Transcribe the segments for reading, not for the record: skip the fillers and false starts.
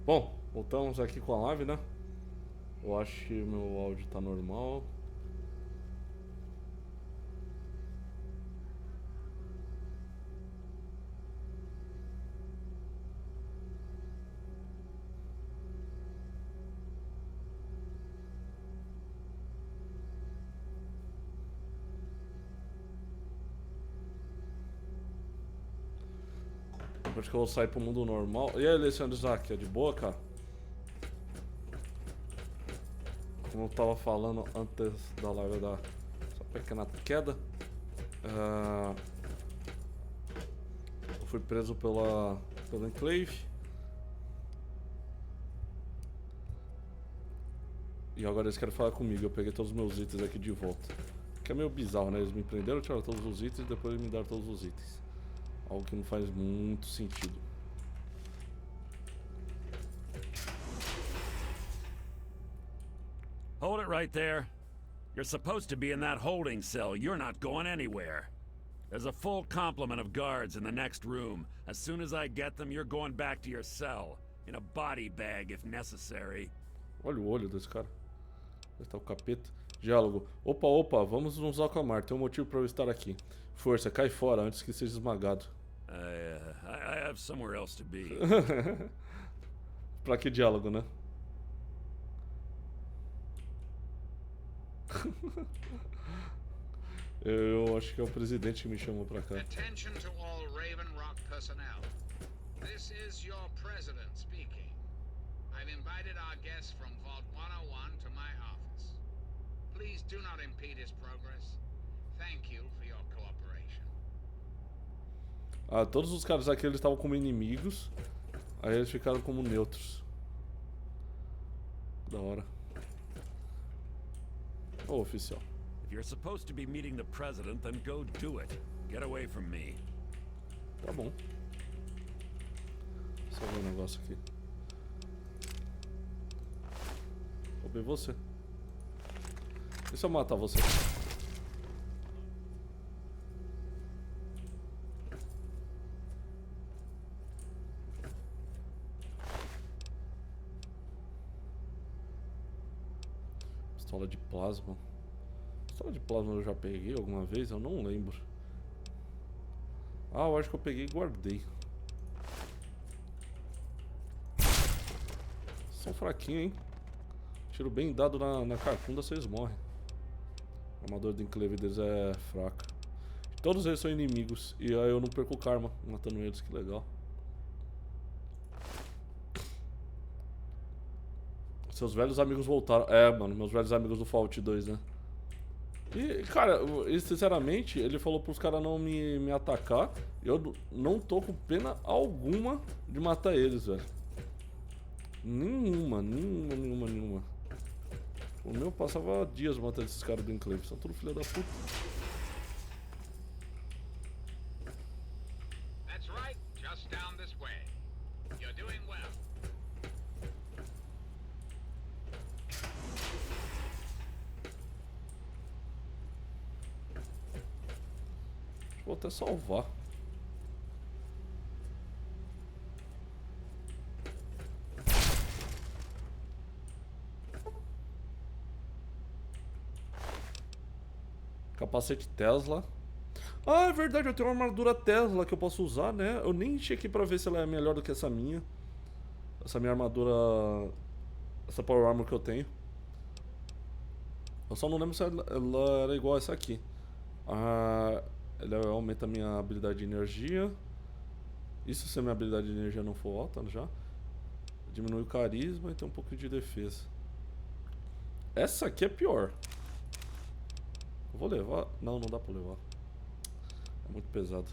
Bom, voltamos aqui com a live, né? Eu acho que meu áudio tá normal. Acho que eu vou sair pro mundo normal. E aí, Alessandro Isaac, é de boa, cara? Como eu tava falando antes da live da essa pequena queda, eu fui preso pelo Enclave. E agora eles querem falar comigo. Eu peguei todos os meus itens aqui de volta. Que é meio bizarro, né? Eles me prenderam, tiraram todos os itens e depois eles me deram todos os itens. Algo que não faz muito sentido. Hold it right there. You're supposed to be in that holding cell. You're not going anywhere. There's a full complement of guards in the next room. As soon as I get them, you're going back to your cell. In a body bag, if necessary. Olha o olho desse cara. Deve estar o capeta. Diálogo. Opa, vamos nos acalmar. Tem um motivo para eu estar aqui. Força, cai fora antes que seja esmagado. I have somewhere else to be. Pra que diálogo, né? Eu acho que é o presidente que me chamou pra cá. Attention to all Raven Rock personnel. This is your president speaking. I've invited our guests from Vault 101 to my office. Please do not impede his progress. Thank you for your cooperation. Ah, todos os caras aqui eles estavam como inimigos. Aí eles ficaram como neutros. Da hora. Ô, oficial. If you're supposed to be meeting the president, then go do it. Get away from me. Tá bom. Só ver um negócio aqui. Roubei você. E se eu matar você? Pistola de plasma. Pistola de plasma eu já peguei alguma vez? Eu não lembro. Ah, eu acho que eu peguei e guardei. São fraquinhos, hein? Tiro bem dado na carcunda, vocês morrem. A armadura do Enclave deles é fraca. Todos eles são inimigos. E aí eu não perco o karma matando eles, que legal. Seus velhos amigos voltaram. É, mano, meus velhos amigos do Fonte 2, né? E, cara, sinceramente, ele falou pros caras não me atacar. Eu não tô com pena alguma de matar eles, velho. Nenhuma. O meu passava dias matando esses caras do Enclave. São tudo filha da puta. That's right, just down this way. You're doing well. Vou até salvar. Capacete Tesla. Ah, é verdade, eu tenho uma armadura Tesla que eu posso usar, né? Eu nem chequei pra ver se ela é melhor do que essa minha. Essa minha armadura... Essa Power Armor que eu tenho. Eu só não lembro se ela era igual a essa aqui. Ela aumenta a minha habilidade de energia. Isso se a minha habilidade de energia não for alta já. Diminui o carisma e tem um pouco de defesa. Essa aqui é pior. Eu vou levar... Não dá pra levar. É muito pesado.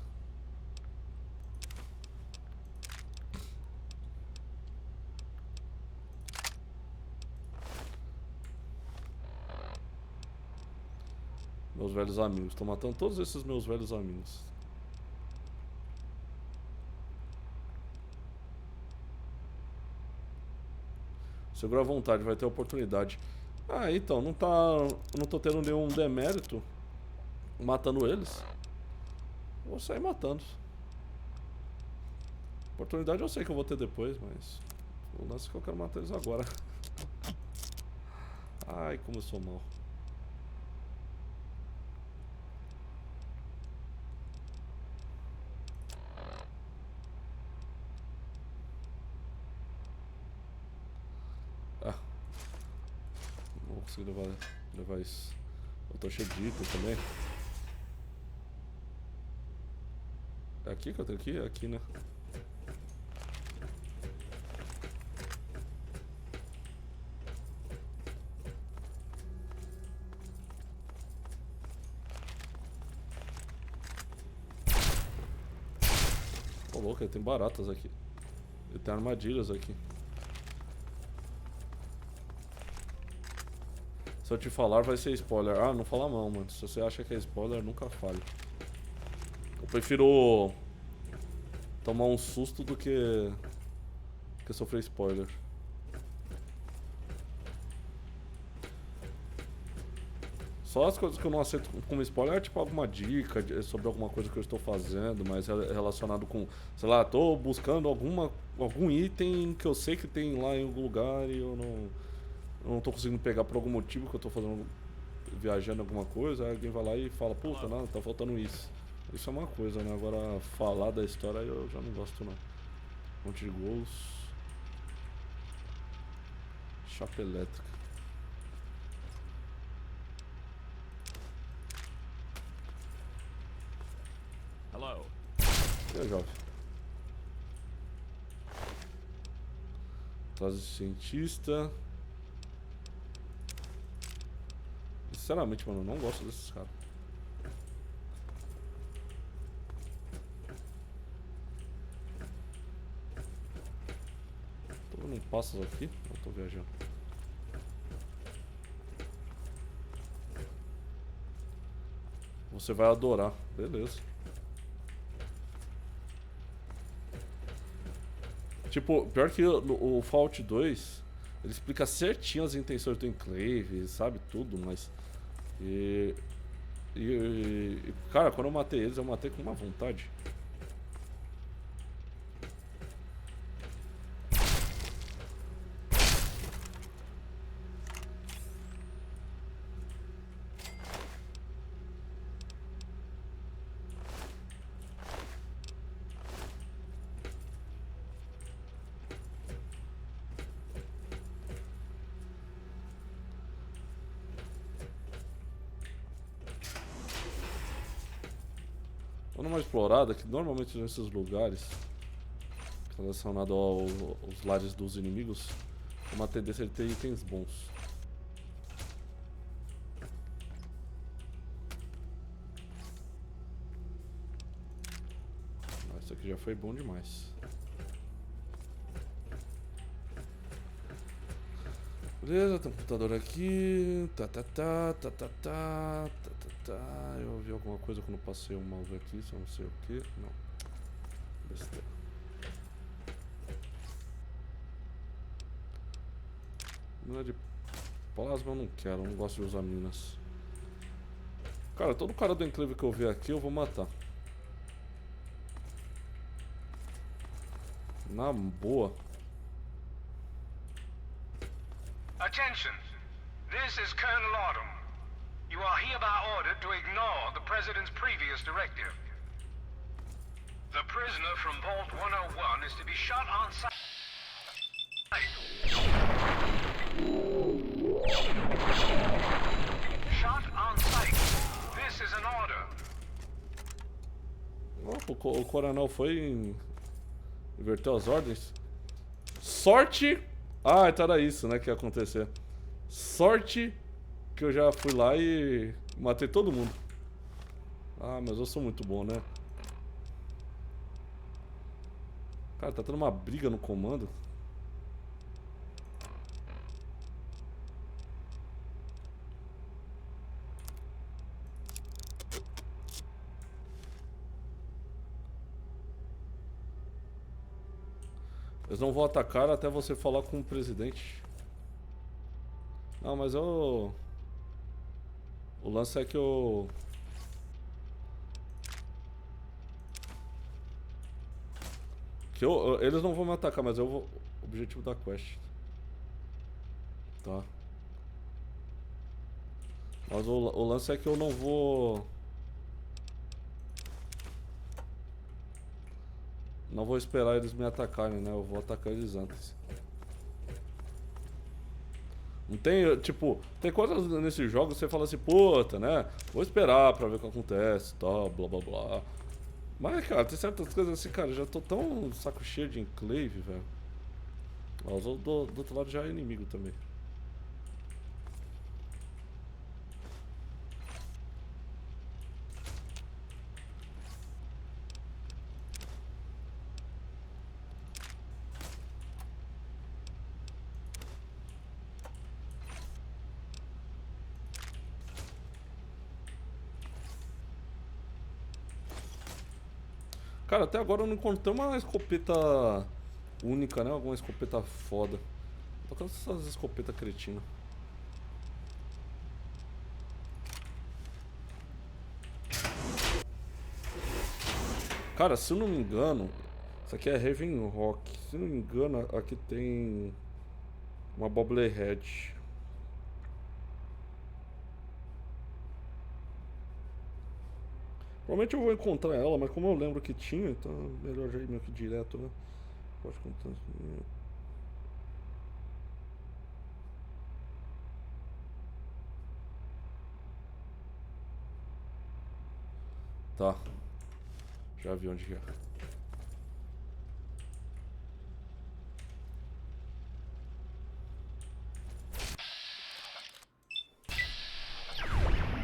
Meus velhos amigos. Tô matando todos esses meus velhos amigos. Segura a vontade, vai ter oportunidade. Ah, então, não tô tendo nenhum demérito matando eles. Vou sair matando. Oportunidade eu sei que eu vou ter depois, mas O lance é que eu quero matar eles agora. Ai, como eu sou mal. Ah. Não vou conseguir levar isso. Eu tô cheio de item também. É aqui que eu tenho que ir? É aqui, né? Pô, louco, tem baratas aqui. E tem armadilhas aqui. Se eu te falar, vai ser spoiler. Ah, não fala não, mano. Se você acha que é spoiler, nunca fale. Eu prefiro tomar um susto do que sofrer spoiler. Só as coisas que eu não aceito como spoiler é tipo alguma dica sobre alguma coisa que eu estou fazendo, mas relacionado com, sei lá, tô buscando algum item que eu sei que tem lá em algum lugar e eu não tô conseguindo pegar por algum motivo que eu tô fazendo, viajando alguma coisa, aí alguém vai lá e fala, puta, não, tá faltando isso. Isso é uma coisa, né? Agora falar da história eu já não gosto não. Monte de gols. Chapa elétrica. Hello. E aí, jovem? Classe de cientista. Sinceramente, mano, eu não gosto desses caras. Tô vendo passos aqui? Eu tô viajando. Você vai adorar. Beleza. Tipo, pior que o Fonte 2, ele explica certinho as intenções do Enclave, sabe tudo, mas... Cara, quando eu matei eles, eu matei com uma vontade. Dando uma explorada, que normalmente nesses lugares relacionado aos lares dos inimigos, tem uma tendência de ter itens bons. Isso aqui já foi bom demais. Beleza, tem um computador aqui. Eu vi alguma coisa quando passei o mouse aqui, só não sei o que. Não. Besteira. Mina de plasma eu não quero, eu não gosto de usar minas. Cara, todo cara do Enclave que eu ver aqui eu vou matar. Na boa. Attention! This is Colonel Autumn. You are hereby ordered to ignore the President's previous directive. The prisoner from Vault 101 is to be shot on sight. Shot on sight. This is an order. O coronel foi inverteu as ordens. Sorte! Ah, então era isso, né, que ia acontecer. Sorte que eu já fui lá e matei todo mundo. Ah, mas eu sou muito bom, né? Cara, tá tendo uma briga no comando. Eles não vão atacar até você falar com o presidente. Não, mas eu... O lance é que eu... Eles não vão me atacar, mas eu vou... objetivo da quest. Tá. Mas o lance é que eu não vou... Não vou esperar eles me atacarem, né? Eu vou atacar eles antes. Não tem, tipo, tem coisas nesse jogo que você fala assim, puta, né? Vou esperar pra ver o que acontece, tal, blá blá blá. Mas, cara, tem certas coisas assim, cara, já tô tão saco cheio de Enclave, velho. Ó, do outro lado já é inimigo também. Cara, até agora eu não encontrei uma escopeta única, né? Alguma escopeta foda. Tô com essas escopetas cretinas. Cara, se eu não me engano, isso aqui é Raven Rock. Se eu não me engano, aqui tem uma Bobblehead. Provavelmente eu vou encontrar ela, mas como eu lembro que tinha, então é melhor já ir meio que direto, né? Pode contar. Tá. Já vi onde que é.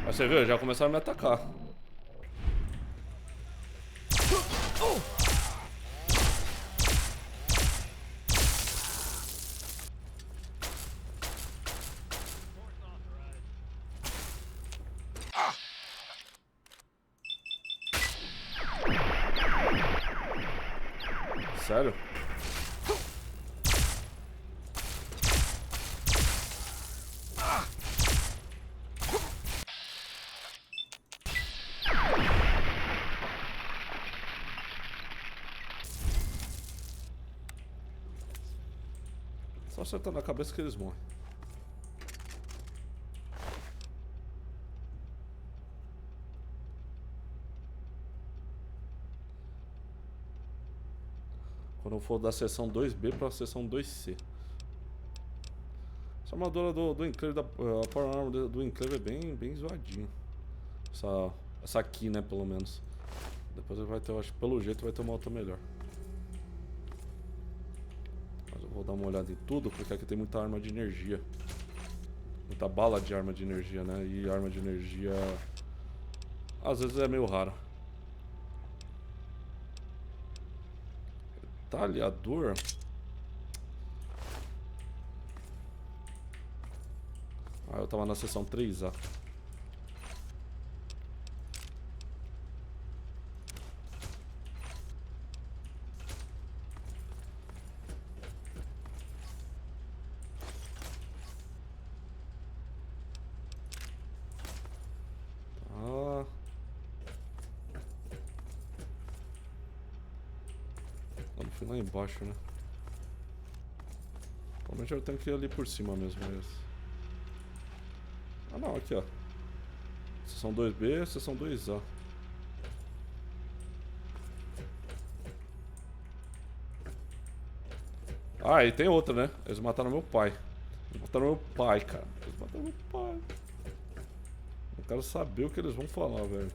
Mas você viu? Já começaram a me atacar. Sério? Só acertando na cabeça que eles morrem. Quando eu for da seção 2B pra seção 2C. Essa armadura do Enclave, a Power Armor do Enclave é bem zoadinha. Essa aqui, né, pelo menos. Depois ele vai ter, eu acho que pelo jeito vai ter uma outra melhor. Mas eu vou dar uma olhada em tudo, porque aqui tem muita arma de energia. Muita bala de arma de energia, né? E arma de energia às vezes é meio rara. Talhador. Ah, eu tava na seção 3A. Ah. Eu não fui lá embaixo, né? Provavelmente eu tenho que ir ali por cima mesmo, mas... Ah não, aqui ó. Seção 2B, seção 2A. Ah, e tem outra, né? Eles mataram meu pai. Eles mataram meu pai, cara. Eles mataram meu pai. Eu quero saber o que eles vão falar, velho.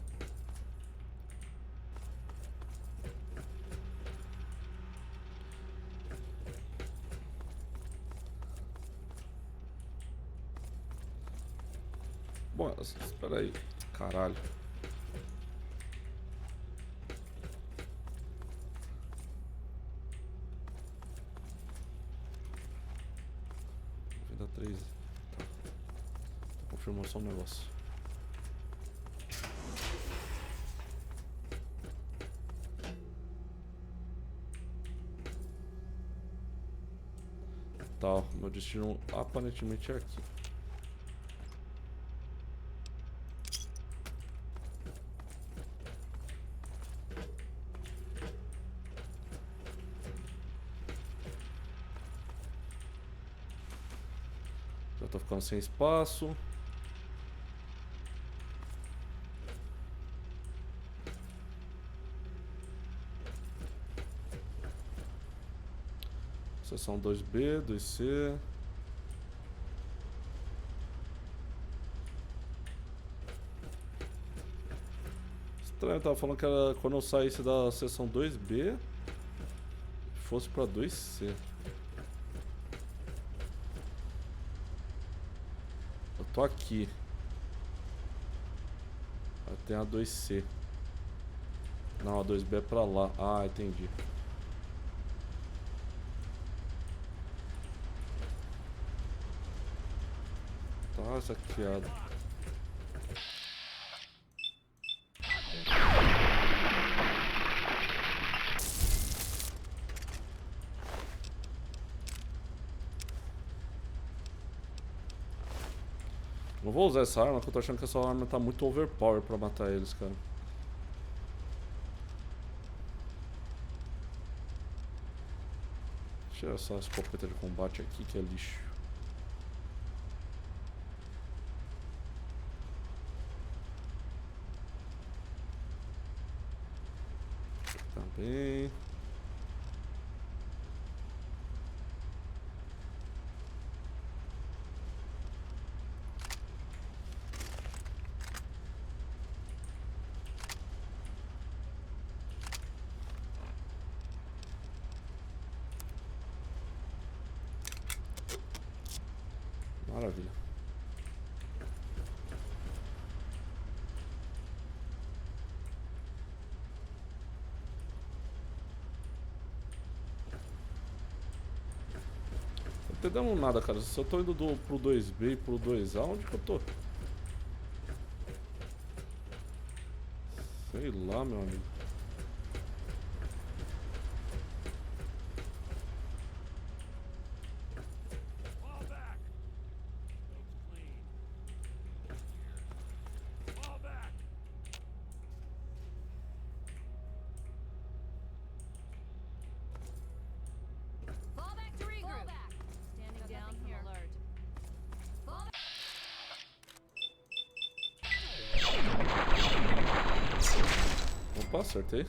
Bom, espera aí. Caralho. Venda 3. Tá. Confirmou só um negócio. Tá, meu destino aparentemente é aqui. Já tô ficando sem espaço. Seção 2B, 2C. Estranho, eu tava falando que era quando eu saísse da seção 2B, fosse pra 2C. Eu tô aqui. Tem a 2C. Não, a 2B é pra lá. Ah, entendi. Tá saqueado. Não vou usar essa arma, porque eu tô achando que essa arma tá muito overpower pra matar eles, cara. Deixa eu tirar essa escopeta de combate aqui, que é lixo. Também. Maravilha. Não tô entendendo nada, cara. Se eu tô indo pro 2B e pro 2A, onde que eu tô? Sei lá, meu amigo. Opa, acertei.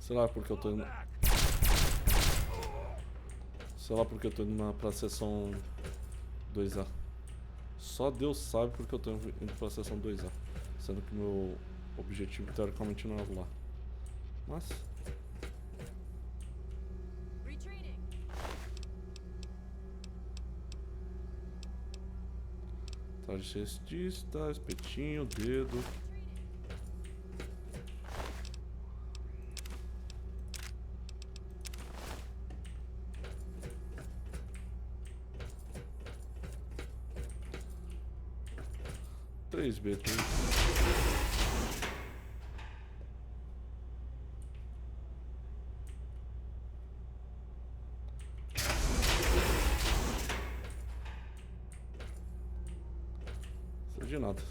Sei lá porque eu tô indo. Sei lá porque eu tô indo pra seção 2A. Só Deus sabe porque eu tô indo pra seção 2A. Sendo que meu objetivo teoricamente não é lá. Mas. Traje cestista, espetinho, dedo. B, 3. Não sei de nada.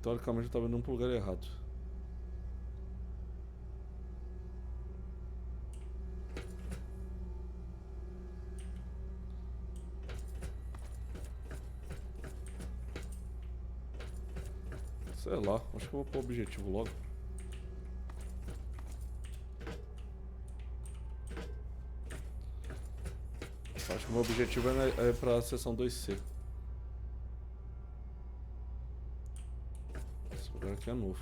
Teoricamente eu tava indo pro lugar errado. Sei lá, acho que eu vou pôr o objetivo logo. Acho que o meu objetivo é pra seção 2C. Esse lugar aqui é novo.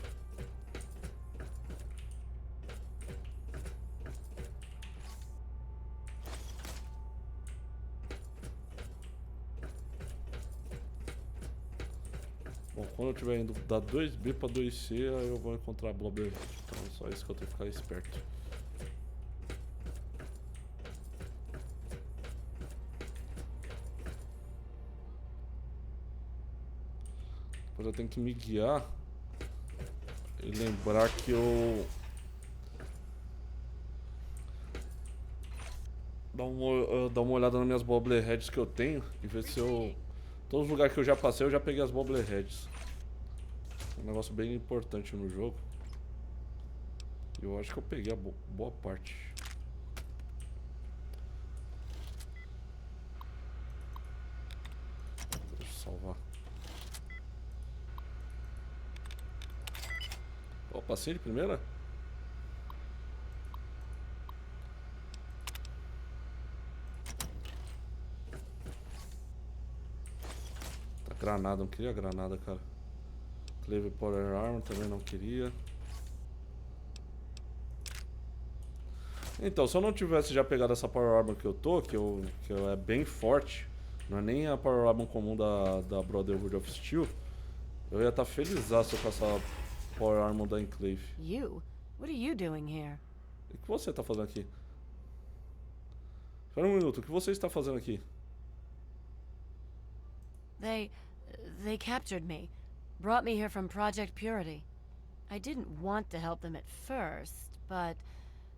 Bom, quando eu estiver indo da 2B pra 2C, aí eu vou encontrar a Blobber. Então é só isso que eu tenho que ficar esperto. Depois eu tenho que me guiar e lembrar que eu... Dar uma olhada nas minhas bobbleheads que eu tenho e ver se eu... Todos os lugares que eu já passei, eu já peguei as bobbleheads. Um negócio bem importante no jogo. E eu acho que eu peguei a boa parte. Deixa eu salvar. Ó, passei de primeira? Tá, granada, não queria granada, cara. Enclave Power Armor também não queria. Então, se eu não tivesse já pegado essa Power Armor que eu tô, que é bem forte, não é nem a Power Armor comum da Brotherhood of Steel, eu ia estar felizaço com essa Power Armor da Enclave. You? What are you doing here? E o que você tá fazendo aqui? Espera um minuto, o que você está fazendo aqui? They captured me. Brought me here from Project Purity. I didn't want to help them at first, but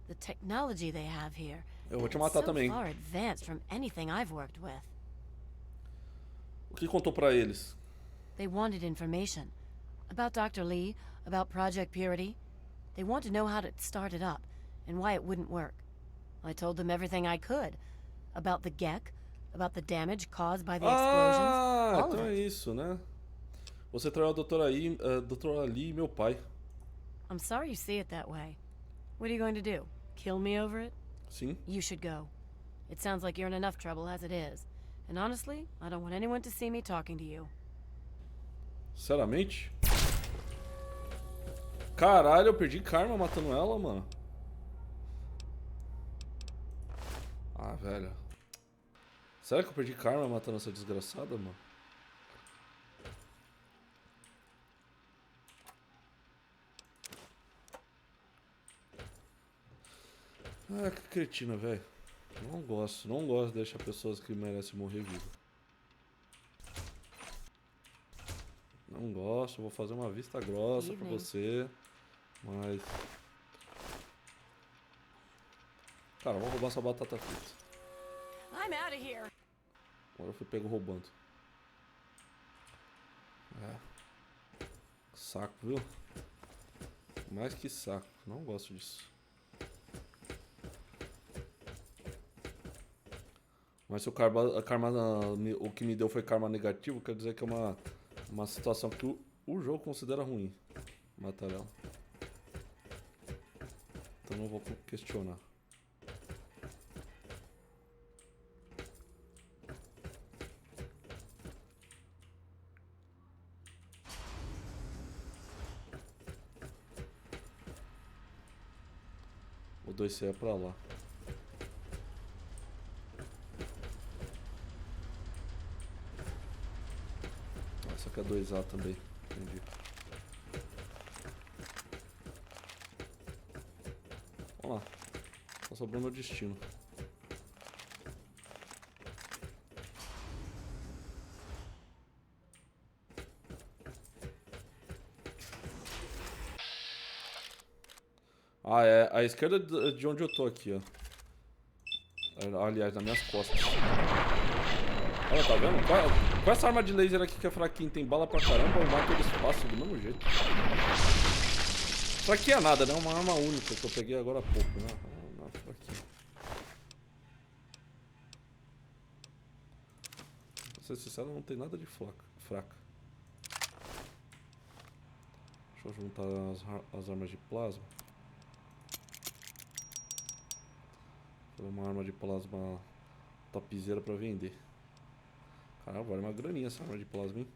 the technology they have here Eu vou te is matar so também. far advanced from anything I've worked with. O que contou pra eles? They wanted information about Dr. Lee, about Project Purity. They want to know how to start it up and why it wouldn't work. I told them everything I could about the GEC, about the damage caused by the explosions. All Então of é it. isso, né? Você traiu a doutora Lee e meu pai. I'm sorry you see it that way. What are you going to do? Kill me over it? Sim. You should go. It sounds like you're in enough trouble as it is. And honestly, I don't want anyone to see me talking to you. Sinceramente? Caralho, eu perdi karma matando ela, mano. Ah, velho. Será que eu perdi karma matando essa desgraçada, mano? Ah, que cretina, velho. Não gosto de deixar pessoas que merecem morrer vivo. Não gosto, vou fazer uma vista grossa pra você. Mas... Cara, vou roubar essa batata frita. I'm out of here. Agora eu fui pego roubando. É. Saco, viu? Mais que saco. Não gosto disso. Mas se o o que me deu foi karma negativo, quer dizer que é uma situação que o jogo considera ruim. Matar ela. Então não vou questionar. O 2C é pra lá. Essa aqui é 2A também. Entendi. Vamos lá. Tá sobrando o destino. Ah, é a esquerda de onde eu tô aqui, ó. Aliás, nas minhas costas. Olha, tá vendo? Com essa arma de laser aqui que é fraquinha, tem bala pra caramba, eu mato eles fácil do mesmo jeito. Fraquinha nada, né? Uma arma única que eu peguei agora há pouco, né? Não, fraquinha. Pra ser sincero, não tem nada de fraca. Deixa eu juntar as armas de plasma. Uma arma de plasma topzera pra vender. Caramba, vale uma graninha essa arma de plasma, hein?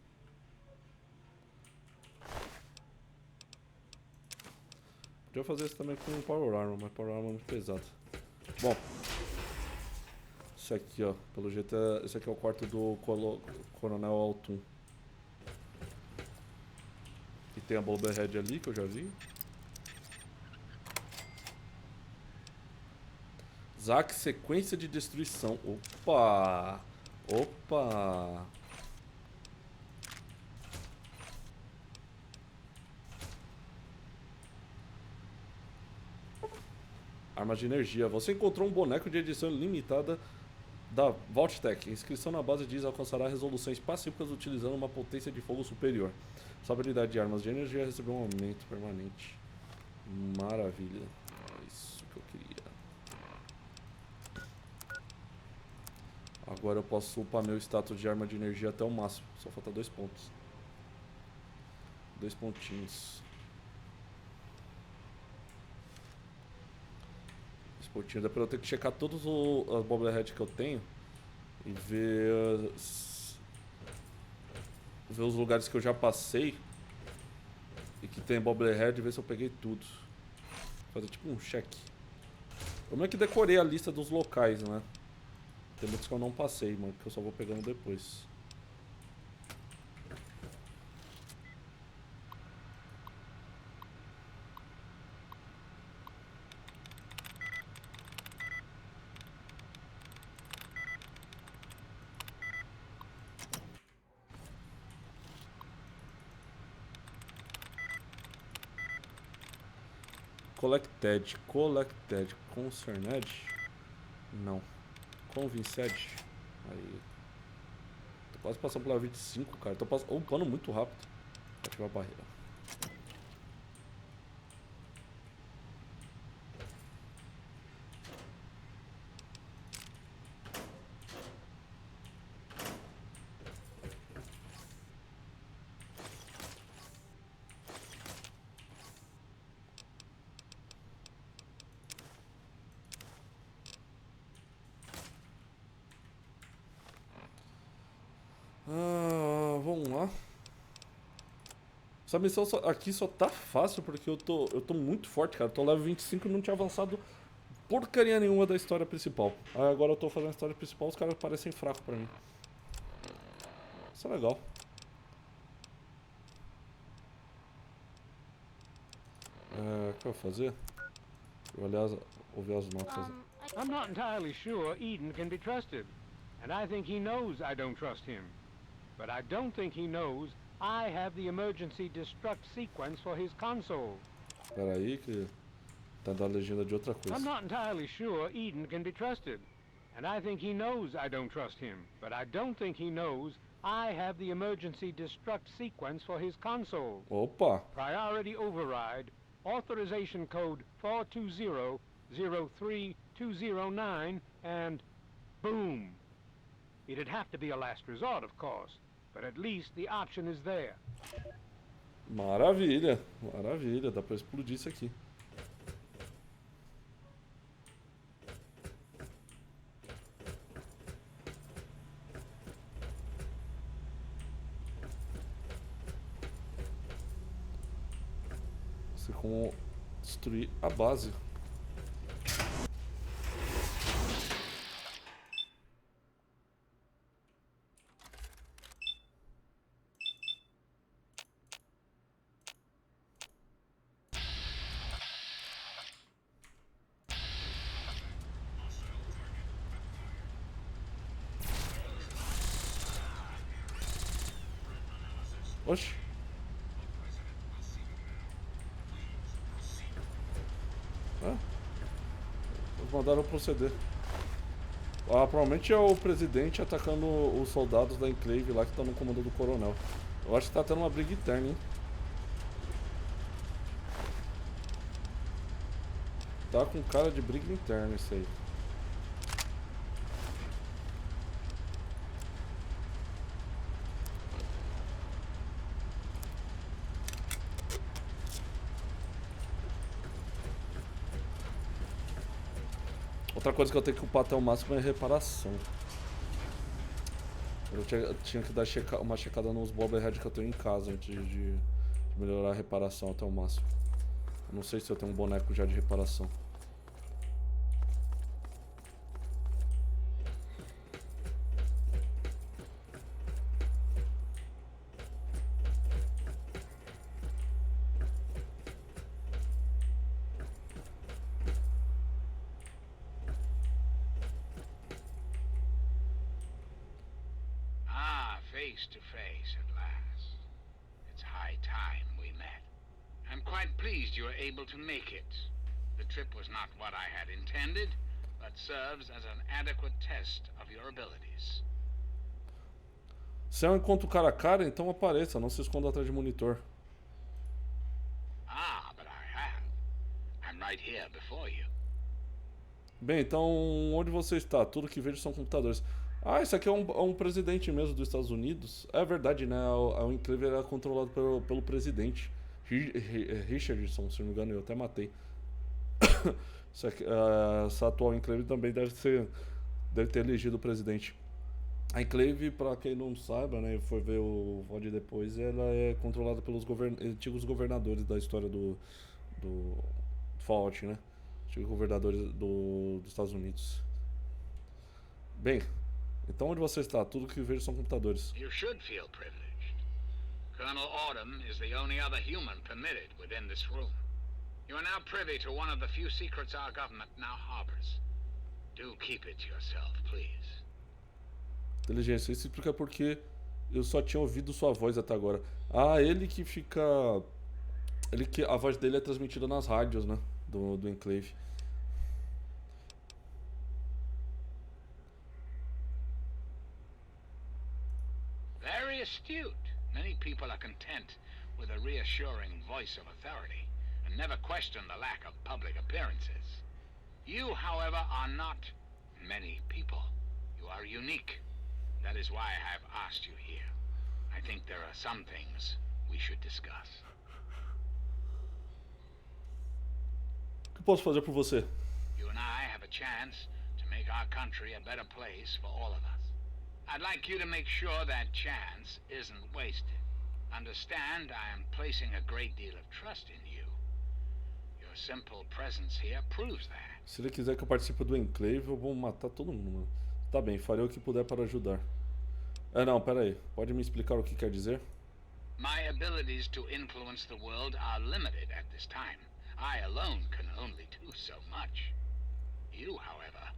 Podia fazer isso também com Power Armor, mas Power Armor é muito pesado. Bom, esse aqui, ó, pelo jeito esse aqui é o quarto do Coronel Altum. E tem a Boulderhead ali que eu já vi. Zack, sequência de destruição. Opa! Opa! Armas de energia. Você encontrou um boneco de edição limitada da Logitech. A inscrição na base diz alcançará resoluções pacíficas utilizando uma potência de fogo superior. Sua habilidade de armas de energia recebeu um aumento permanente. Maravilha. É isso que eu queria. Agora eu posso upar meu status de arma de energia até o máximo. Só falta 2 pontos. 2 pontinhos. 2 pontinhos. Dá pra eu ter que checar todos as bobblehead que eu tenho. E ver os lugares que eu já passei. E que tem bobblehead e ver se eu peguei tudo. Fazer tipo um check. Como é que decorei a lista dos locais, né? Tem muitos que eu não passei, mano, que eu só vou pegando depois. Collected, Concerned? Não. Convinced? Aí. Tô quase passando pela 25, cara. Tô upando muito rápido. Ativar a barreira. Vamos lá. Essa missão aqui só tá fácil porque eu tô muito forte, cara. Eu tô level 25 e não tinha avançado porcaria nenhuma da história principal. Aí agora eu tô fazendo a história principal, os caras parecem fracos pra mim. Isso é legal. O que eu vou fazer? Eu vou ouvir as notas. I'm not entirely sure Eden can be trusted. And I think he knows I don't trust him. But I don't think he knows I have the emergency destruct sequence for his console. Espera aí que tá dando a legenda de outra coisa. I'm not entirely sure Eden can be trusted. And I think he knows I don't trust him. But I don't think he knows I have the emergency destruct sequence for his console. Opa! Priority override. Authorization code 420-03209 and boom. It'd have to be a last resort, of course, but at least the option is there. Maravilha, maravilha, dá pra explodir isso aqui. Sei como destruir a base. Oxi. Eles mandaram proceder. Provavelmente é o presidente atacando os soldados da Enclave lá que estão no comando do coronel. Eu acho que tá tendo uma briga interna, hein? Tá com cara de briga interna isso aí. Outra coisa que eu tenho que upar até o máximo é reparação. Eu tinha que dar uma checada nos bobblehead que eu tenho em casa antes de melhorar a reparação até o máximo. Eu não sei se eu tenho um boneco já de reparação. Face to face at last. It's high time we met. I'm quite pleased you were able to make it. The trip was not what I had intended, but serves as an adequate test of your abilities. Se eu encontro o cara a cara, então apareça, não se esconda atrás de monitor. Ah, but I have. I'm right here before you. Bem, então onde você está? Tudo que vejo são computadores. Ah, esse aqui é um presidente mesmo dos Estados Unidos. É verdade, né? O Enclave era controlado pelo presidente. Richardson, se não me engano, eu até matei. Essa atual Enclave também deve ter elegido o presidente. A Enclave, para quem não saiba, né, foi ver o VOD depois, ela é controlada pelos antigos governadores da história do Fonte, né? Antigos governadores dos Estados Unidos. Bem, então onde você está? Tudo que vejo são computadores. You should feel privileged. Colonel Autumn is the only other human permitted within this room. You are now privy to one of the few secrets our government now harbors. Do keep it to yourself, please. Inteligência, isso explica porque eu só tinha ouvido sua voz até agora. Ah, ele que fica... a voz dele é transmitida nas rádios, né? Do Enclave. Very astute. Many people are content with a reassuring voice of authority and never question the lack of public appearances. You, however, are not many people. You are unique. That is why I have asked you here. I think there are some things we should discuss. O que posso fazer por você? You and I have a chance to make our country a better place for all of us. I'd like you to make sure that chance isn't wasted. Understand, I am placing a great deal of trust in you. Your simple presence here proves that. Se ele quiser que eu participe do Enclave, eu vou matar todo mundo. Tá bem, farei o que puder para ajudar. Não, pera aí. Pode me explicar o que quer dizer? My abilities to influence the world are limited at this time. I alone can only do so much. You, however,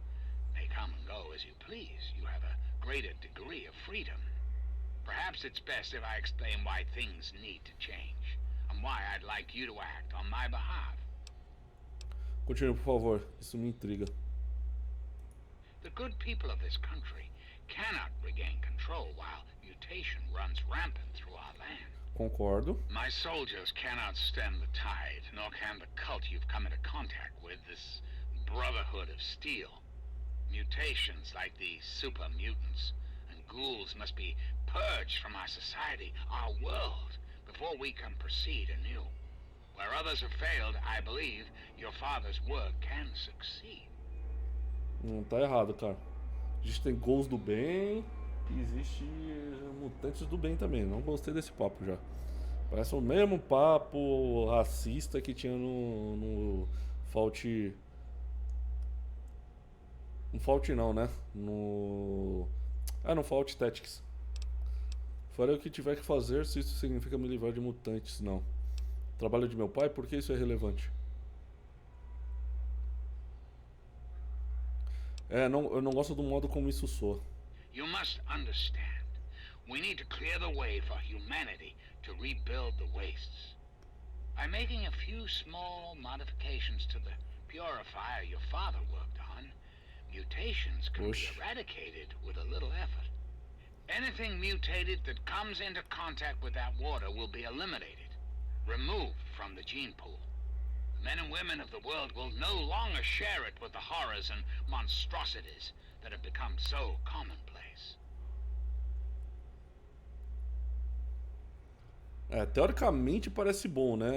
may come and go as you please. You have a greater degree of freedom. Perhaps it's best if I explain why things need to change, and why I'd like you to act on my behalf. Continue, por favor. Isso me intriga. The good people of this country cannot regain control while mutation runs rampant through our land. Concordo. My soldiers cannot stem the tide, nor can the cult you've come into contact with, this brotherhood of steel. Mutations like the super mutants and ghouls must be purged from our society, our world, before we can proceed anew. Where others have failed, I believe your father's work can succeed. Não tá errado, cara. Existem ghouls do bem e existe mutantes do bem também. Não gostei desse papo já. Parece o mesmo papo racista que tinha no Fault. No Fault não, né? No Fault Tactics. Farei o que tiver que fazer se isso significa me livrar de mutantes, não. Trabalho de meu pai, por que isso é relevante? Eu não gosto do modo como isso soa. You must understand. We need to clear the way for humanity to rebuild the wastes. By making a few small modifications to the purifier your father worked on, mutations can be eradicated with a little effort. Anything mutated that comes into contact with that water will be eliminated, removed from the gene pool. Men and women of the world will no longer share it with the horrors and monstrosities that have become so commonplace. Teoricamente parece bom, né?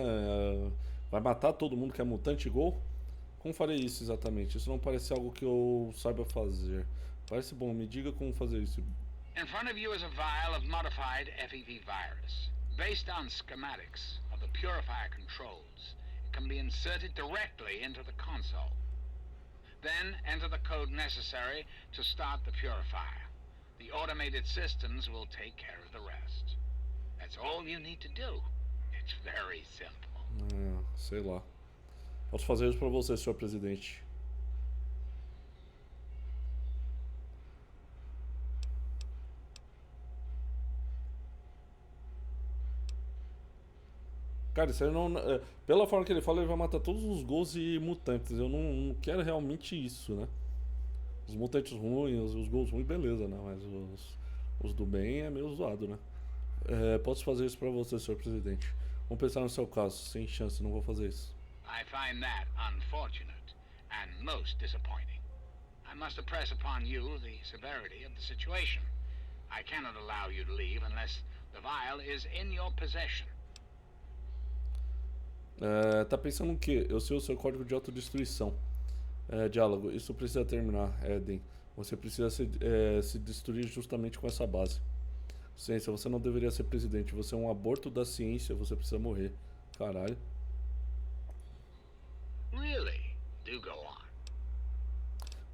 Vai matar todo mundo que é mutante igual? Como farei isso exatamente? Isso não parece algo que eu saiba fazer. Parece bom, me diga como fazer isso. In front of you is a vial of modified FEV virus, based on schematics of the purifier controls. Can be inserted directly into the console. Then enter the code necessary to start the purifier. The automated systems will take care of the rest. That's all you need to do. It's very simple. Sei lá. Posso fazer isso pra você, senhor presidente. Cara, isso aí não... pela forma que ele fala, ele vai matar todos os ghouls e mutantes. Eu não quero realmente isso, né? Os mutantes ruins, os ghouls ruins, beleza, né? Mas os do bem é meio zoado, né? Posso fazer isso pra você, senhor presidente. Vamos pensar no seu caso. Sem chance, não vou fazer isso. I find that unfortunate and most disappointing. I must impress upon you the severity of the situation. I cannot allow you to leave unless the vial is in your possession. Tá pensando o quê? Eu sei o seu código de autodestruição. Diálogo. Isso precisa terminar, Eden. Você precisa se destruir justamente com essa base. Ciência, você não deveria ser presidente. Você é um aborto da ciência. Você precisa morrer. Caralho. Really? Do go on.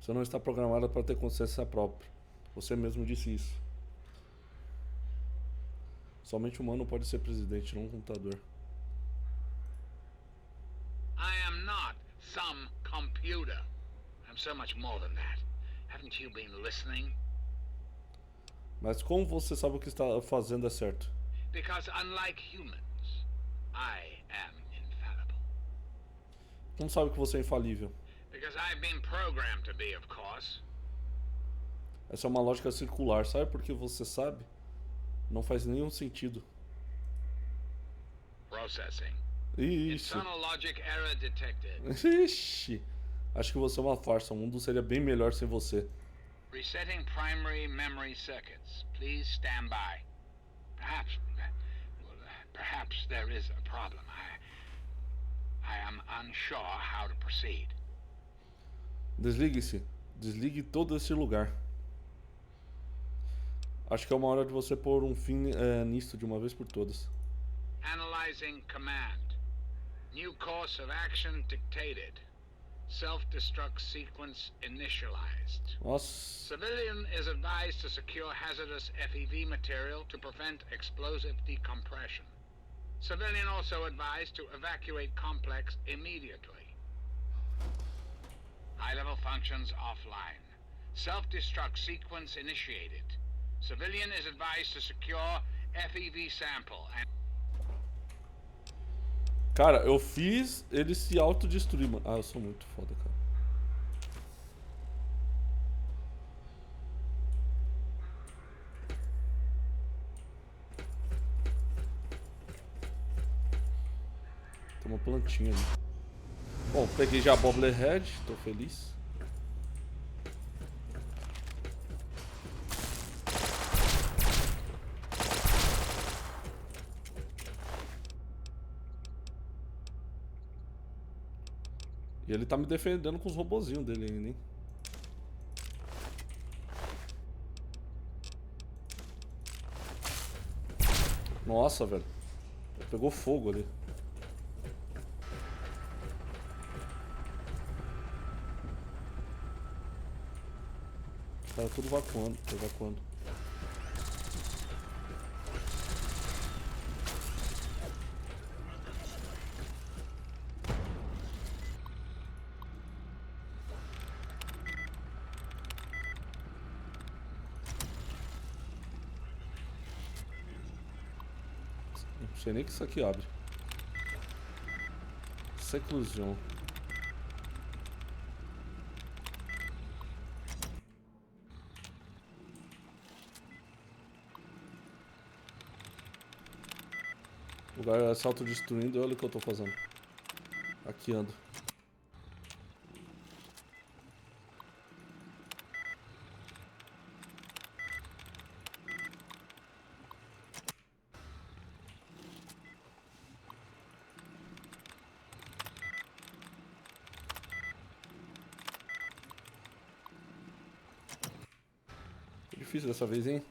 Você não está programado para ter consciência própria. Você mesmo disse isso. Somente um humano pode ser presidente, não um computador. I am not some computer. I'm so much more than that. Haven't you been listening? Mas como você sabe o que está fazendo é certo? Because unlike humans, I am infallible. Como sabe que você é infalível? Because I've been programmed to be, of course. Essa é uma lógica circular. Sabe por que você sabe? Não faz nenhum sentido. Processing. Ixi. Internal logic error detected. Ixi. Acho que você é uma farsa. O mundo seria bem melhor sem você. Resetting primary memory circuits. Please stand by. Perhaps there is a problem. I am unsure how to proceed. Desligue-se. Desligue todo esse lugar. Acho que é uma hora de você pôr um fim nisso de uma vez por todas. Analyzing command. New course of action dictated. Self-destruct sequence initialized. Nossa. Civilian is advised to secure hazardous FEV material to prevent explosive decompression. Civilian also advised to evacuate complex immediately. High-level functions offline. Self-destruct sequence initiated. Civilian is advised to secure FEV sample and... Cara, eu fiz ele se autodestruir, mano. Ah, eu sou muito foda, cara. Tem uma plantinha ali. Bom, peguei já a Bobblehead, tô feliz. E ele tá me defendendo com os robozinhos dele ainda, hein? Nossa, velho. Pegou fogo ali. Tá tudo evacuando, tá evacuando. Não sei nem que isso aqui abre. Seclusion. O lugar se autodestruindo, olha o que eu tô fazendo. Aqui ando. Difícil dessa vez, hein?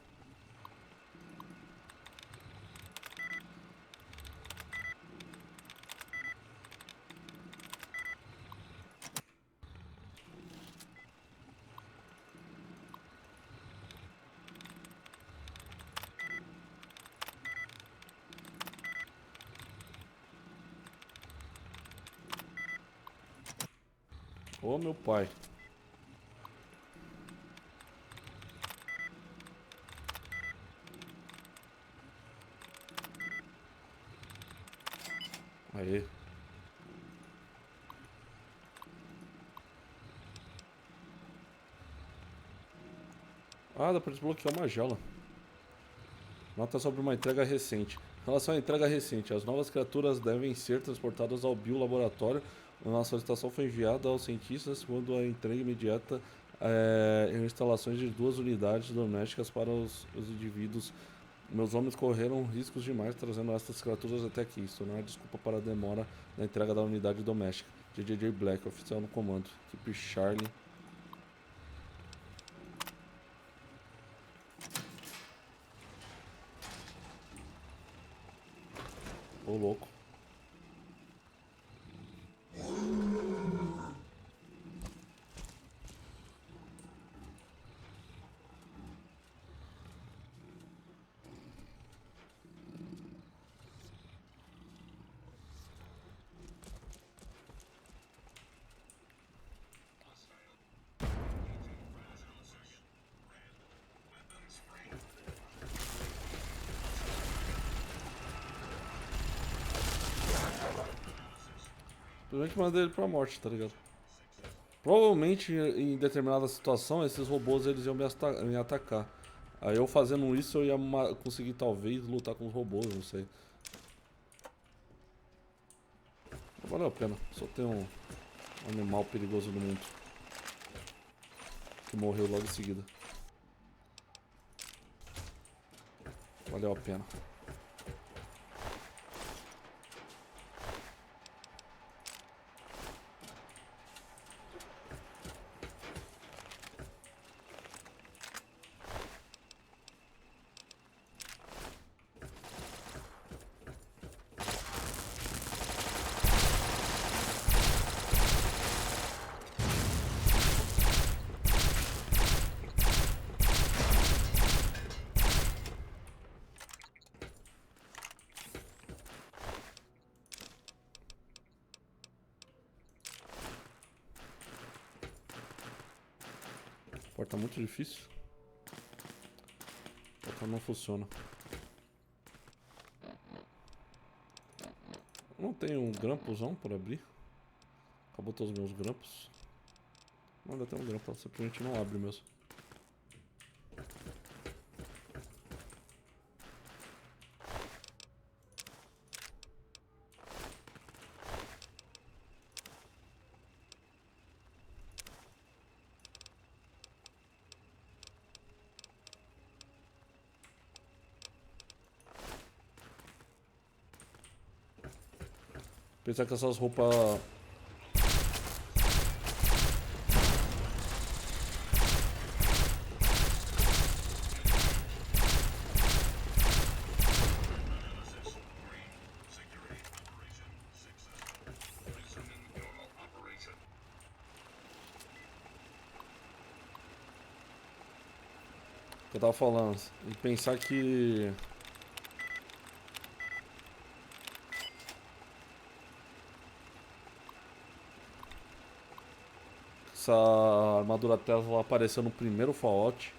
Ô, meu pai. Aí. Ah, dá pra desbloquear uma jaula. Nota sobre uma entrega recente. Em relação à entrega recente, as novas criaturas devem ser transportadas ao biolaboratório. Uma solicitação foi enviada aos cientistas segundo a entrega imediata em instalações de 2 unidades domésticas para os indivíduos. Meus homens correram riscos demais trazendo estas criaturas até aqui. Isso não é desculpa para a demora na entrega da unidade doméstica. JJ Black, oficial no comando. Equipe Charlie. Ô, louco. Simplesmente mandei ele pra morte, tá ligado? Provavelmente em determinada situação esses robôs eles iam me atacar. Aí eu fazendo isso eu ia conseguir talvez lutar com os robôs, não sei. Não valeu a pena, só tem um animal perigoso no mundo. Que morreu logo em seguida. Valeu a pena. A porta muito difícil. A porta não funciona. Eu não tenho um grampozão por abrir. Acabou todos os meus grampos. Não, ainda tem um grampo, simplesmente não abre mesmo. Pensar que essas roupas... Eu tava falando, e pensar que... essa armadura Tesla apareceu no primeiro Fallout.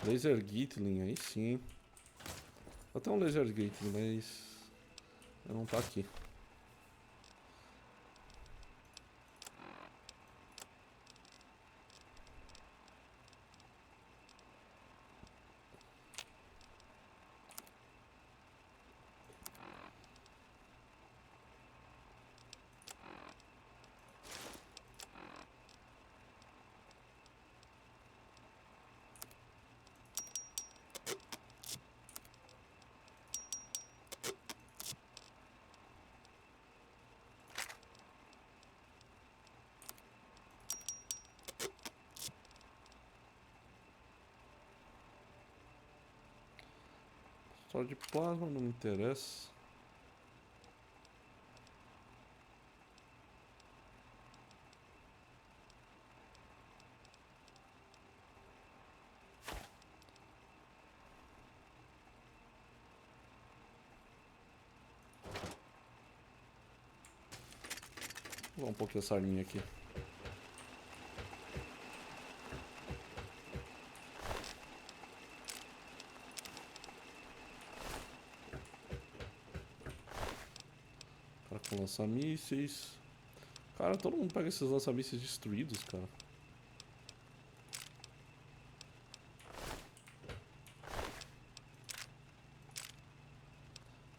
Laser Gatling, aí sim. Eu tenho um Laser Gatling, mas... não tá aqui. Só de plasma não me interessa. Vou um pouquinho essa arminha aqui. Cara com lança-mísseis. Cara, todo mundo pega esses lança-mísseis destruídos, cara.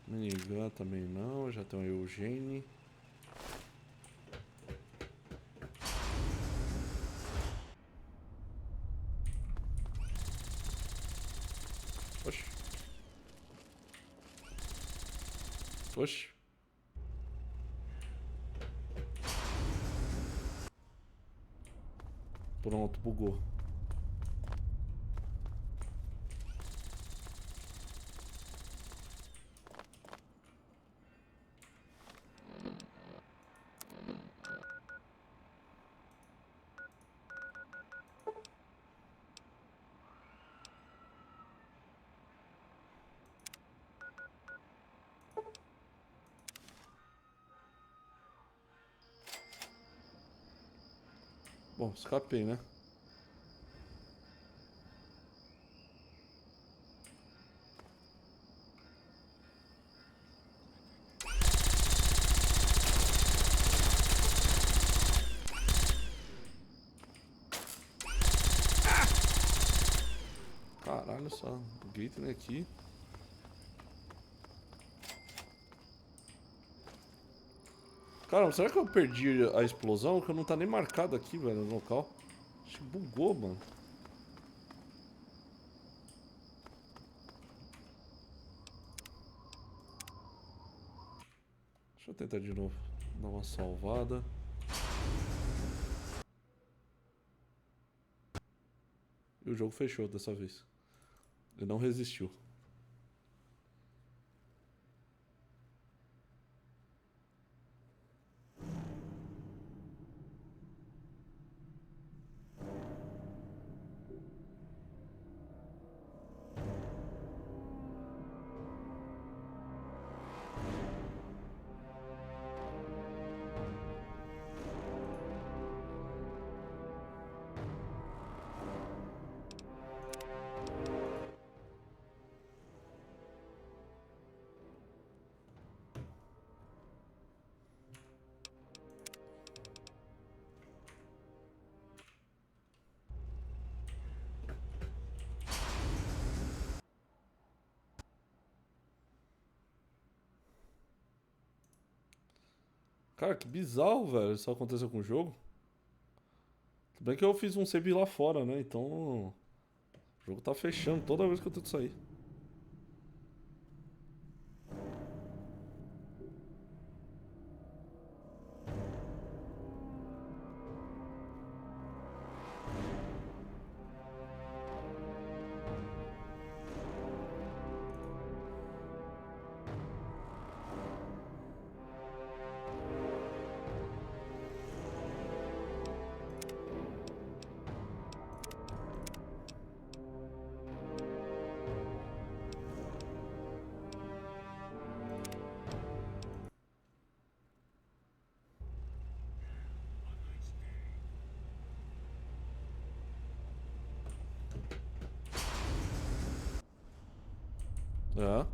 Minigun também não, já tem o Eugene. Oxi. Oxi. Pronto, bugou. Bom, escapei, né? Caralho, só buguei também aqui. Caramba, será que eu perdi a explosão? Que não tá nem marcado aqui, velho, no local. Acho que bugou, mano. Deixa eu tentar de novo. Dar uma salvada. E o jogo fechou dessa vez. Ele não resistiu. Cara, que bizarro, velho. Isso aconteceu com o jogo. Tudo bem que eu fiz um save lá fora, né? Então o jogo tá fechando toda vez que eu tento sair. É.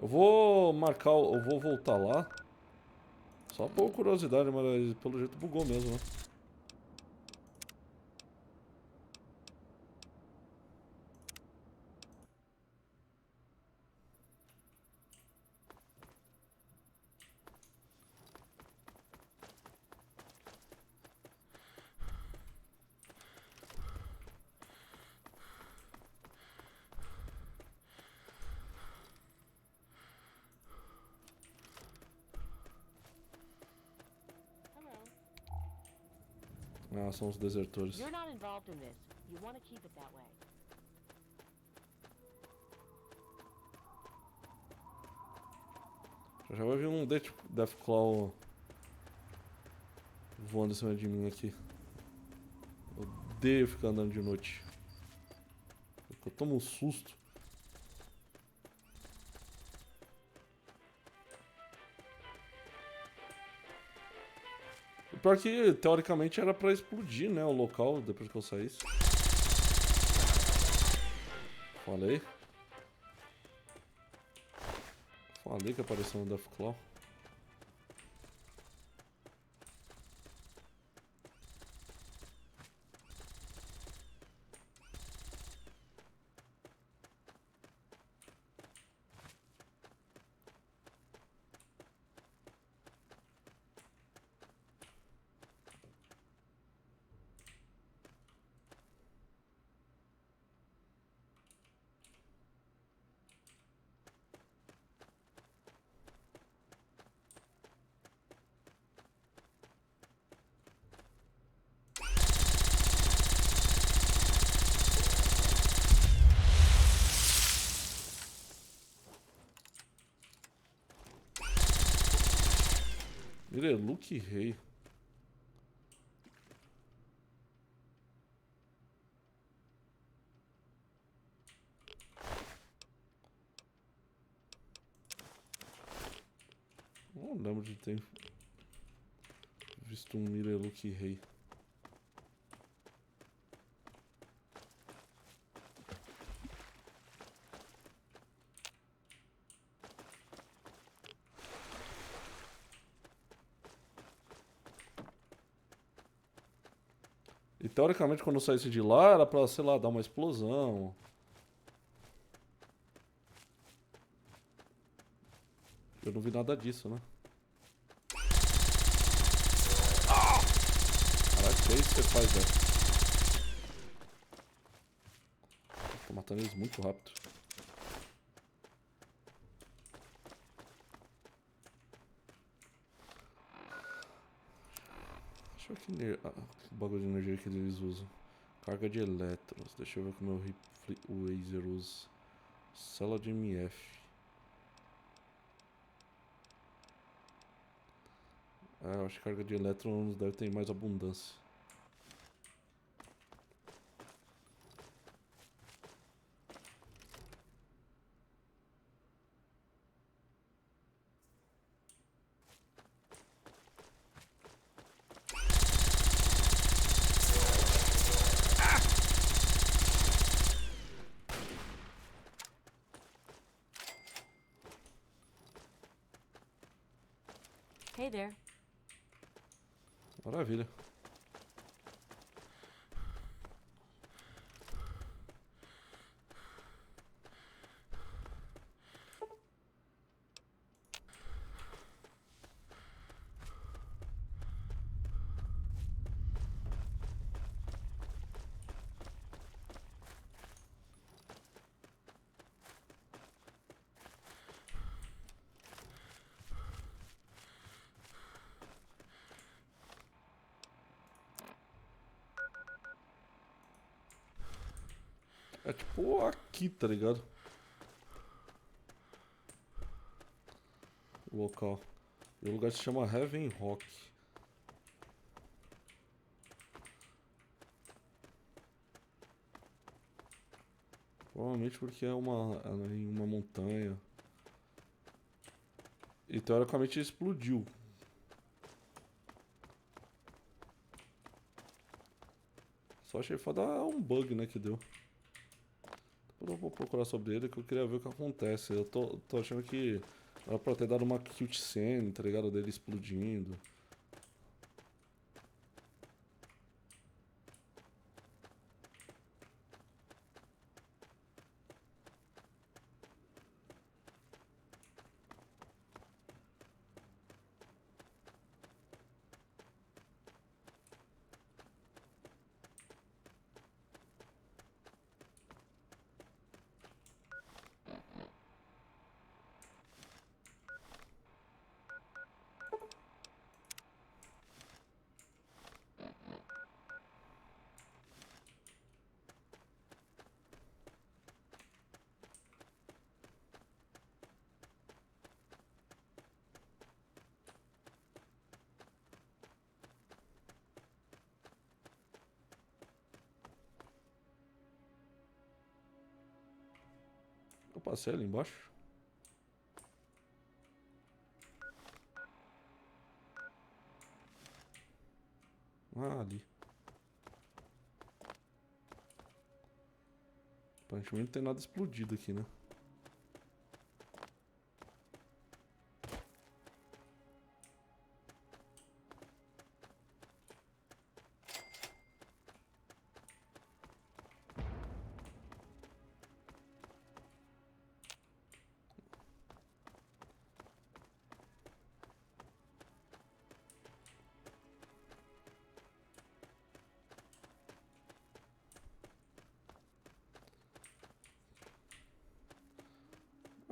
Eu vou marcar, eu vou voltar lá. Só por curiosidade, mas pelo jeito bugou mesmo, né? Ah, são os desertores. You're not involved in this. You want to keep it that way. Já vai vir um Deathclaw voando em cima de mim aqui. Eu odeio ficar andando de noite. Eu tomo um susto. Pior que, teoricamente, era pra explodir, né, o local depois que eu saísse. Falei. Falei que apareceu no Deathclaw. Ele é Luke Rei. Não lembro de ter visto um Mireluk Rei. E teoricamente quando eu saísse de lá era pra, sei lá, dar uma explosão. Eu não vi nada disso, né? Caralho, que é isso que você faz, velho? Tô matando eles muito rápido. Deixa eu ver que bagulho de energia que eles usam. Carga de elétrons. Deixa eu ver como o Razer usa. Célula de MF. Eu acho que carga de elétrons deve ter mais abundância. Hey there. Maravilha. É tipo aqui, tá ligado? O local. E o lugar se chama Heaven Rock. Provavelmente porque é em uma montanha. E teoricamente explodiu. Só achei foda um bug, né, que deu. Eu vou procurar sobre ele que eu queria ver o que acontece. Eu tô achando que era pra ter dado uma cutscene, tá ligado? Dele explodindo. Eu passei ali embaixo. Ah, ali. Aparentemente não tem nada explodido aqui, né?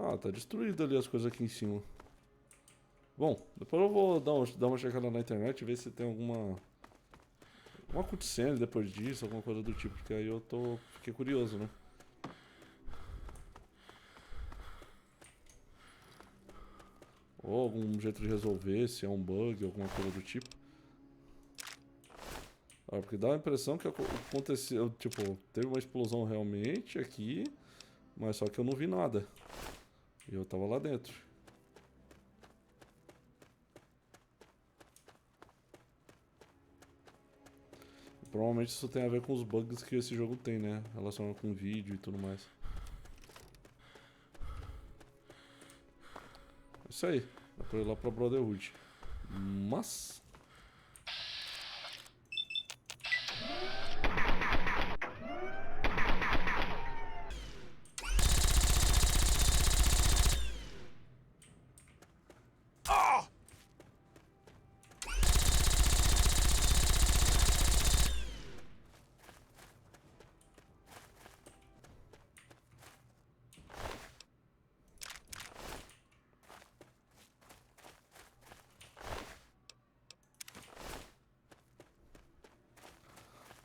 Ah, tá destruído ali as coisas aqui em cima. Bom, depois eu vou dar uma checada na internet e ver se tem alguma cutscene depois disso, alguma coisa do tipo, porque aí eu fiquei curioso, né? Ou algum jeito de resolver, se é um bug, alguma coisa do tipo. Ah, porque dá a impressão que aconteceu, tipo, teve uma explosão realmente aqui, mas só que eu não vi nada. E eu tava lá dentro. Provavelmente isso tem a ver com os bugs que esse jogo tem, né? Relacionado com vídeo e tudo mais. Isso aí. Dá pra ir lá pra Brotherhood. Mas...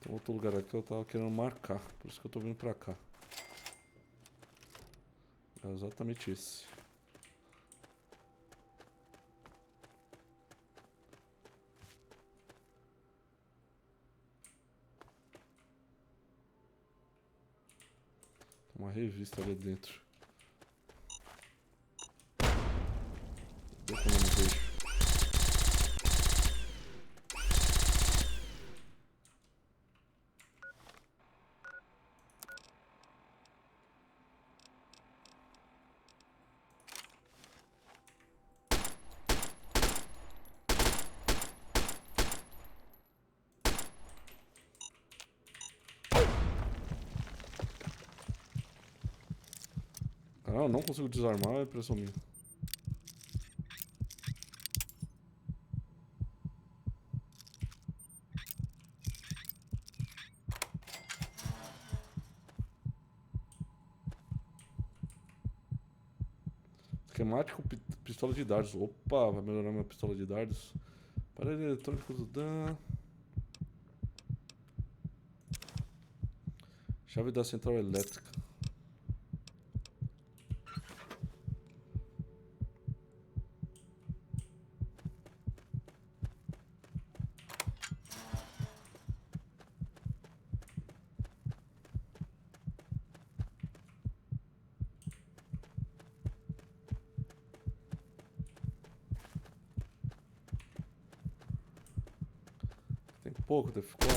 tem outro lugar aqui que eu tava querendo marcar. Por isso que eu tô vindo pra cá. É exatamente esse. Tem uma revista ali dentro. Cadê que eu não vejo? Ah, eu não consigo desarmar, é impressão minha. Esquemático, pistola de dardos. Opa, vai melhorar minha pistola de dardos. Aparelho eletrônico do Dan. Chave da central elétrica. Tem pouco, deve ficar.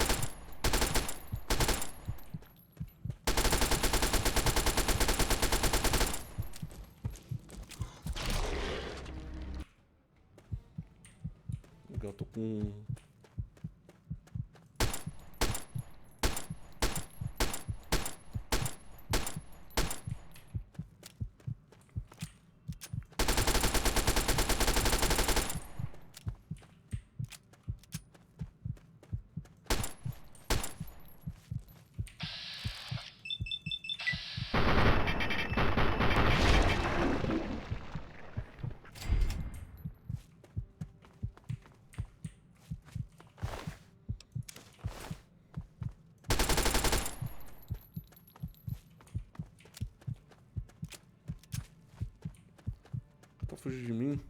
Eu tô com... Fugir de mim,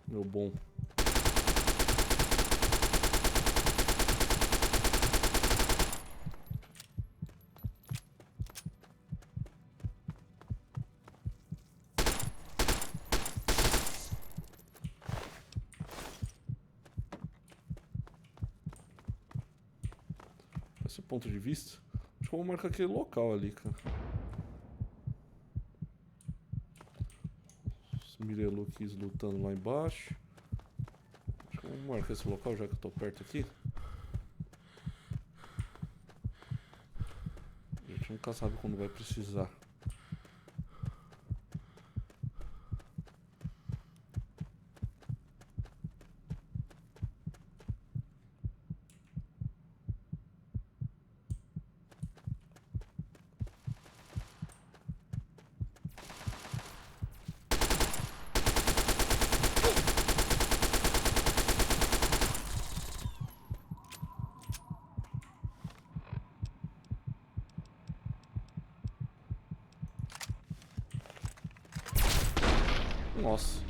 meu bom. Esse ponto de vista. Acho que eu vou marcar aquele local ali, cara. Os Mirelukis lutando lá embaixo. Acho que eu vou marcar esse local já que eu tô perto aqui. A gente nunca sabe quando vai precisar. Nossa.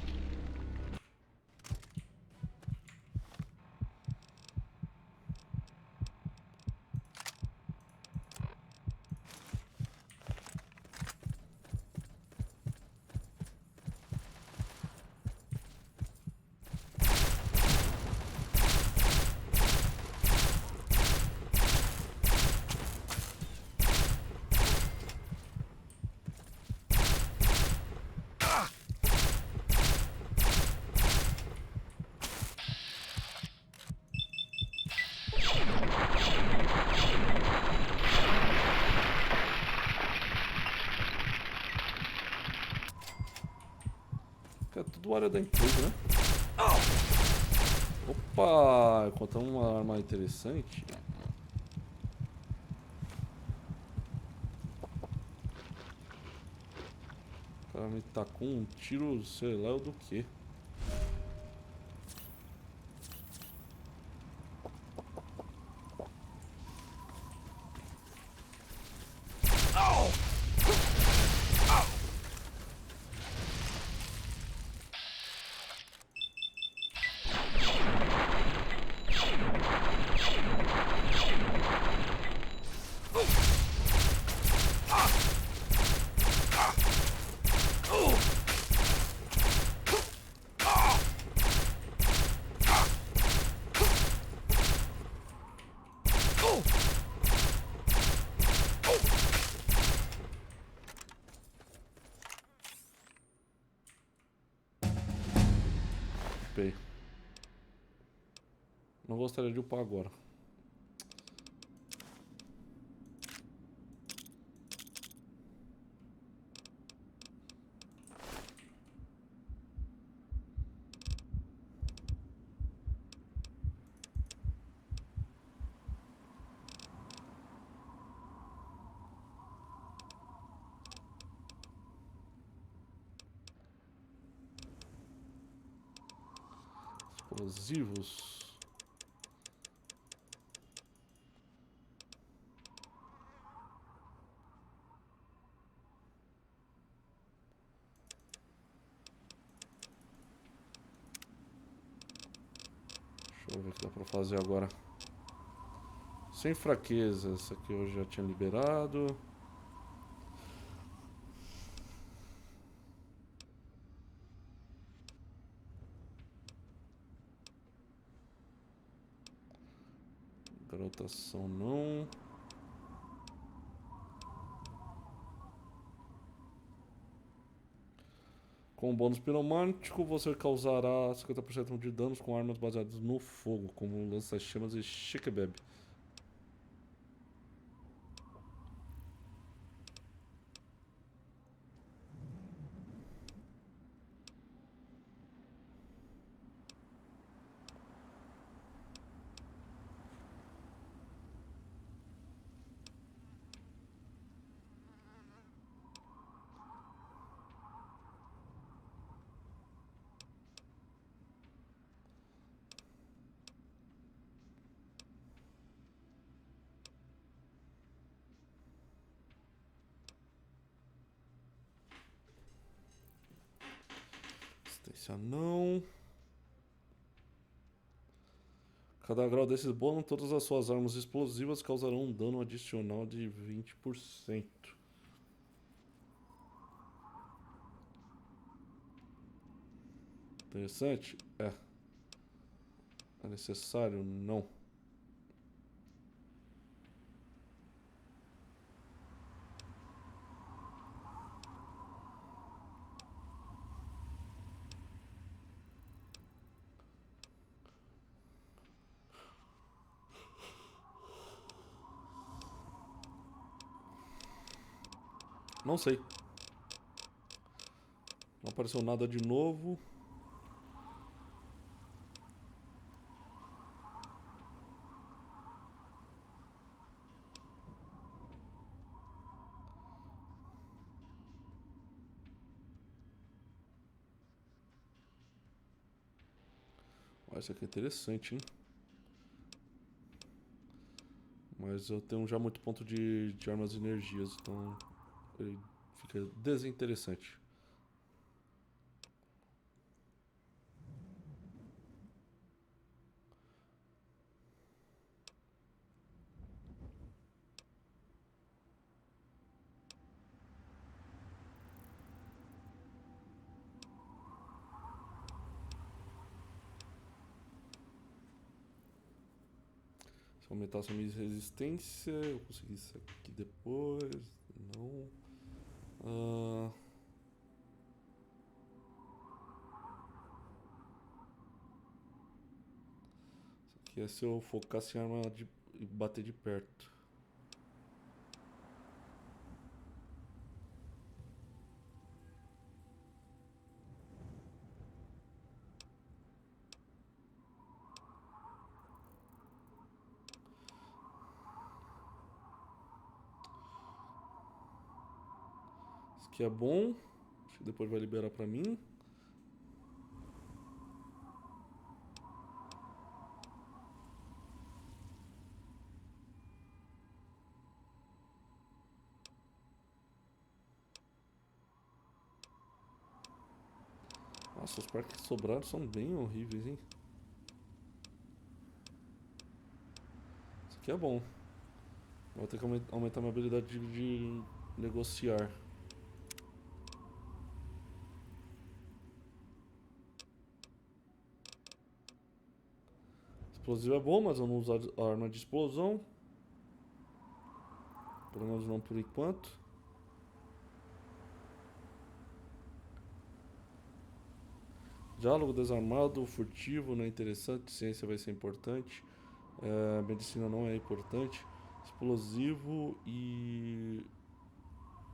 É tudo área da empresa, né? Opa! Encontramos uma arma interessante. O cara me tacou um tiro, sei lá do que. Não gostaria de upar agora. Explosivos. Deixa eu ver o que dá pra fazer agora. Sem fraqueza. Essa aqui eu já tinha liberado. Rotação não. Com o bônus piromântico, você causará 50% de danos com armas baseadas no fogo, como lança-chamas e chiquebebe. Assistência não. Cada grau desses bônus, todas as suas armas explosivas causarão um dano adicional de 20%. Interessante? É. É necessário? Não. Não sei. Não apareceu nada de novo. Isso aqui é interessante, hein? Mas eu tenho já muito ponto de armas e energias, então ele fica desinteressante. Se aumentasse a minha resistência, eu consegui isso aqui depois. Não. Isso aqui é se eu focasse em arma e bater de perto. Que é bom, acho que depois vai liberar pra mim. Nossa, os parques que sobraram são bem horríveis, hein? Isso aqui é bom. Vou ter que aumentar minha habilidade de negociar. Explosivo é bom, mas eu não uso a arma de explosão. Pelo menos não por enquanto. Diálogo desarmado, furtivo, não é interessante. Ciência vai ser importante. Medicina não é importante. Explosivo e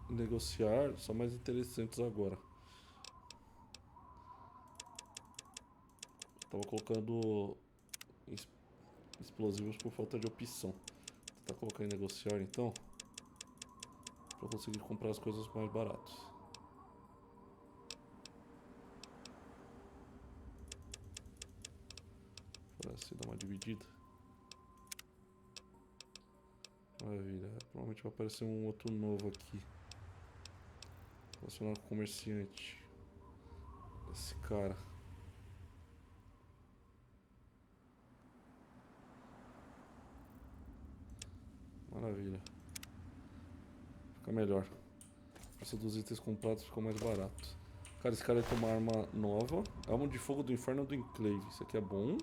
negociar são mais interessantes agora. Tava colocando explosivos por falta de opção. Vou tentar colocar em negociar então, para conseguir comprar as coisas mais baratas. Parece dar uma dividida. Maravilha. Provavelmente vai aparecer um outro novo aqui. Relacionado com o comerciante. Esse cara. Maravilha. Fica melhor. O preço dos itens comprados ficou mais barato. Cara, esse cara tem uma arma nova. Arma de fogo do inferno do Enclave. Isso aqui é bom.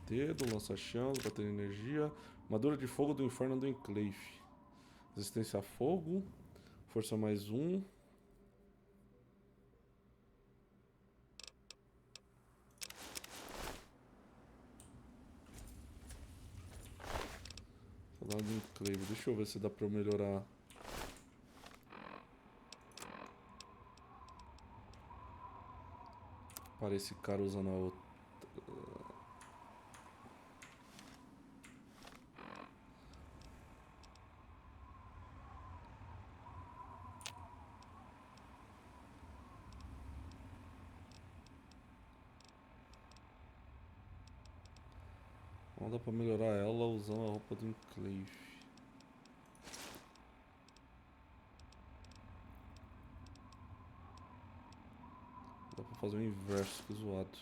Dedo, lança-chamas, bateria de energia. Armadura de fogo do inferno do Enclave. Resistência a fogo. Força mais 1. Saudade do Enclave. Deixa eu ver se dá pra eu melhorar. Para esse cara usando a outra. Não dá pra melhorar ela usando a roupa do Enclave. Dá pra fazer o inverso, que zoado.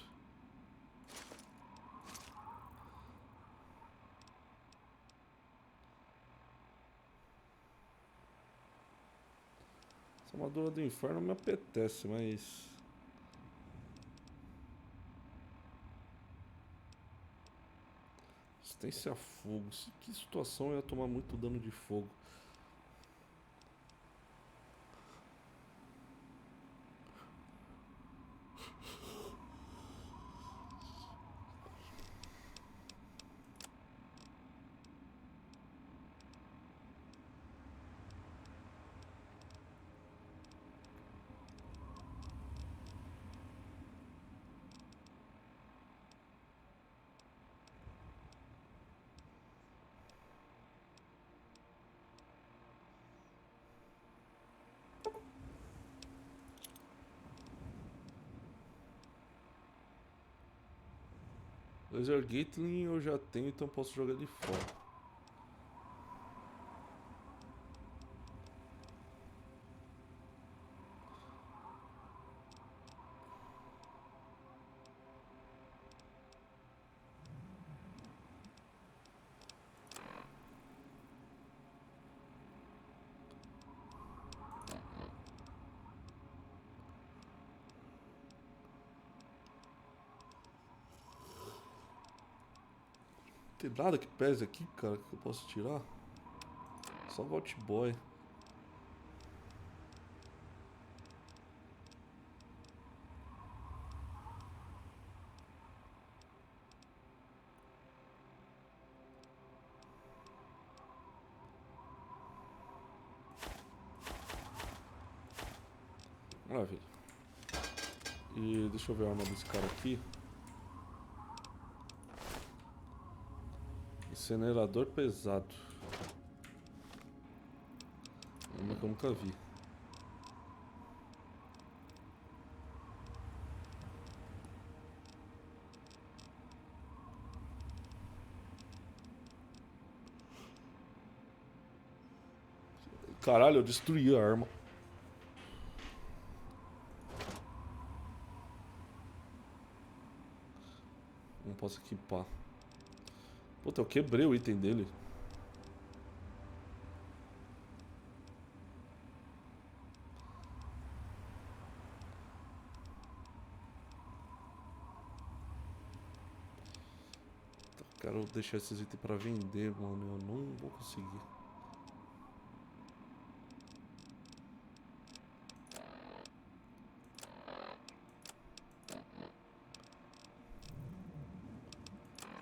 Essa armadura do inferno me apetece, mas... Resistência a fogo. Que situação eu ia tomar muito dano de fogo. Laser Gatling eu já tenho, então posso jogar ele fora. Tem nada que pese aqui, cara, que eu posso tirar. Só Vault Boy. Maravilha. E deixa eu ver a arma desse cara aqui. Incinerador pesado. Uma que eu nunca vi. Caralho, eu destruí a arma. Não posso equipar. Puta, eu quebrei o item dele. Quero deixar esses itens pra vender, mano. Eu não vou conseguir.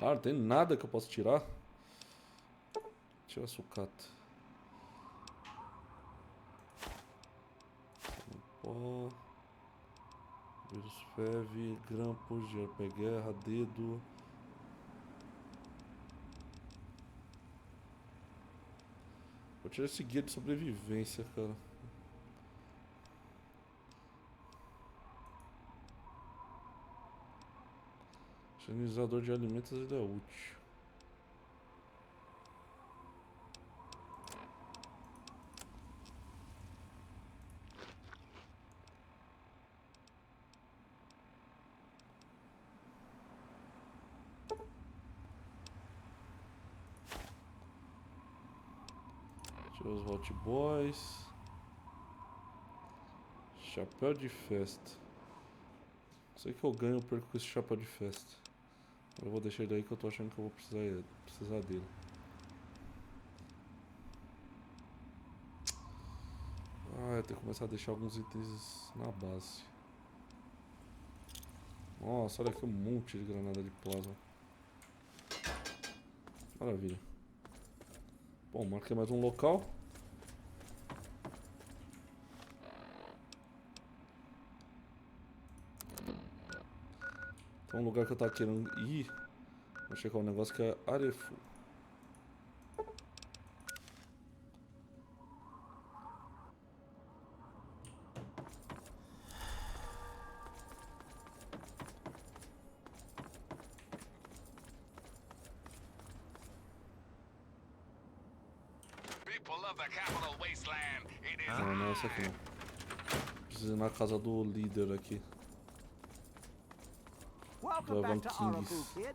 Cara, não tem nada que eu possa tirar. Tira a sucata. Pó. Vírus feve, grampos de RP guerra, dedo. Vou tirar esse guia de sobrevivência, cara. Higienizador de alimentos, ele é útil. Tira os hot boys. Chapéu de festa. Sei que eu ganho ou perco com esse chapéu de festa. Eu vou deixar ele aí que eu tô achando que eu vou precisar dele. Ah, eu tenho que começar a deixar alguns itens na base. Nossa, olha aqui um monte de granada de plasma. Maravilha. Bom, marquei mais um local. Tem um lugar que eu tava querendo ir. Vou checar um negócio que é Arefu. Não, não é essa aqui não. Preciso ir na casa do líder aqui. Welcome back to Arabu, kid.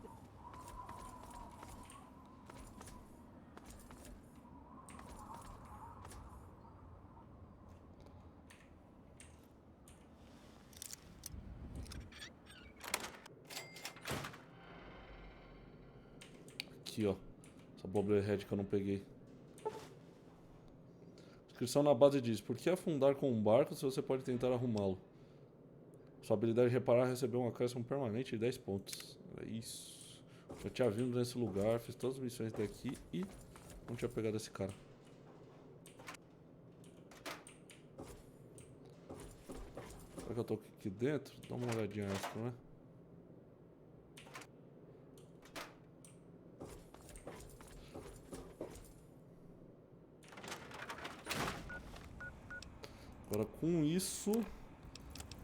Aqui, ó. Essa bobblehead que eu não peguei. Descrição na base diz: por que afundar com um barco se você pode tentar arrumá-lo? Sua habilidade de reparar recebeu um acréscimo permanente de 10 pontos. É isso. Já tinha vindo nesse lugar, fiz todas as missões daqui e não tinha pegado esse cara. Será que eu tô aqui dentro? Dá uma olhadinha extra, né? Agora com isso,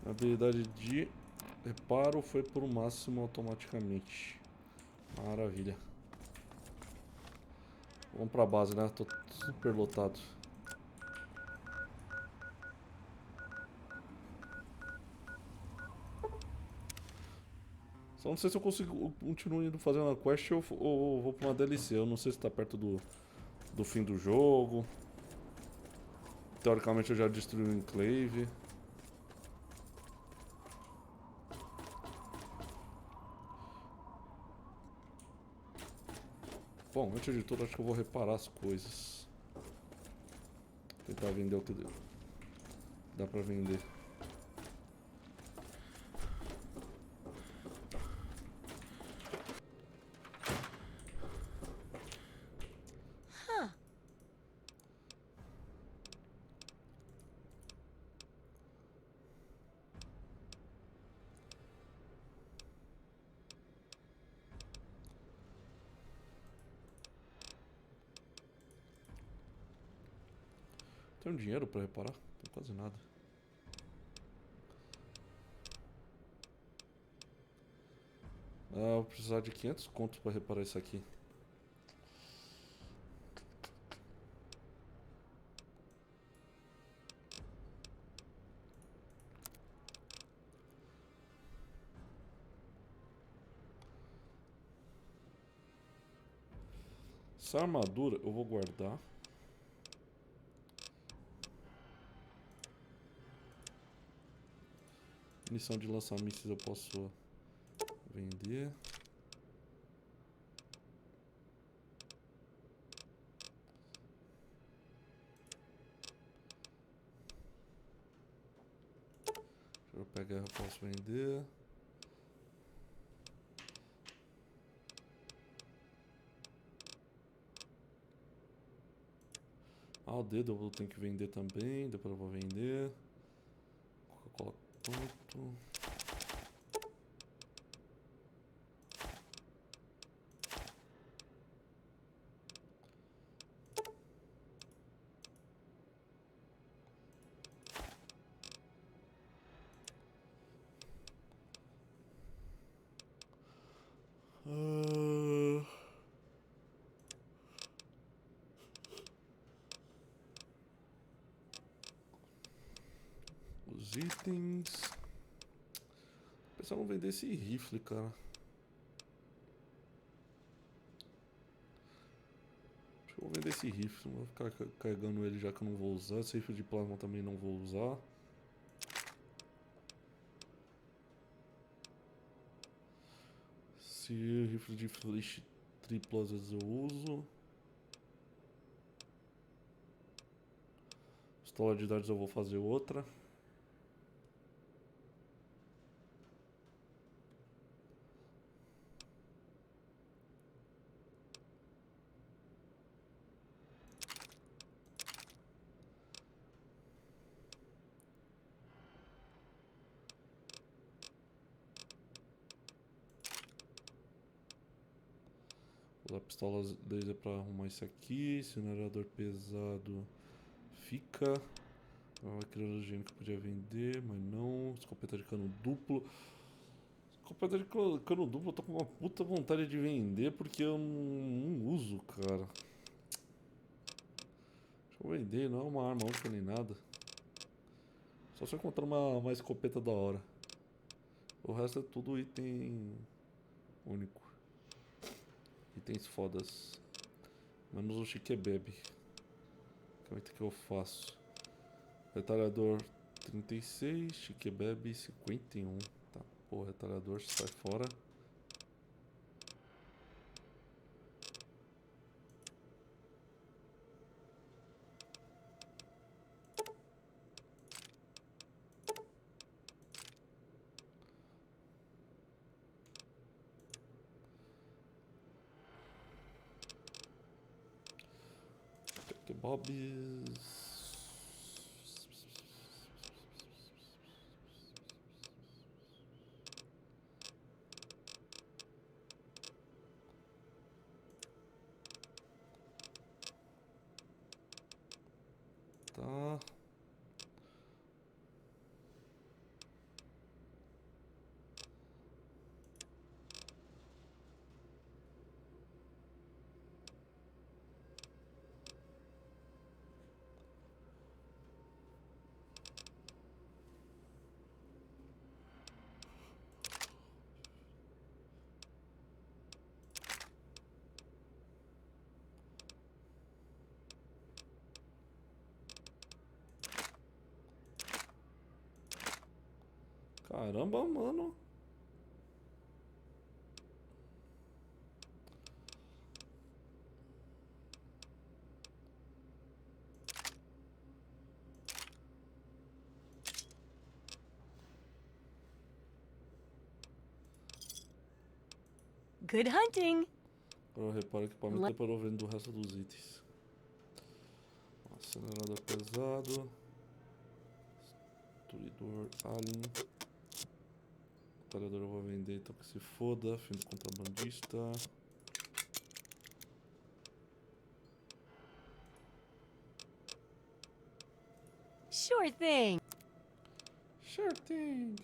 a habilidade de reparo foi por máximo automaticamente. Maravilha. Vamos pra base, né? Tô super lotado. Só não sei se eu consigo continuar indo fazendo a quest ou vou pra uma DLC. Eu não sei se tá perto do fim do jogo. Teoricamente eu já destruí o Enclave. Bom, antes de tudo acho que eu vou reparar as coisas. Tentar vender o que dá pra vender. Tenho dinheiro pra reparar? Tem quase nada. Ah, eu vou precisar de 500 contos pra reparar isso aqui. Essa armadura eu vou guardar. Munição de lança-mísseis eu posso vender. Deixa eu pegar, eu posso vender. Ah, o dedo eu tenho que vender também. Depois eu vou vender. Coca-Cola pronto. Os itens. Pensar em vender esse rifle, cara. Acho que eu vou vender esse rifle. Não vou ficar carregando ele já que eu não vou usar. Esse rifle de plasma também não vou usar. Esse rifle de flash triplo às vezes eu uso. Pistola de dados eu vou fazer outra. Vou usar pistola laser pra arrumar isso aqui. Incinerador pesado fica. Criogênico que eu podia vender, mas não. Escopeta de cano duplo. Escopeta de cano duplo eu tô com uma puta vontade de vender porque eu não uso, cara. Deixa eu vender, não é uma arma única nem nada. Só se eu encontrar uma escopeta da hora. O resto é tudo item único. Itens fodas. Menos o chiquebebe. Que é o item que eu faço. Retalhador 36, chiquebebe 51. Tá, pô, retalhador sai fora. Bobs. Tá. Caramba, mano. Good hunting! Agora repara o equipamento depois eu vendo o resto dos itens. Acelerador pesado. Destruidor alien. Talhador eu vou vender, então que se foda. Fim do contrabandista. Sure thing! Sure thing!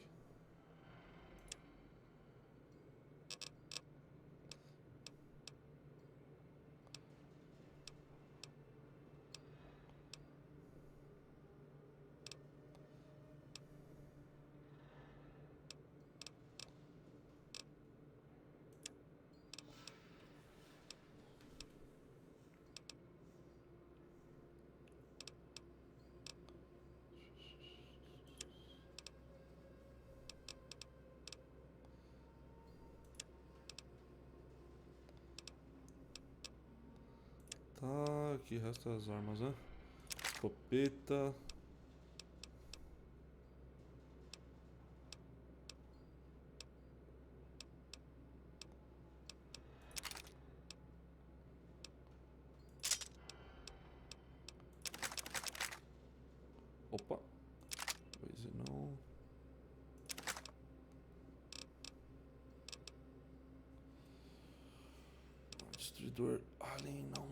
Tá, aqui resta as armas, né? Escopeta. Opa. Pois não. Destruidor alien, não.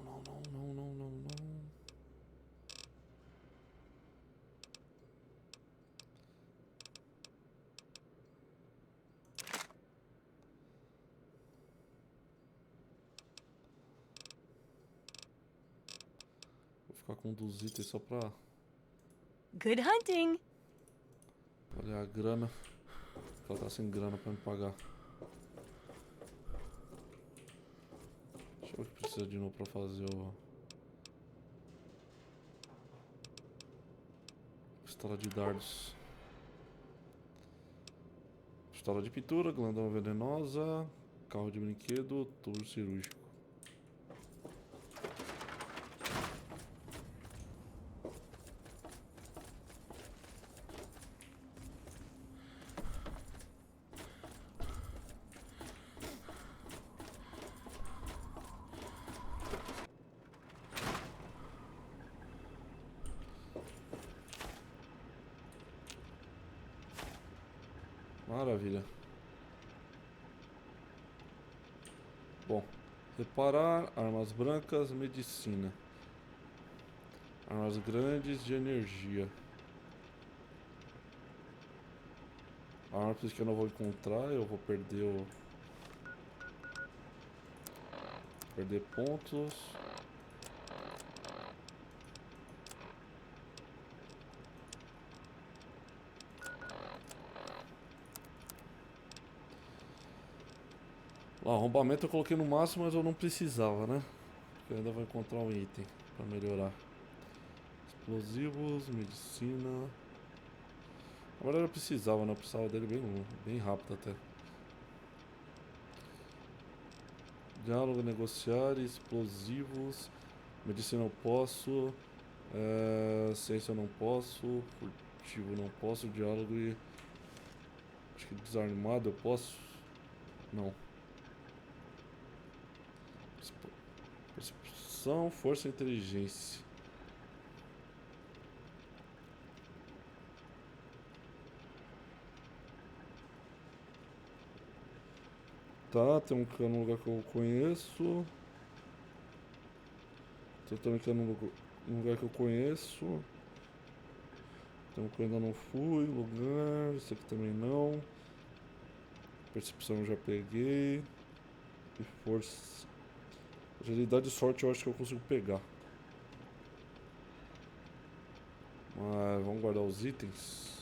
Vou ficar com um dos itens só pra Good hunting! olhar a grana. Ela tá sem grana pra me pagar. Deixa eu ver o que precisa de novo pra fazer o... Pistola de dardos. Pistola de pintura, glandão venenosa, carro de brinquedo, tubo cirúrgico. Maravilha. Bom, reparar, armas brancas, medicina. Armas grandes de energia. Armas que eu não vou encontrar, eu vou perder o... Perder pontos. O arrombamento eu coloquei no máximo, mas eu não precisava, né? Porque eu ainda vou encontrar um item pra melhorar. Explosivos, medicina. Agora eu precisava, né? Eu precisava dele bem rápido até. Diálogo, negociar, explosivos. Medicina eu posso. Ciência eu não posso. Furtivo eu não posso. Diálogo e... Acho que desarmado eu posso. Não. Percepção, força e inteligência. Tá, tem um cano no lugar que eu conheço. Tem também cano no lugar que eu conheço. Tem um que eu ainda não fui. Lugar, esse aqui também não. Percepção eu já peguei. E força. Agilidade e sorte eu acho que eu consigo pegar. Mas vamos guardar os itens.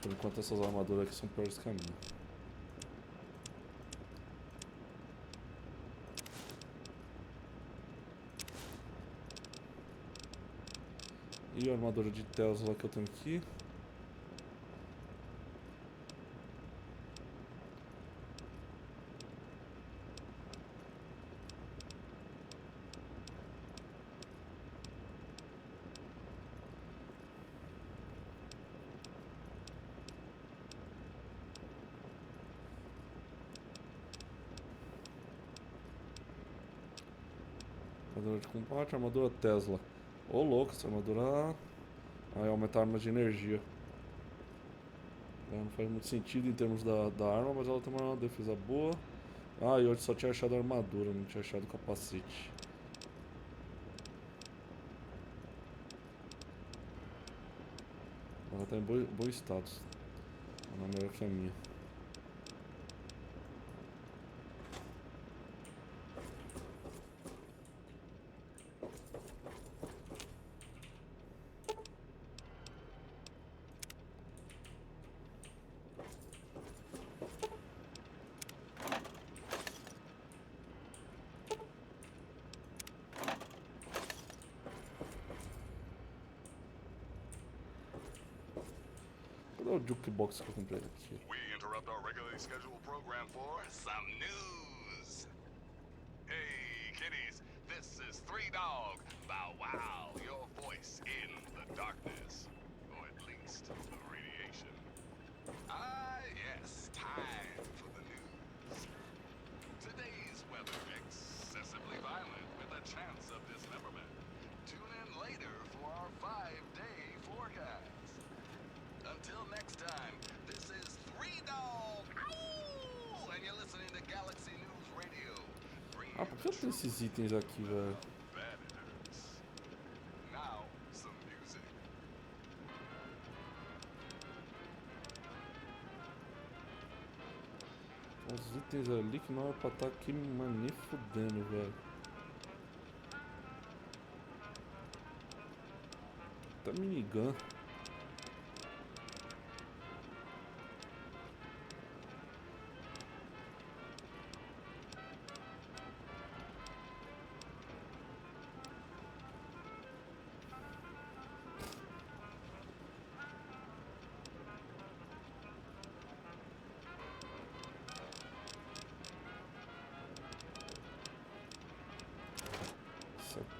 Por enquanto essas armaduras aqui são piores que a minha. E a armadura de Tesla que eu tenho aqui. Armadura de combate, armadura Tesla. Ô louco, essa armadura vai aumentar a arma de energia. Não faz muito sentido em termos da arma, mas ela tem uma defesa boa. Ah, e hoje só tinha achado a armadura, não tinha achado o capacete. Ela tá em bom estado. Ela é melhor que a minha. Cadê o jukebox que eu comprei aqui? We interrupt our regularly scheduled program for some news. Hey, kiddies, this is Three Dog. Bow wow, your voice in the darkness. Or at least the radiation. Ah, yes, time for the news. Today's weather excessively violent with a chance of dismemberment. Tune in later for our 5-day forecast. Until next time, this is Three Dog. Ow! And you're listening to Galaxy News Radio. Ah, por que eu tenho esses itens aqui, velho? Bad it hurts. Now, some music. Os itens ali que não era pra estar aqui, mas nem fudendo, velho. Tá minigun.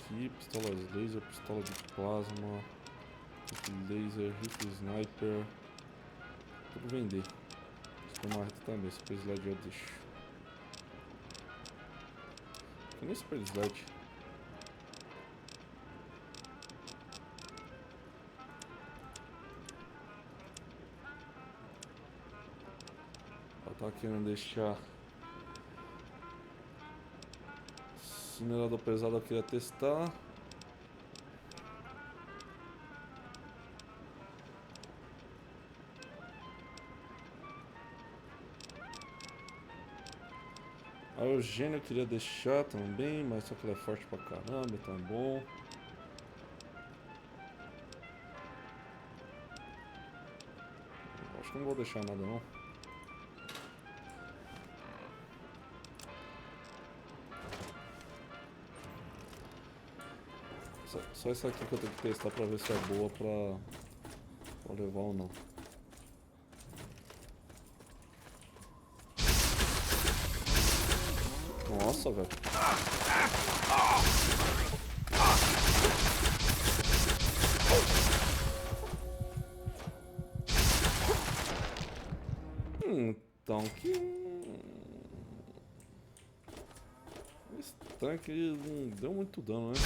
Aqui, pistola laser, pistola de plasma, rifle laser, rifle sniper, tudo vender. Super marreta também, super sled eu deixo. Que nem super sled. Ela tá querendo deixar minerador pesado eu queria testar. A Eugênia eu queria deixar também, mas só que ela é forte pra caramba, então é bom. Acho que não vou deixar nada não. Só essa aqui que eu tenho que testar pra ver se é boa pra levar ou não. Nossa, velho. Então que... Estranho que não deu muito dano, né?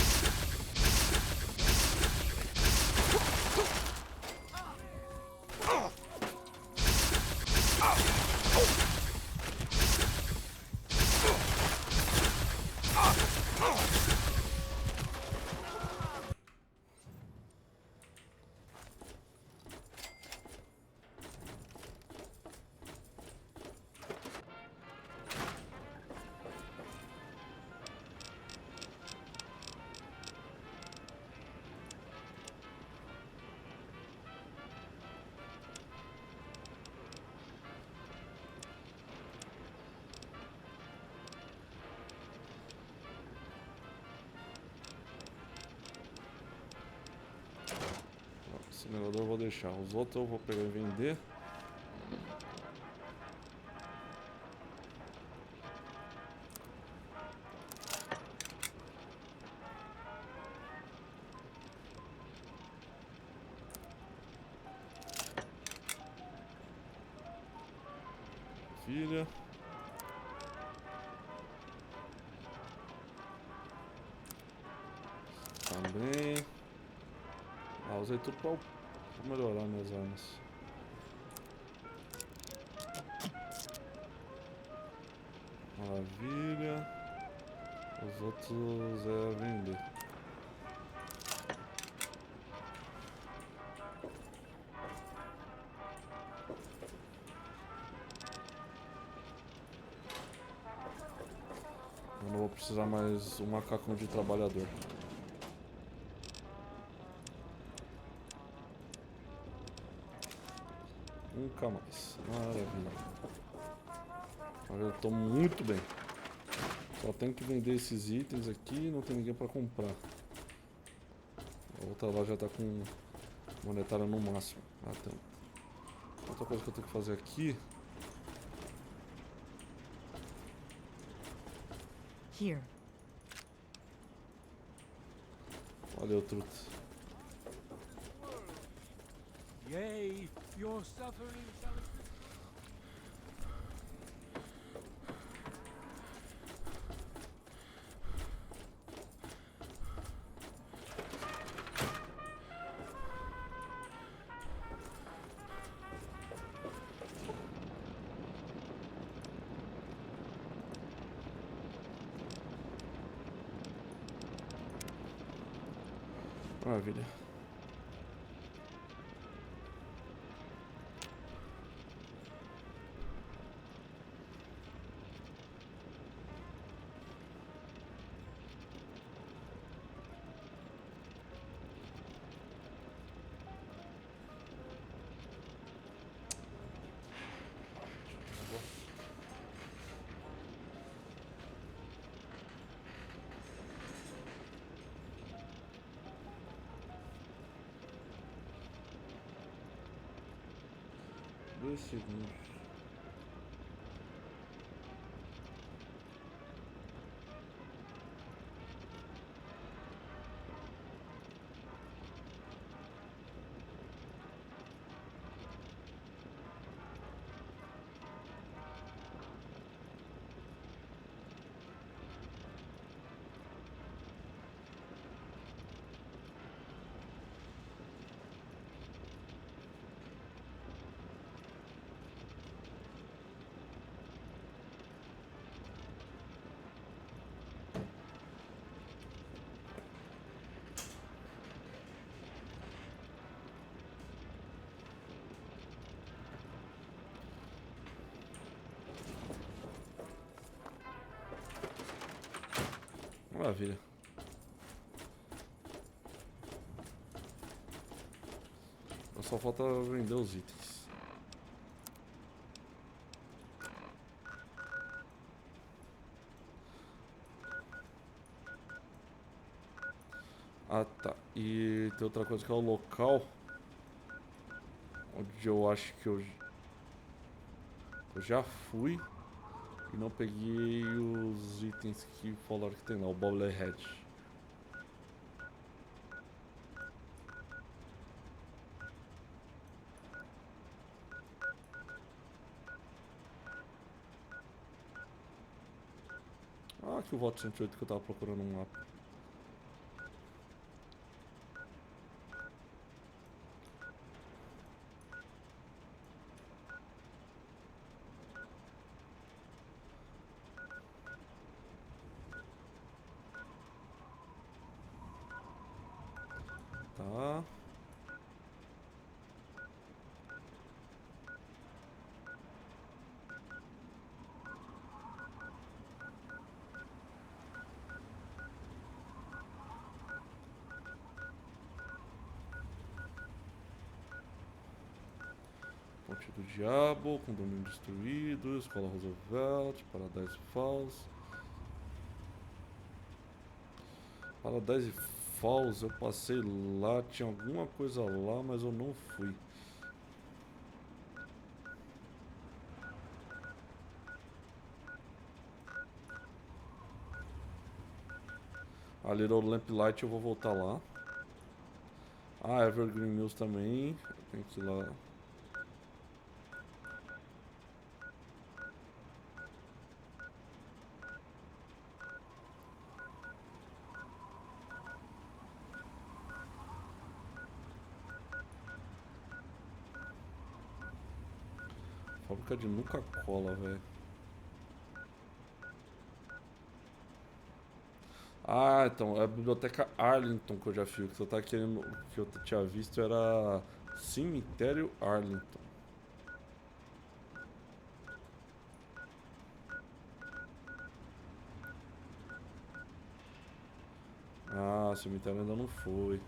Minerador eu vou deixar. Os outros eu vou pegar e vender. Filha. Também. Ah, usei tudo pra melhorar minhas armas. Maravilha. Os outros é vender. Eu não vou precisar mais um macacão de trabalhador. Nunca mais. Maravilha. Agora eu tô muito bem. Só tenho que vender esses itens aqui e não tem ninguém pra comprar. A outra lá já tá com monetária no máximo. Ah, tem. Outra coisa que eu tenho que fazer aqui. Here. Valeu, truta. Yay, your suffering shall Maravilha. Dois segundos. Maravilha. Só falta vender os itens. Ah, tá. E tem outra coisa que é o local onde eu acho que eu já fui e não peguei os itens que falaram que tem lá, o Bobblehead. Ah, aqui o voto 108 que eu tava procurando no mapa. Tá. Ponte do Diabo, Condomínio Destruído, Escola Roosevelt, Paradise Falls. Paradise Falls, eu passei lá, tinha alguma coisa lá, mas eu não fui. A Little Lamplight eu vou voltar lá. Ah, Evergreen Mills também. Tem que ir lá. Fábrica de Nuka-Cola, velho. Ah, então, é a biblioteca Arlington que eu já fui. O que você tá querendo, que eu tinha visto era Cemitério Arlington. Ah, cemitério ainda não foi.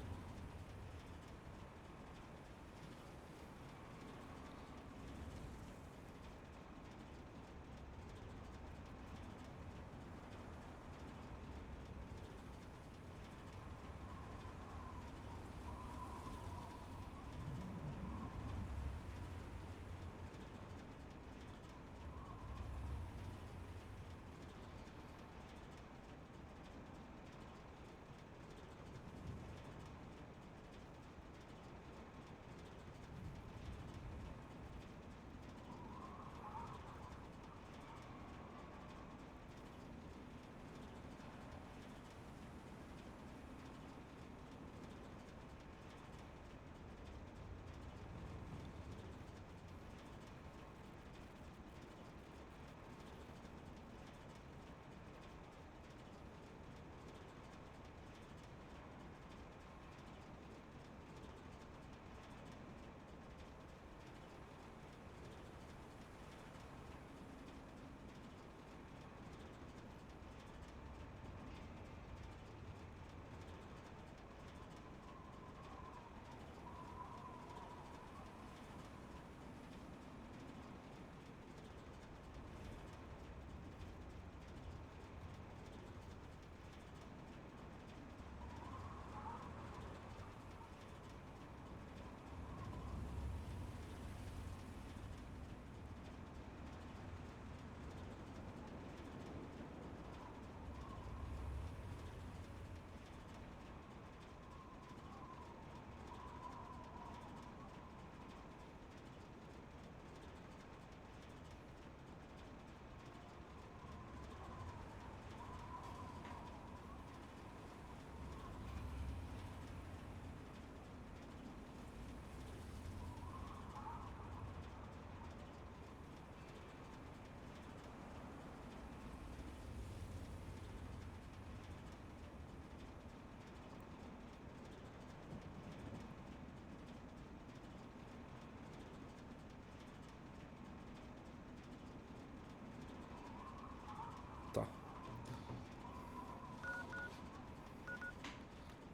Tá.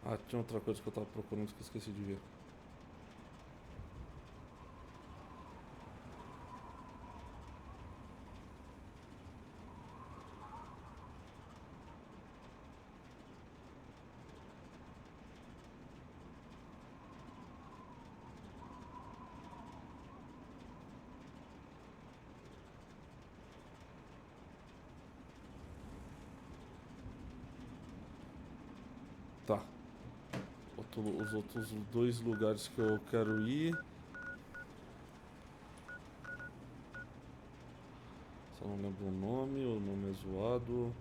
Ah, tinha outra coisa que eu tava procurando que eu esqueci de ver. Tá. Os outros dois lugares que eu quero ir. Só não lembro o nome é zoado.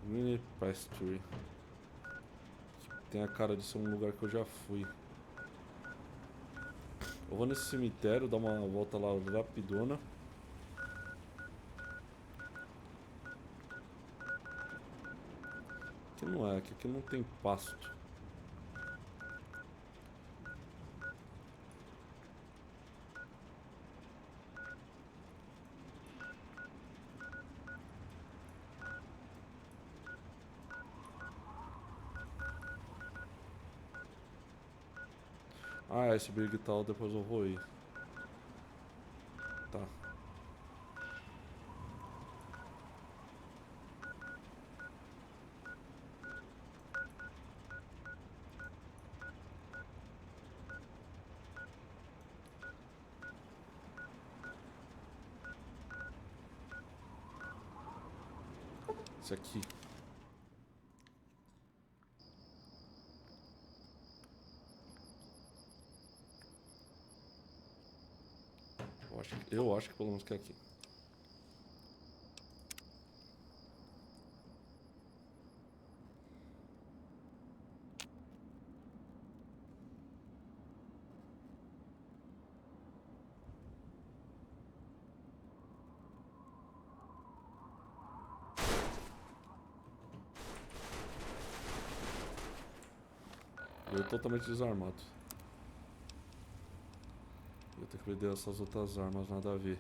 Winnie Pastry. Tem a cara de ser um lugar que eu já fui. Eu vou nesse cemitério, dar uma volta lá rapidona. Aqui não é, aqui não tem pasto. Ah, esse Big Tal depois eu vou ir. Tá. Esse aqui. Eu acho que pelo menos que é aqui. Eu totalmente desarmado. Eu tenho que vender essas outras armas, nada a ver.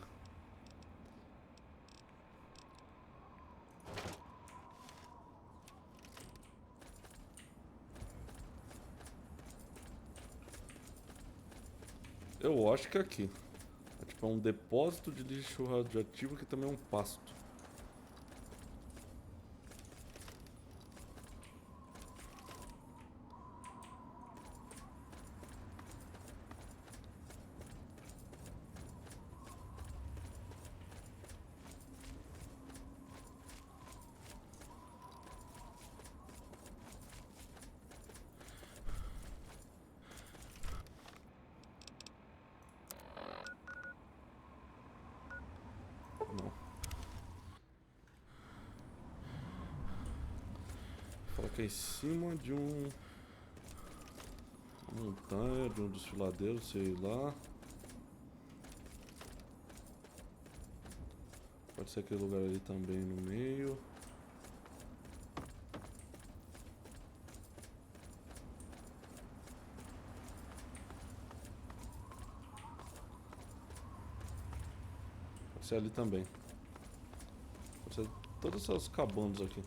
Eu acho que é aqui. É tipo um depósito de lixo radioativo que também é um pasto. Não. Fala que é em cima de uma montanha, de um desfiladeiro, sei lá. Pode ser aquele lugar ali também no meio. Pode ser ali também. Pode ser todas essas cabanas aqui.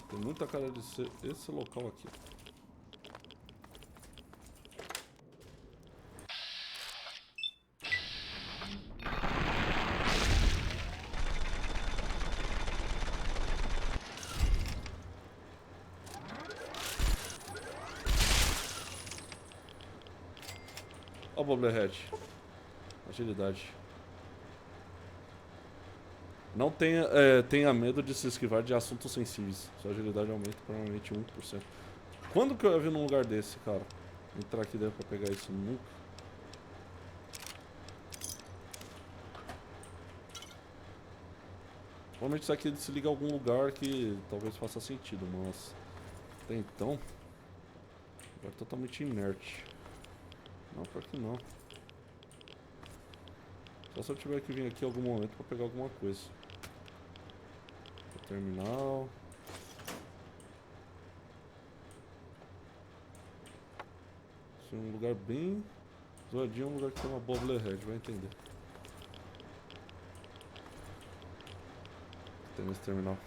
Tem muita cara de ser esse local aqui. Ó o Bobblehead. Agilidade. Não tenha medo de se esquivar de assuntos sensíveis. Sua agilidade aumenta provavelmente 1%. Quando que eu ia vir num lugar desse, cara? Entrar aqui dentro pra pegar isso? Nunca. Provavelmente isso aqui se liga a algum lugar que talvez faça sentido, mas até então, lugar totalmente inerte. Não, pior que não. Só se eu tiver que vir aqui em algum momento pra pegar alguma coisa. Terminal. Esse é um lugar bem zoadinho, um lugar que tem uma Bobblehead, vai entender. Tem nesse terminal.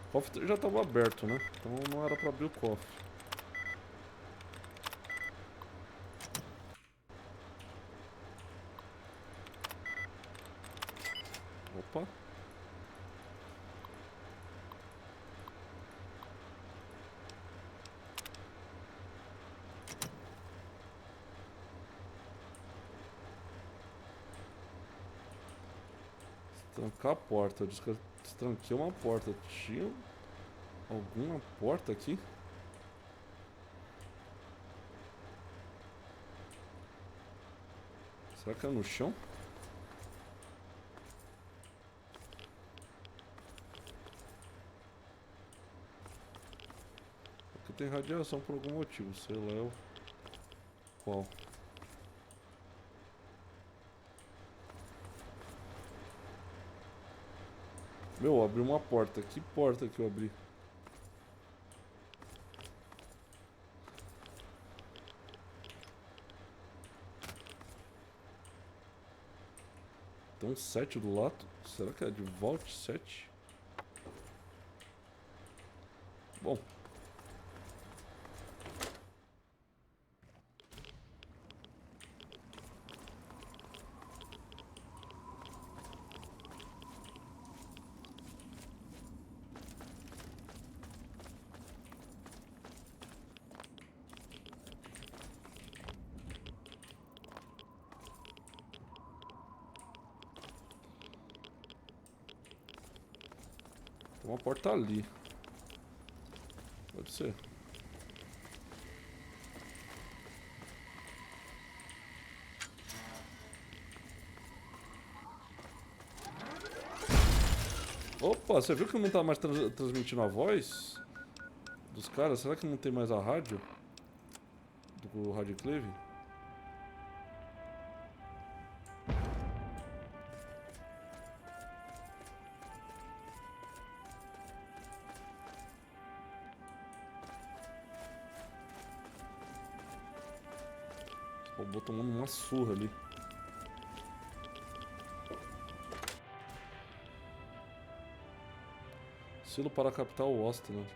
O cofre já estava aberto, né? Então não era para abrir o cofre. Opa. Trancar a porta. Eu destranquei uma porta. Tinha alguma porta aqui? Será que é no chão? Aqui tem radiação por algum motivo. Sei lá qual. Meu, abri uma porta. Que porta que eu abri? Tem um 7 do lado. Será que é de Vault 7? Bom. Tem uma porta ali. Pode ser. Opa, você viu que não tá mais transmitindo a voz dos caras? Será que não tem mais a rádio do Rádio Enclave? O robô tomando uma surra ali. Silo para a capital Ostland.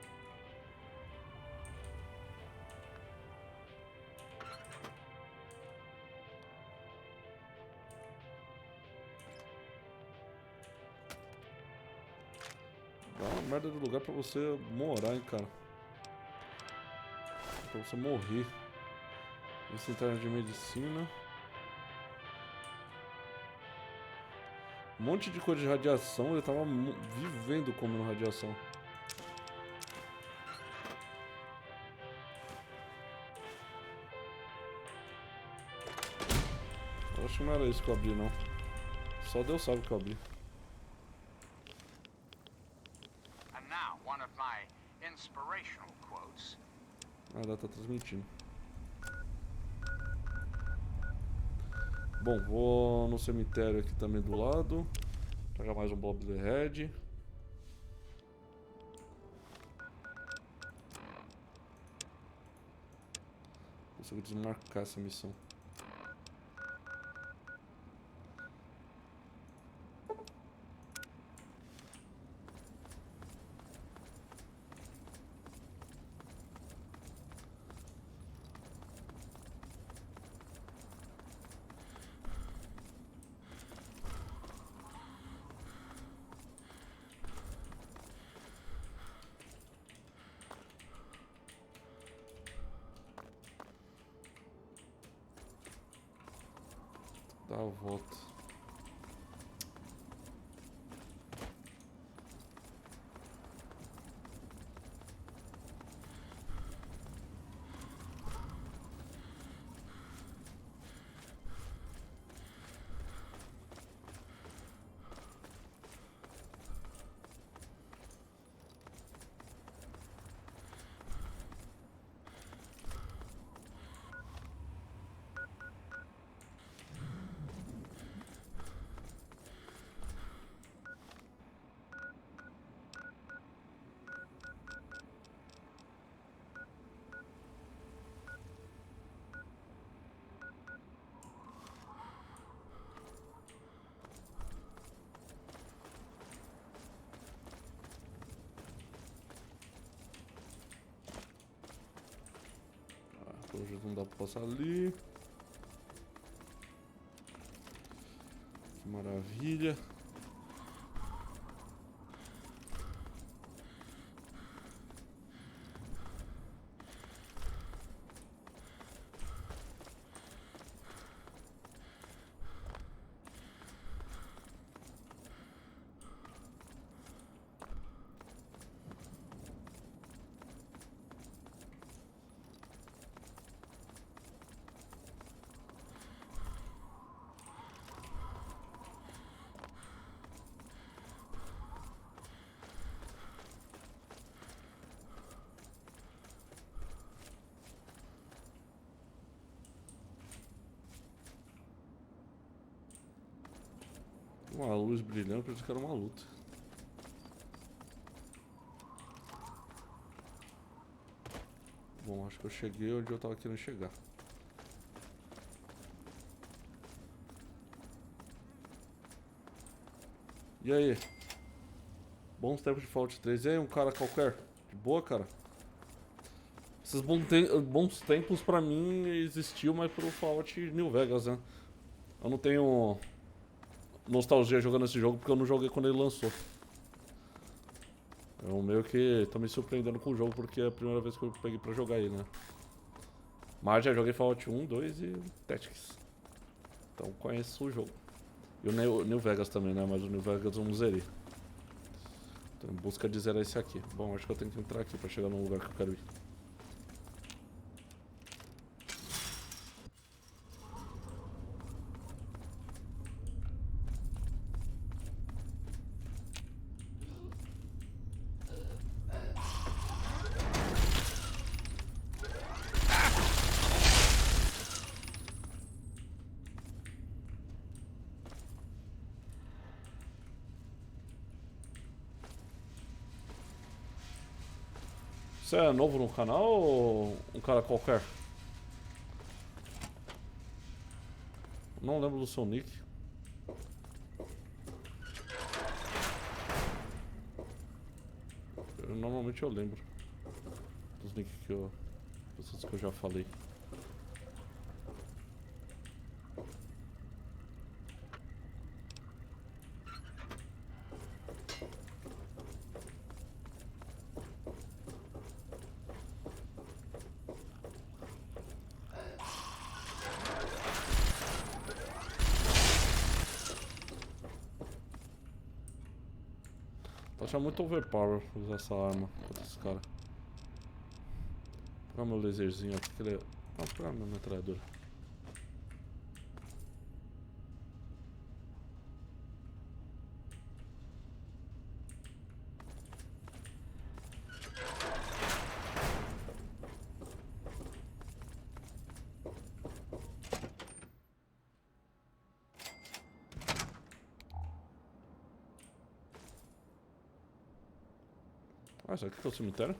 Dá uma merda de lugar pra você morar, hein, cara. Pra você morrer. Esse interno de medicina. Um monte de coisa de radiação. Ele tava vivendo comendo radiação. Eu acho que não era isso que eu abri, não. Só Deus sabe que eu abri. And now, one of my inspirational quotes. Ah, ela tá transmitindo. Bom, vou no cemitério aqui também do lado. Pegar mais um Bob the Head. Consigo desmarcar essa missão. Dá a volta. Hoje não dá pra passar ali. Que maravilha. Uma luz brilhando, por isso que era uma luta. Bom, acho que eu cheguei onde eu tava querendo chegar. E aí? Bons tempos de Fonte 3. E aí, um cara qualquer? De boa, cara? Esses bons tempos pra mim existiu, mas pro Fallout New Vegas, né? Eu não tenho nostalgia jogando esse jogo porque eu não joguei quando ele lançou. Eu meio que tô me surpreendendo com o jogo porque é a primeira vez que eu peguei pra jogar ele, né? Mas já joguei Fallout 1, 2 e Tactics. Então conheço o jogo. E o New Vegas também, né? Mas o New Vegas eu não zerei. Tô em busca de zerar esse aqui. Bom, acho que eu tenho que entrar aqui pra chegar no lugar que eu quero ir. Você é novo no canal ou um cara qualquer? Não lembro do seu nick. Normalmente eu lembro dos nicks que eu já falei. Acho muito overpower usar essa arma contra esse cara. Vou pegar meu laserzinho aqui que ele é... Ah, vou pegar minha metralhadora. Ah, isso aqui que é o cemitério?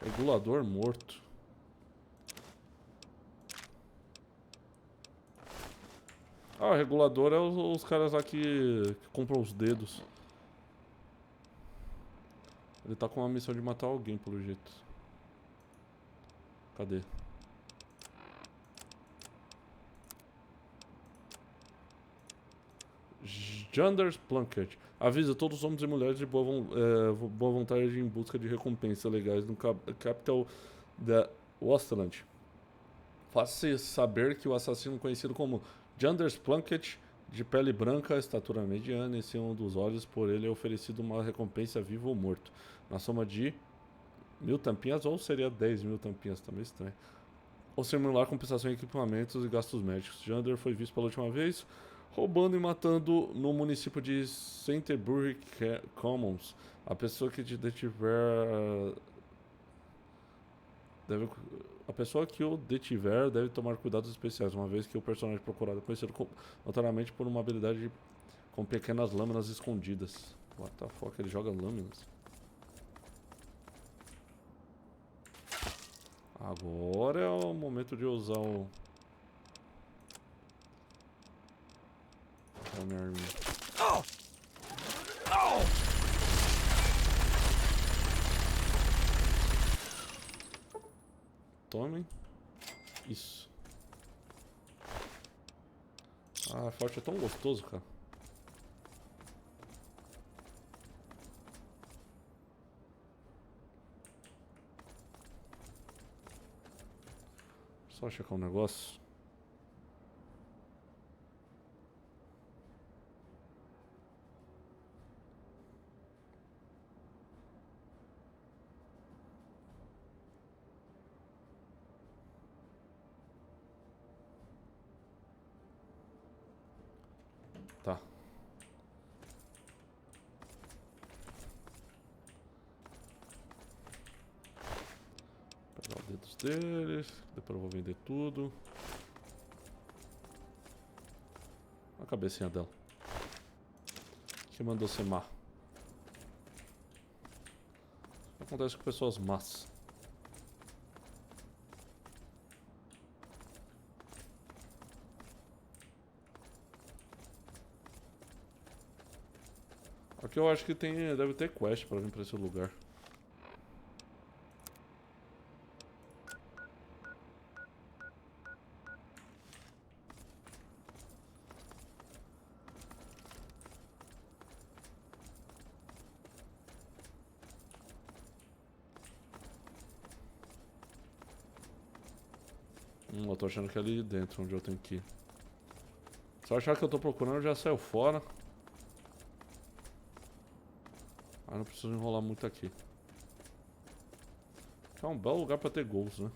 Regulador morto. Ah, o regulador é os caras lá que compram os dedos. Ele tá com uma missão de matar alguém, pelo jeito. Cadê? Janders Plunkett. Avisa todos os homens e mulheres de boa vontade em busca de recompensas legais no capital da Westland. Faça-se saber que o assassino conhecido como Janders Plunkett, de pele branca, estatura mediana e sem um dos olhos, por ele é oferecido uma recompensa vivo ou morto, na soma de 1000 tampinhas, ou seria 10.000 tampinhas, também estranho. Ou simular compensação em equipamentos e gastos médicos. Jander foi visto pela última vez roubando e matando no município de Centerbury Commons. A pessoa que te detiver a pessoa que o detiver deve tomar cuidados especiais, uma vez que o personagem procurado é conhecido notoriamente por uma habilidade com pequenas lâminas escondidas. What the fuck, ele joga lâminas? Agora é o momento de usar a minha arminha. Tomem. Isso. Ah, Forte é tão gostoso, cara. Só checar um negócio. Tá. deles. Depois eu vou vender tudo. Olha a cabecinha dela. Que mandou ser má. Acontece com pessoas más. Aqui eu acho que deve ter quest pra vir pra esse lugar. Eu tô achando que é ali dentro onde eu tenho que ir. Se eu achar que eu tô procurando, eu já saio fora. Ah, não preciso enrolar muito aqui. É um belo lugar pra ter gols, né?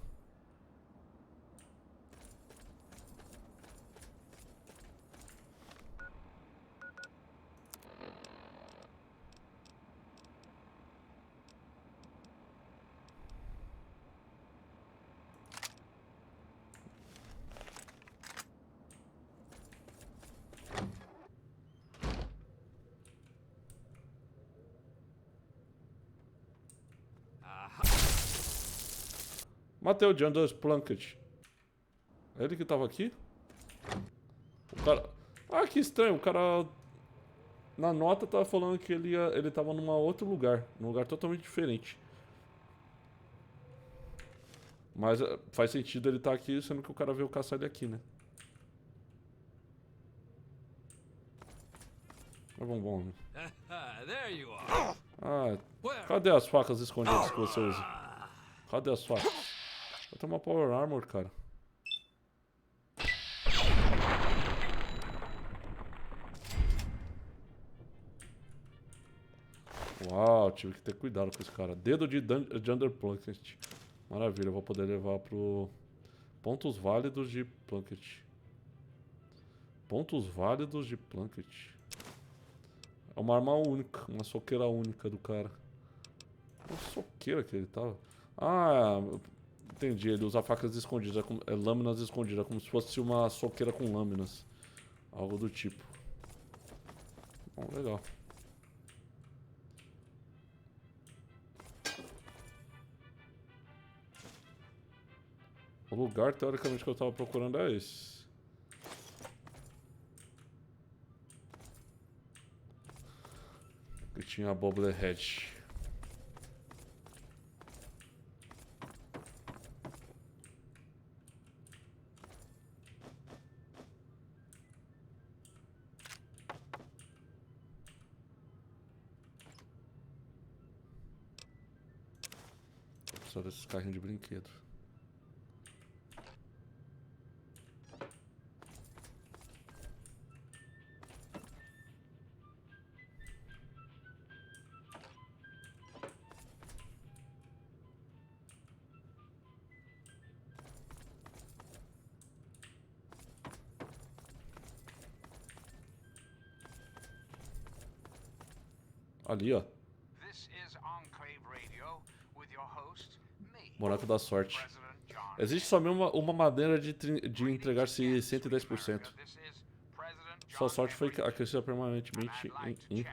Matei o John dos Plunkett. É ele que tava aqui? O cara... Ah, que estranho. O cara... Na nota tava falando que ele tava num outro lugar. Num lugar totalmente diferente. Mas faz sentido ele estar aqui, sendo que o cara veio caçar ele aqui, né? Mas vamos. Ah, cadê as facas escondidas que você usa? Cadê as facas? Eu tenho uma Power Armor, cara. Uau, tive que ter cuidado com esse cara. Dedo de Plunkett. Maravilha, eu vou poder levar pro... Pontos válidos de Plunkett. Pontos válidos de Plunkett. É uma arma única, uma soqueira única do cara. Uma soqueira que ele tava. Ah, entendi. Ele usa facas escondidas, lâminas escondidas, como se fosse uma soqueira com lâminas. Algo do tipo. Bom, legal. O lugar, teoricamente, que eu tava procurando é esse. Que tinha a Bobblehead. Só desses carrinhos de brinquedo. Ali, ó. Boneco da sorte. Existe somente uma maneira de entregar-se 110%. Sua sorte foi aquecida permanentemente em...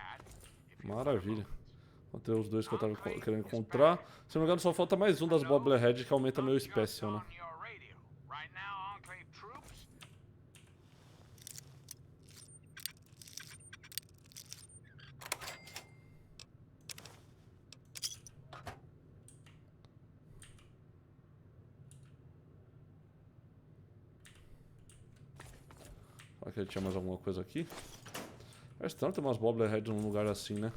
Maravilha. Vou ter os dois que eu tava querendo encontrar. Se não me engano, só falta mais um das Bobblehead que aumenta meu special, né? Será que ele tinha mais alguma coisa aqui? É estranho ter umas Bobblehead num lugar assim, né?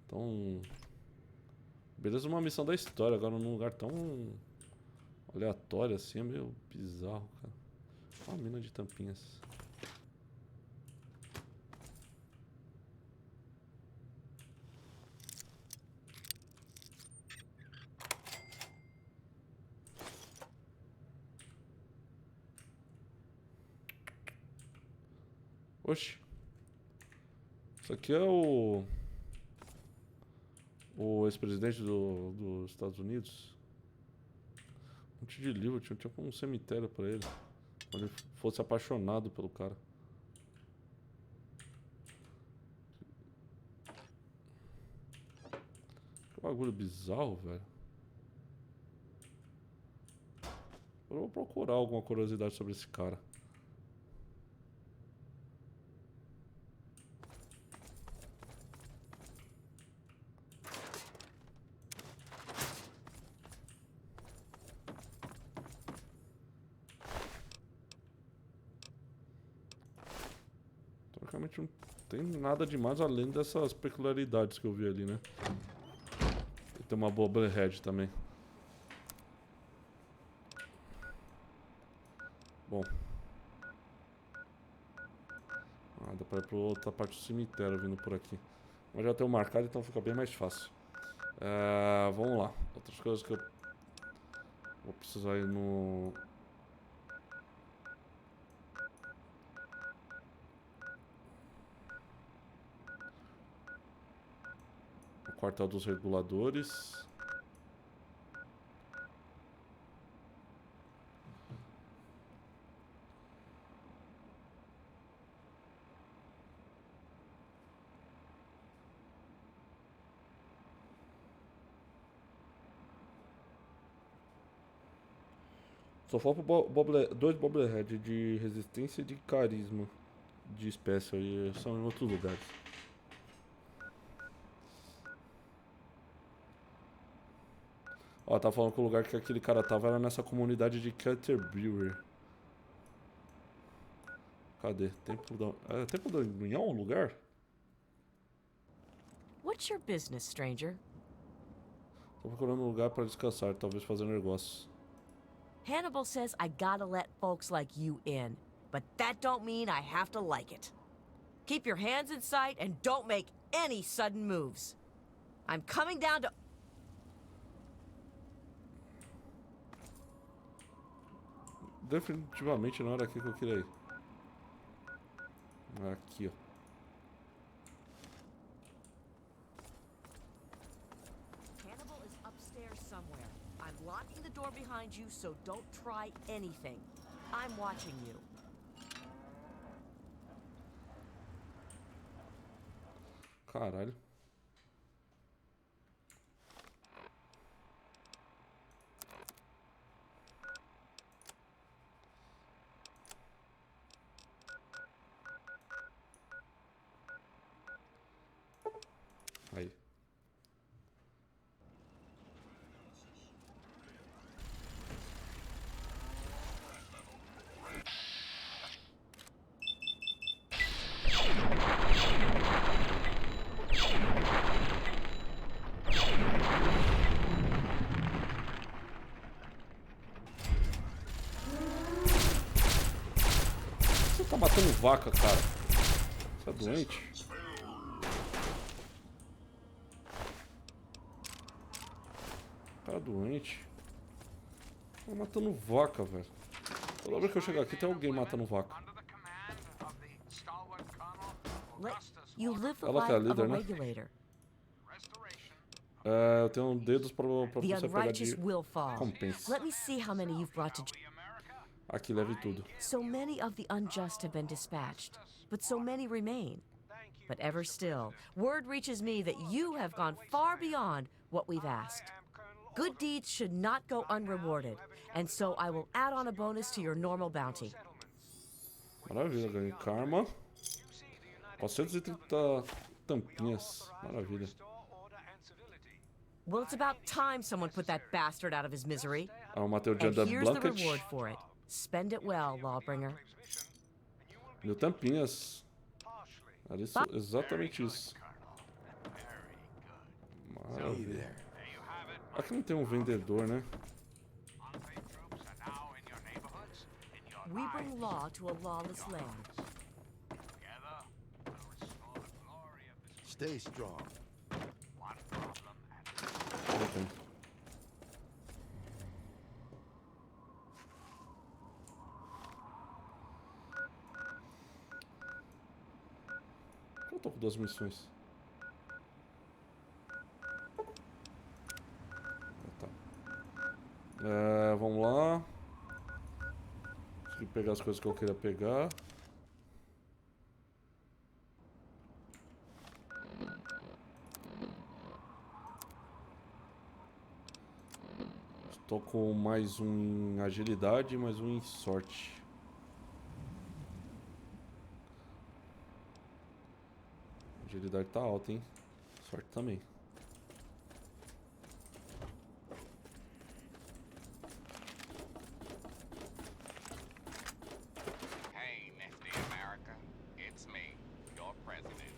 Então... Beleza, uma missão da história. Agora num lugar tão... aleatório assim, é meio bizarro, cara. Uma mina de tampinhas. Oxi. Isso aqui é o ex-presidente dos Estados Unidos. Monte de livro, tinha tipo um cemitério pra ele. Quando ele fosse apaixonado pelo cara. Que bagulho bizarro, velho. Eu vou procurar alguma curiosidade sobre esse cara. Praticamente não tem nada demais além dessas peculiaridades que eu vi ali, né? E tem uma bobblehead também. Bom. Dá pra ir pra outra parte do cemitério vindo por aqui. Mas já tenho marcado, então fica bem mais fácil. Vamos lá. Outras coisas que eu vou precisar ir no... no quartel dos reguladores. Só falta dois bobblehead de resistência e de carisma de espécie aí, são em outros lugares. Ó, tá falando que o lugar que aquele cara tava era nessa comunidade de Canterbury. Cadê? Tempo da União, o lugar? What's your business, stranger? Tô procurando um lugar pra descansar, talvez fazer negócios. Hannibal says I gotta let folks like you in, but that don't mean I have to like it. Keep your hands in sight and don't make any sudden moves. I'm coming down to... Definitivamente não era aqui que eu queria ir. Aqui, ó. Hannibal is upstairs somewhere. I'm locking the door behind you, so don't try anything. I'm watching you. Caralho. Aí. Você tá matando vaca, cara. Você é doente? Cara doente. Tá matando vaca, velho. Toda vez que eu chegar aqui tem alguém matando vaca. You live the Ela que é a life of a líder, né? regulator. Eu tenho dedos pra The você pegar unrighteous de will fall. compensa. Let me see how many you've brought to... Aqui, leve tudo. So many of the unjust have been dispatched, but so many remain. But ever still, word reaches me that you have gone far beyond what we've asked. Good deeds should not go unrewarded, and so I will add on a bonus to your normal bounty. Maravilha, ganhei karma. 430 tampinhas. Maravilha. Well, it's about time someone put that bastard out of his misery. Eu matei o And Gender here's the Blanket. reward for it. Spend it well, lawbringer. 1000 tampinhas. Era isso, exatamente isso. Maravilha. Aqui não tem um vendedor, né? We bring law to a lawless land. Stay strong. Ok. Eu tô com 2 missões. Tá. Mas vamos lá. Consegui pegar as coisas que eu queria pegar. Estou com mais um em agilidade e mais um em sorte. Agilidade tá alta, hein? Sorte também. Hey, nifty America. It's me, your president,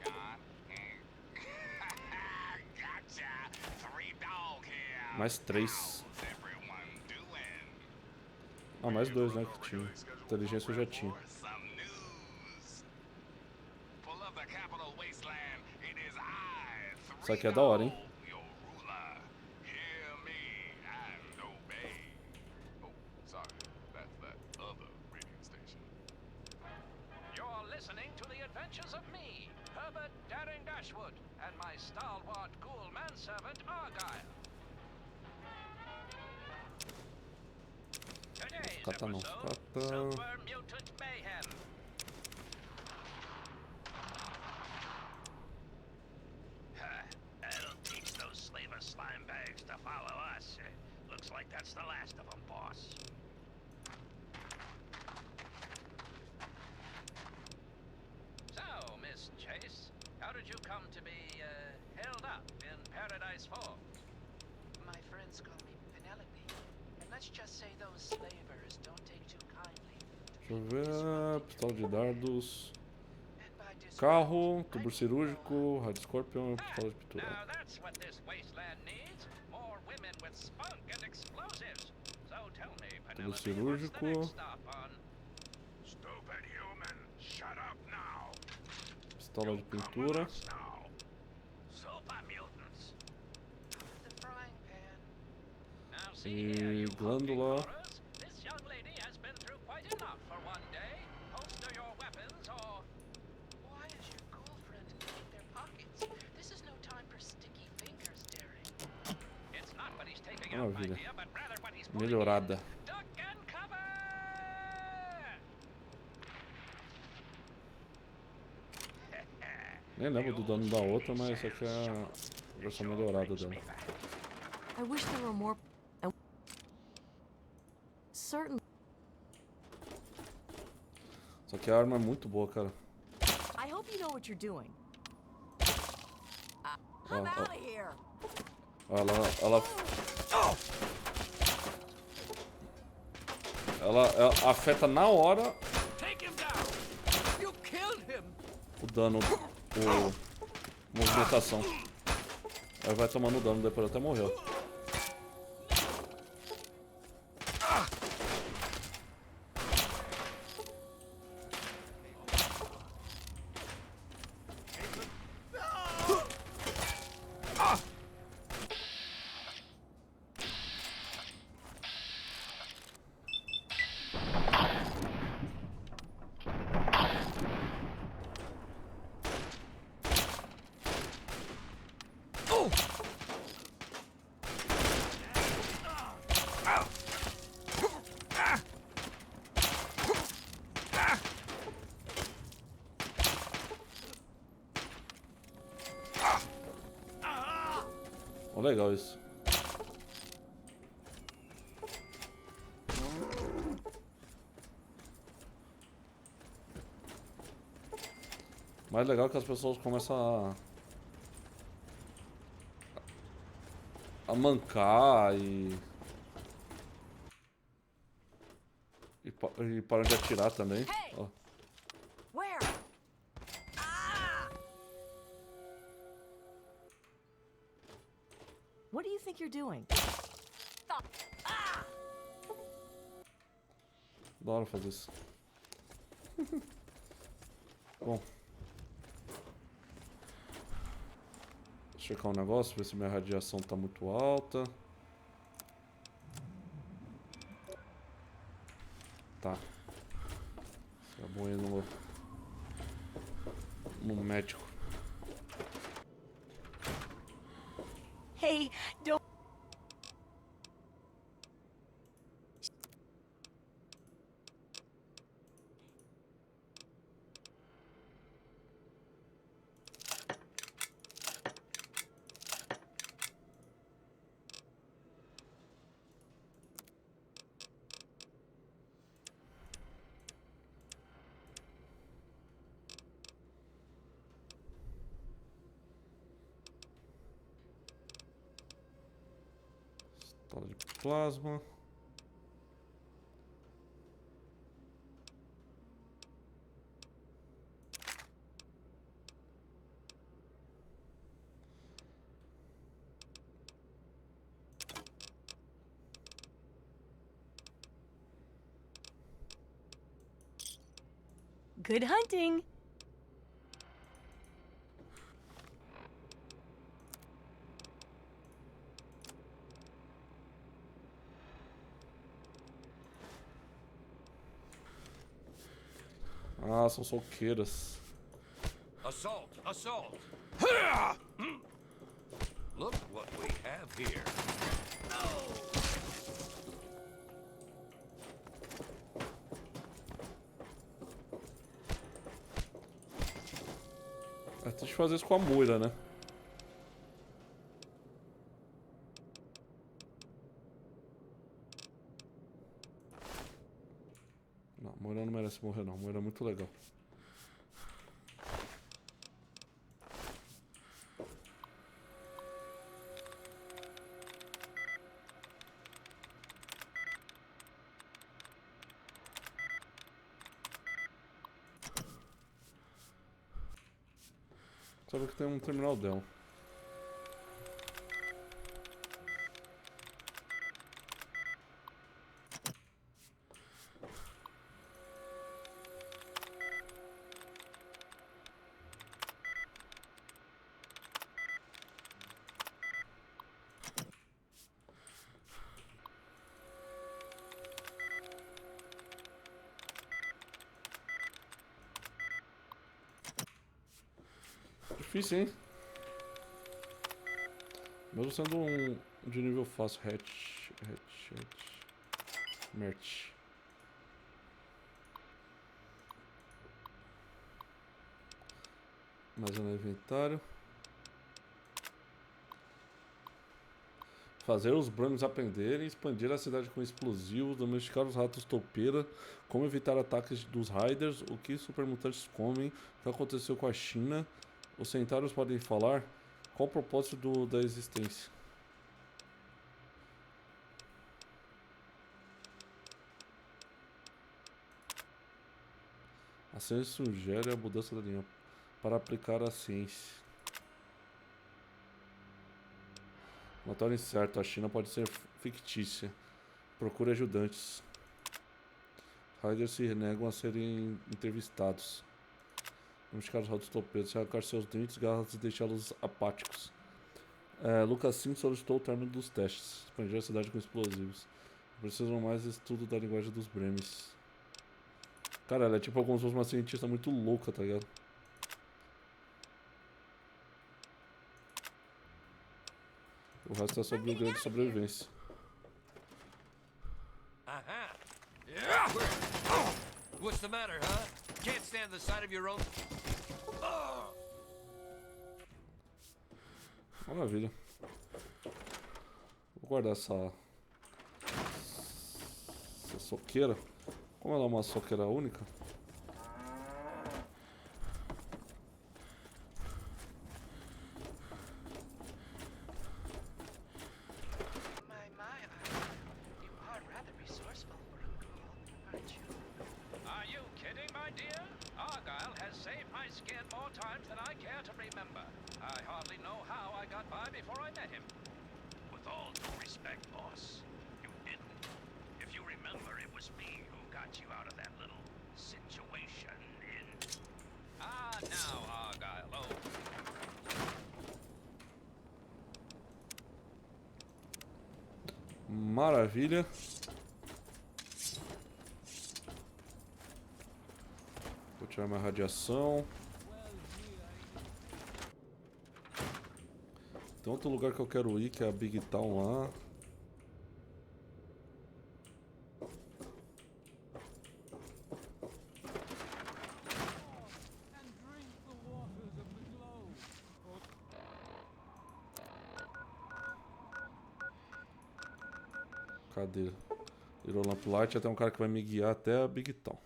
John Gotcha! 3 dog here. Mais 3. How's everyone doing? Ah, mais 2, né? Que tinha. Inteligência eu já tinha. Some news. Full of the capital wasteland, it is I, Isso aqui é da hora, hein? your ruler. Hear me and obey. Oh, sorry. That's that other radio station. You're listening to the adventures of me, Herbert Daring Dashwood, and my stalwart ghoul manservant Argyle. Today's Cata não. episode, Cata. Super Mutant Mayhem. That'll teach those slaver slime bags to follow us. Looks like that's the last of them, boss. So, Miss Chase, how did you come to be held up in Paradise Falls? My friends call me Penelope. And let's just say those slavers don't take too kindly. Deixa eu ver. Pistola de dardos. And by Carro, tubo cirúrgico, rádio Scorpion e pistola de pintura. Now that's what this wasteland needs. More women with spunk and explosives. So tell me, Penelope, what's the cirúrgico. next stop on? Stupid human, shut up now. Pistola de pintura. Super mutants. the frying pan. Now see here, E you glândula. honky-horrors. This young lady has been through quite enough for one day. Holster your weapons or... Why is your girlfriend in their pockets? This is no time for sticky fingers, Daring. It's not what he's taking out, my Maravilha. dear, but rather what he's pulling Melhorada. in. Duck and cover! Nem lembro do dano da outra, mas essa aqui é a versão melhorada dela. I wish there were more. Certainly. Essa aqui a arma é muito boa, cara. I hope you know what you're doing. Ó, I'm ó. out of here. Ela afeta na hora Take him down! You killed him! o dano, movimentação. Aí vai tomando dano, depois até morreu. Ó, legal isso. Mais legal que as pessoas começam a mancar e param de atirar também. Ó. Where? Ah! What do you think you're doing? Ah! Da hora fazer isso. Bom. Checar um negócio, ver se minha radiação tá muito alta. Tá. É bom ir no médico. Hey, don't. Sala de plasma. Good hunting! Ah, são soqueiras. Assault! Assault! Look what we have here. Tem que fazer isso com a moira, né? Não, a moira não merece morrer não. A moira é muito legal. Sabe que tem um terminal dela. Difícil, hein? Mesmo sendo um de nível fácil. Merch. Mais um inventário. Fazer os brancos aprenderem, expandir a cidade com explosivos, domesticar os ratos toupeira, como evitar ataques dos Raiders, o que supermutantes comem, o que aconteceu com a China, os centários podem falar, qual o propósito da existência? A ciência sugere a mudança da linha para aplicar a ciência. Relatório incerto, a China pode ser fictícia. Procure ajudantes. Raiders se negam a serem entrevistados. Domesticar os ratos topeiros, arrancar seus dentes, garras e deixá-los apáticos. Lucas Sim solicitou o término dos testes. Expandir a cidade com explosivos. Precisam mais estudo da linguagem dos Bremes. Cara, ela é tipo como se fosse uma cientista muito louca, tá ligado? O resto é sobre o grande sobrevivência. What's the matter, huh? Can't stand the sight of your own. Maravilha. Vou guardar essa soqueira. Como ela é uma soqueira única. Maravilha. Vou tirar minha radiação. Tem outro lugar que eu quero ir, que é a Big Town lá. Cadê? Virou lamplight, até um cara que vai me guiar até a Big Town.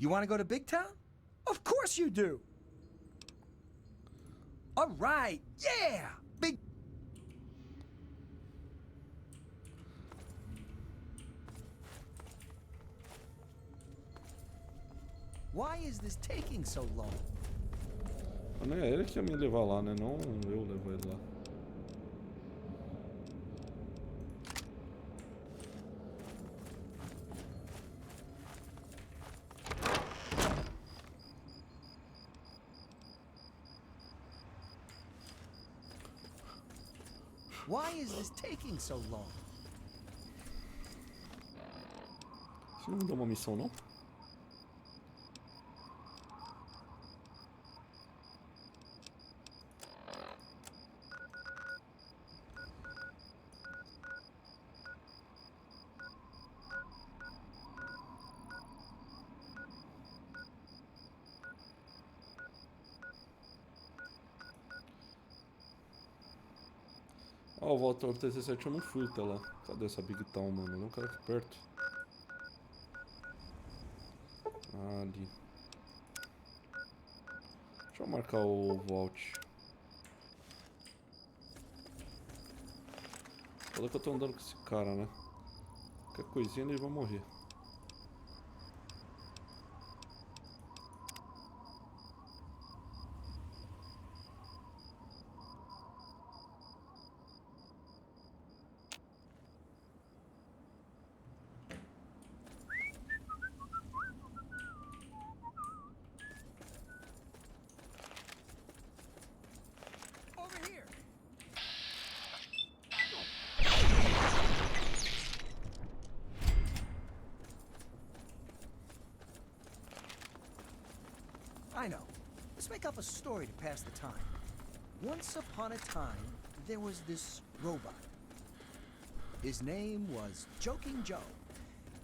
You want to go to Big Town? Of course you do. All right, yeah, big. Why is this taking so long? Não é ele que ia me levar lá, né? Não eu levar ele lá. Why is this taking so long? Isso não dá uma missão, não? Ah, o Valtor TC7 eu não fui até lá. Cadê essa Big Town, mano? Eu não quero aqui perto. Ah, ali. Deixa eu marcar o Vault. Olha que eu tô andando com esse cara, né? Qualquer coisinha ele vai morrer. I know. Let's make up a story to pass the time. Once upon a time, there was this robot. His name was Joking Joe,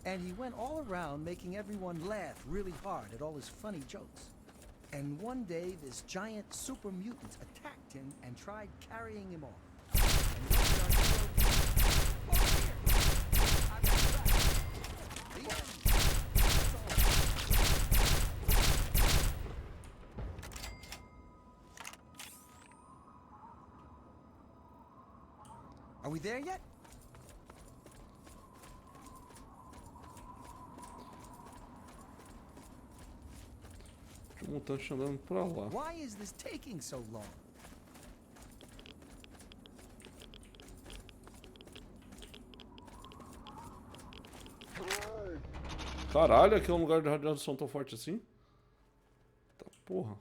and he went all around making everyone laugh really hard at all his funny jokes. And one day, this giant super mutant attacked him and tried carrying him off. And it was our hero. Over here! I've got your back. The end. That's all. Are we there yet? Tinha mutante andando pra lá. Why is this taking so long? Caralho, aqui é um lugar de radiação tão forte assim? Tá porra.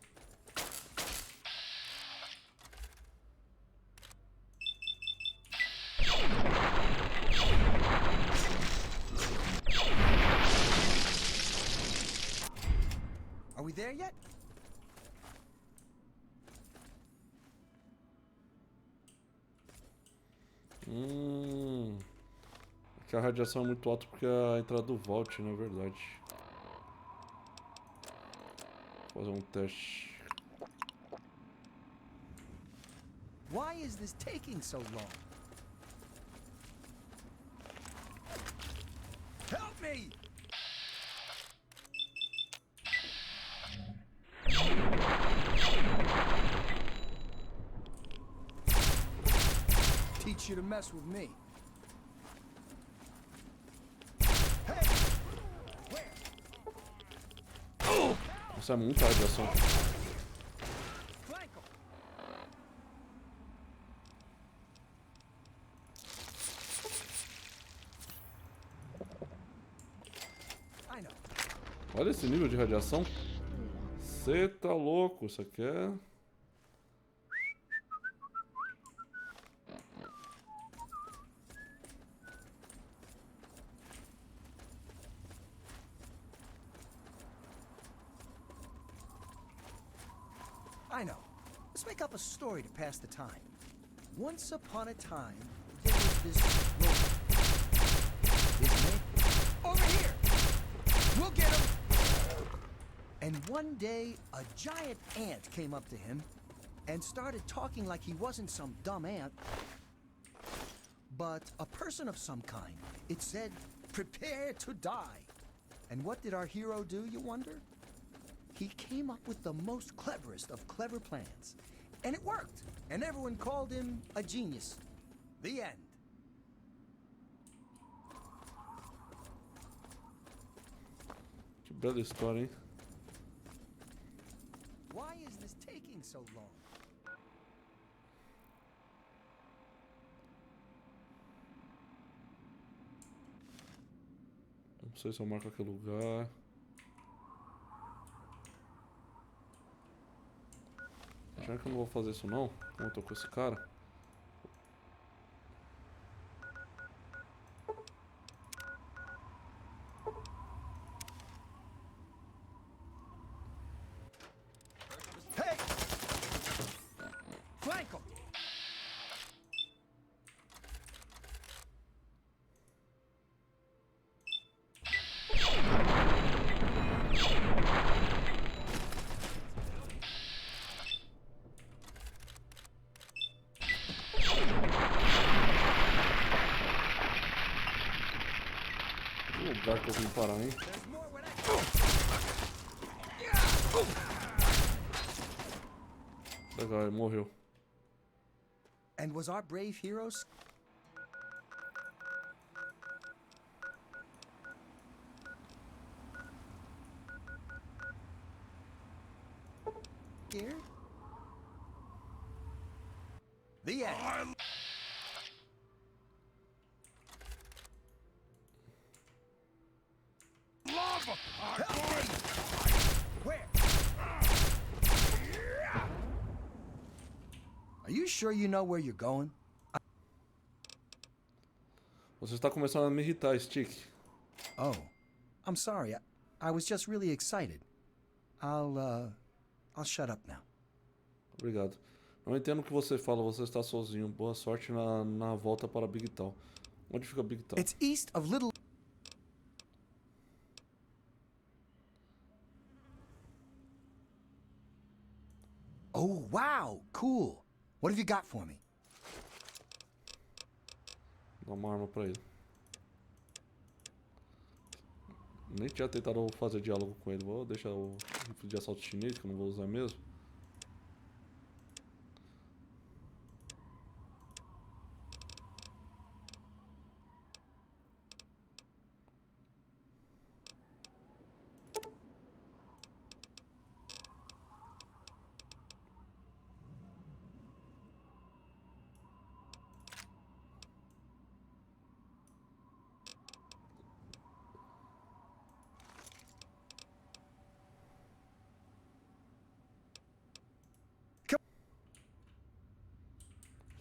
Are we there yet? Aqui a radiação é muito alta porque é a entrada do Vault, na verdade. Vou fazer um teste. Why is this taking so long? Help me! Teach you to mess with me. Hey! Where? Isso é muita radiação. Blanco. I know. Olha esse nível de radiação. Cê tá louco, isso aqui é... I know. Let's make up a story to pass the time. Once upon a time, there was this robot. His name... Over here! We'll get him! And one day, a giant ant came up to him and started talking like he wasn't some dumb ant, but a person of some kind. It said, "Prepare to die." And what did our hero do, you wonder? He came up with the most cleverest of clever plans. And it worked. And everyone called him a genius. The end. Que bela história, hein? Why is this taking so long? Não sei se eu marco aquele lugar. Já que eu não vou fazer isso não, como eu tô com esse cara. Hey! Branco! Que lugar que eu vim parar, hein? Legal, ele morreu. And was our brave heroes scared? The end. Lava! Where? Are you sure you know where you're going? Você está começando a me irritar, Stick. Oh, I'm sorry. I was just really excited. I'll shut up now. Obrigado. Não entendo o que você fala, você está sozinho. Boa sorte na volta para Big Town. Onde fica Big Town? It's east of Little... Oh, wow, cool. What have you got for me? Dá uma arma pra ele. Nem tinha tentado fazer diálogo com ele. Vou deixar o rifle de assalto chinês, que eu não vou usar mesmo.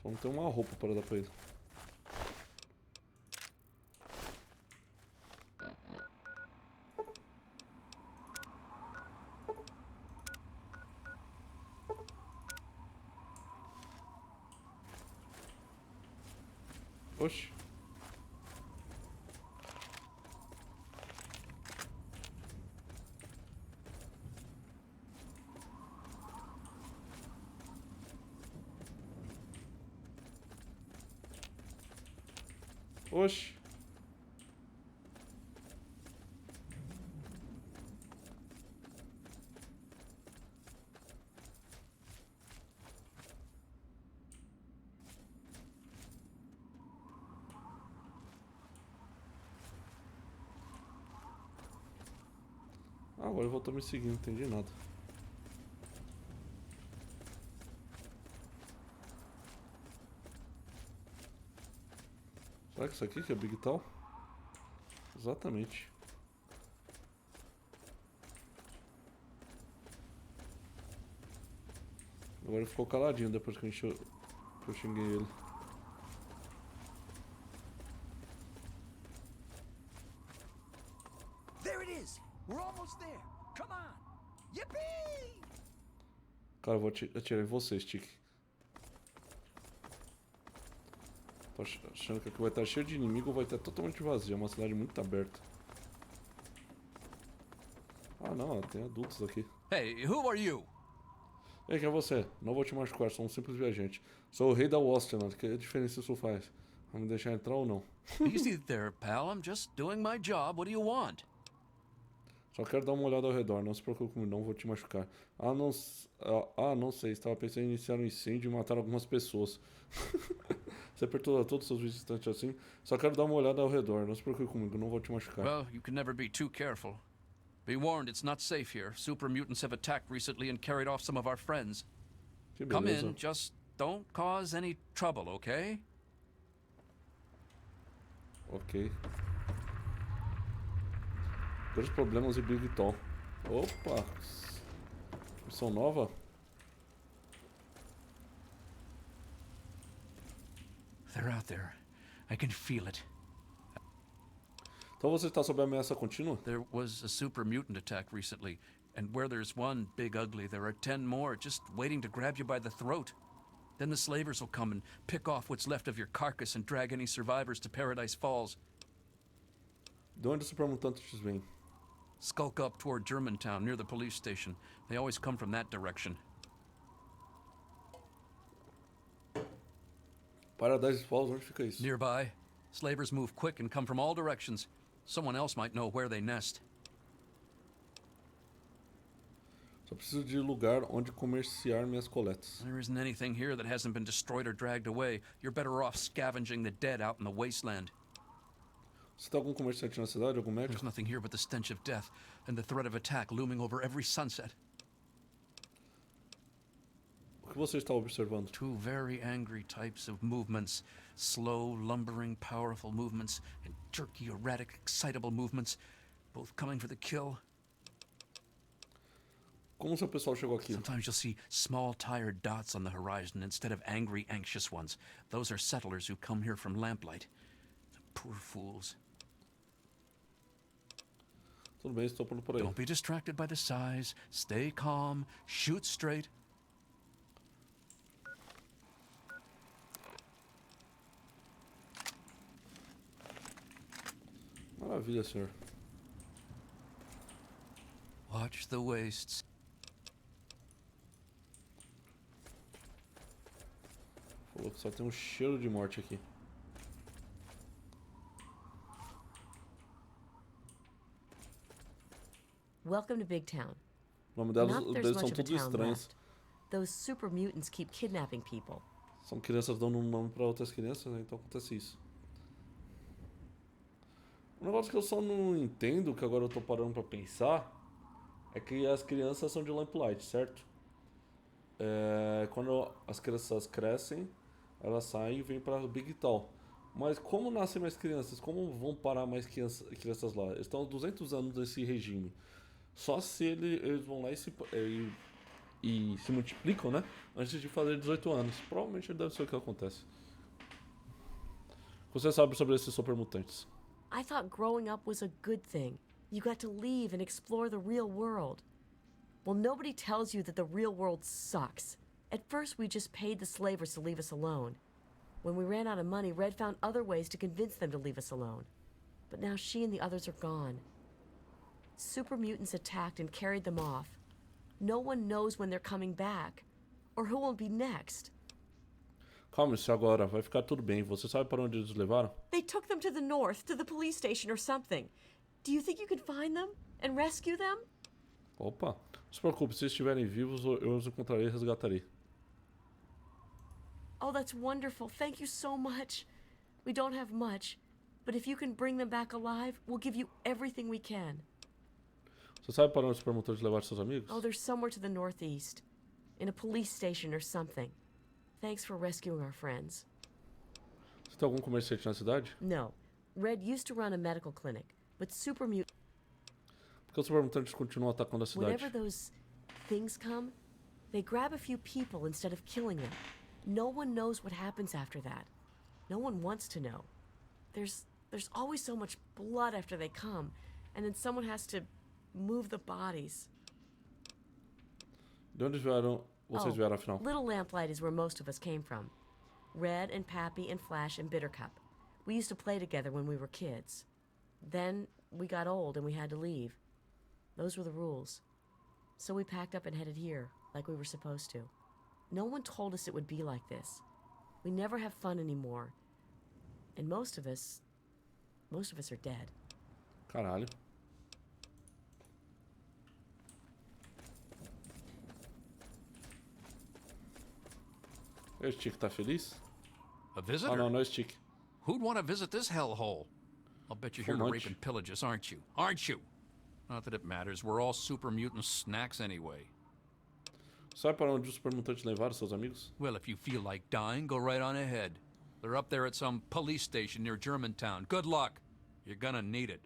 Só não tem uma roupa para dar pra ele. Oxi. Oxi. Agora ele voltou me seguindo, não entendi nada. Será que isso aqui que é Big Town? Exatamente. Agora ele ficou caladinho depois que eu xinguei ele. There it is. We're almost there. Come on. Yippee! Cara, eu vou atirar em você, Stick. Tô achando que aqui vai estar cheio de inimigo ou vai estar totalmente vazio. É uma cidade muito aberta. Ah não, tem adultos aqui. Hey, who are you? Ei, quem é você? Não vou te machucar, sou um simples viajante. Sou o rei da Wostland, que diferença isso faz? Vai me deixar entrar ou não? Easy there, pal. I'm just doing my job. What do you want? Só quero dar uma olhada ao redor, não se preocupe comigo, não vou te machucar. Não sei, estava pensando em iniciar um incêndio e matar algumas pessoas. Você perturba todos os seus visitantes assim? Só quero dar uma olhada ao redor, não se preocupe comigo, não vou te machucar. Well, you can never be too careful. Be warned, it's not safe here. Super mutants have attacked recently and carried off some of our friends. Que Come beleza. in, just don't cause any trouble, okay? Ok. Grandes problemas em Big Tom. Opa! Missão nova? They're out there. I can feel it. Então você está sob ameaça contínua? There was a super mutant attack recently, and where there's one big ugly, there are 10 more just waiting to grab you by the throat. Then the slavers will come and pick off what's left of your carcass and drag any survivors to Paradise Falls. De onde os supermutantes vêm? Skulk up toward Germantown, near the police station. They always come from that direction. Paradise Falls, onde fica isso? Nearby, slavers move quick and come from all directions. Someone else might know where they nest. Só preciso de lugar onde comerciar minhas coletas. There isn't anything here that hasn't been destroyed or dragged away. You're better off scavenging the dead out in the wasteland. Você tem algum comerciante na cidade, algum médico? There's nothing here but the stench of death and the threat of attack looming over every sunset. O que você está observando? Two very angry types of movements. Slow, lumbering, powerful movements, and jerky, erratic, excitable movements, both coming for the kill. Como seu pessoal chegou aqui? Sometimes you'll see small, tired dots on the horizon instead of angry, anxious ones. Those are settlers who come here from lamplight. The poor fools. Tudo bem, estou por aí. Don't be distracted by the size. Stay calm. Shoot straight. Maravilha, senhor. Watch the wastes. Falou que só tem um cheiro de morte aqui. Welcome to Big Town. O nome Not deles there's são much of a todos town estranhos. left. Those super mutants keep kidnapping people. São crianças dando um nome para outras crianças, né? Então acontece isso. Um negócio que eu só não entendo, que agora eu tô parando pra pensar, é que as crianças são de lamplight, certo? Quando as crianças crescem, elas saem e vêm pra Big Town. Mas como nascem mais crianças? Como vão parar mais crianças lá? Eles estão há 200 anos nesse regime. Só se eles vão lá e se multiplicam, né? Antes de fazer 18 anos. Provavelmente deve ser o que acontece. Você sabe sobre esses supermutantes? I thought growing up was a good thing. You got to leave and explore the real world. Well, nobody tells you that the real world sucks. At first, we just paid the slavers to leave us alone. When we ran out of money, Red found other ways to convince them to leave us alone. But now she and the others are gone. Super mutants attacked and carried them off. No one knows when they're coming back, or who will be next. Calme-se agora, vai ficar tudo bem. Você sabe para onde eles levaram? They took them to the north, to the police station or something. Do you think you can find them and rescue them? Opa, não se preocupe, se estiverem vivos, eu os encontrarei e resgatarei. Oh, that's wonderful. Thank you so much. We don't have much, but if you can bring them back alive, we'll give you everything we can. Você sabe para onde os supermutantes levaram seus amigos? Oh, they're somewhere to the northeast, in a police station or something. Thanks for rescuing our friends. Você tem algum comerciante na cidade? No. Red used to run a medical clinic, but super mutants... Por que os supermutantes continuam atacando a cidade? Whenever those things come, they grab a few people instead of killing them. No one knows what happens after that. No one wants to know. There's always so much blood after they come, and then someone has to move the bodies. De onde vocês vieram, afinal? Little Lamplight is where most of us came from. Red and Pappy and Flash and Bittercup. We used to play together when we were kids. Then we got old and we had to leave. Those were the rules. So we packed up and headed here, like we were supposed to. No one told us it would be like this. We never have fun anymore. And most of us are dead. Caralho. O Stick tá feliz? A visitor? Ah, não, não é Stick. Who'd want to visit this hellhole? I'll bet you're here to Fonte. rape and pillage us, aren't you? Aren't you? Not that it matters. We're all super mutant snacks anyway. Sabe para onde os supermutantes levaram seus amigos? Well, if you feel like dying, go right on ahead. They're up there at some police station near Germantown. Good luck. You're gonna need it.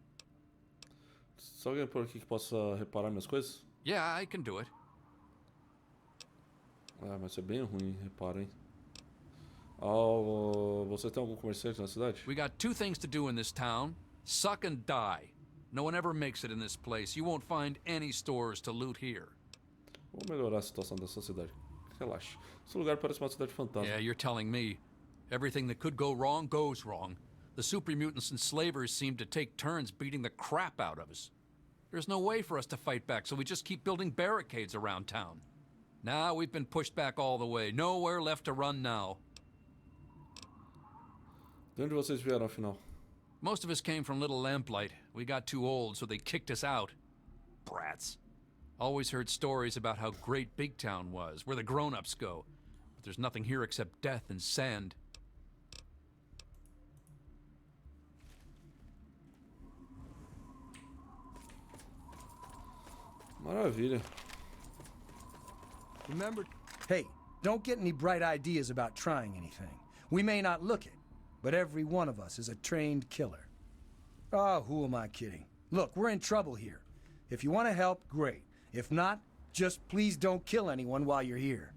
Só alguém por aqui que possa reparar minhas coisas? Yeah, I can do it. Ah, mas é bem ruim, repara, hein? Oh, você tem algum comerciante na cidade? We got two things to do in this town. Suck and die. No one ever makes it in this place. You won't find any stores to loot here. Vou melhorar a situação dessa cidade. Relaxa. Esse lugar parece uma cidade fantasma. Yeah, you're telling me. Everything that could go wrong goes wrong. The super mutants and slavers seem to take turns beating the crap out of us. There's no way for us to fight back, so we just keep building barricades around town. Now we've been pushed back all the way. Nowhere left to run now. De onde vocês vieram, afinal? Most of us came from Little Lamplight. We got too old, so they kicked us out. Brats. Always heard stories about how great Big Town was, where the grown-ups go. But there's nothing here except death and sand. Maravilha. Remember, hey, don't get any bright ideas about trying anything. We may not look it, but every one of us is a trained killer. Oh, who am I kidding? Look, we're in trouble here. If you want to help, great. If not, just please don't kill anyone while you're here.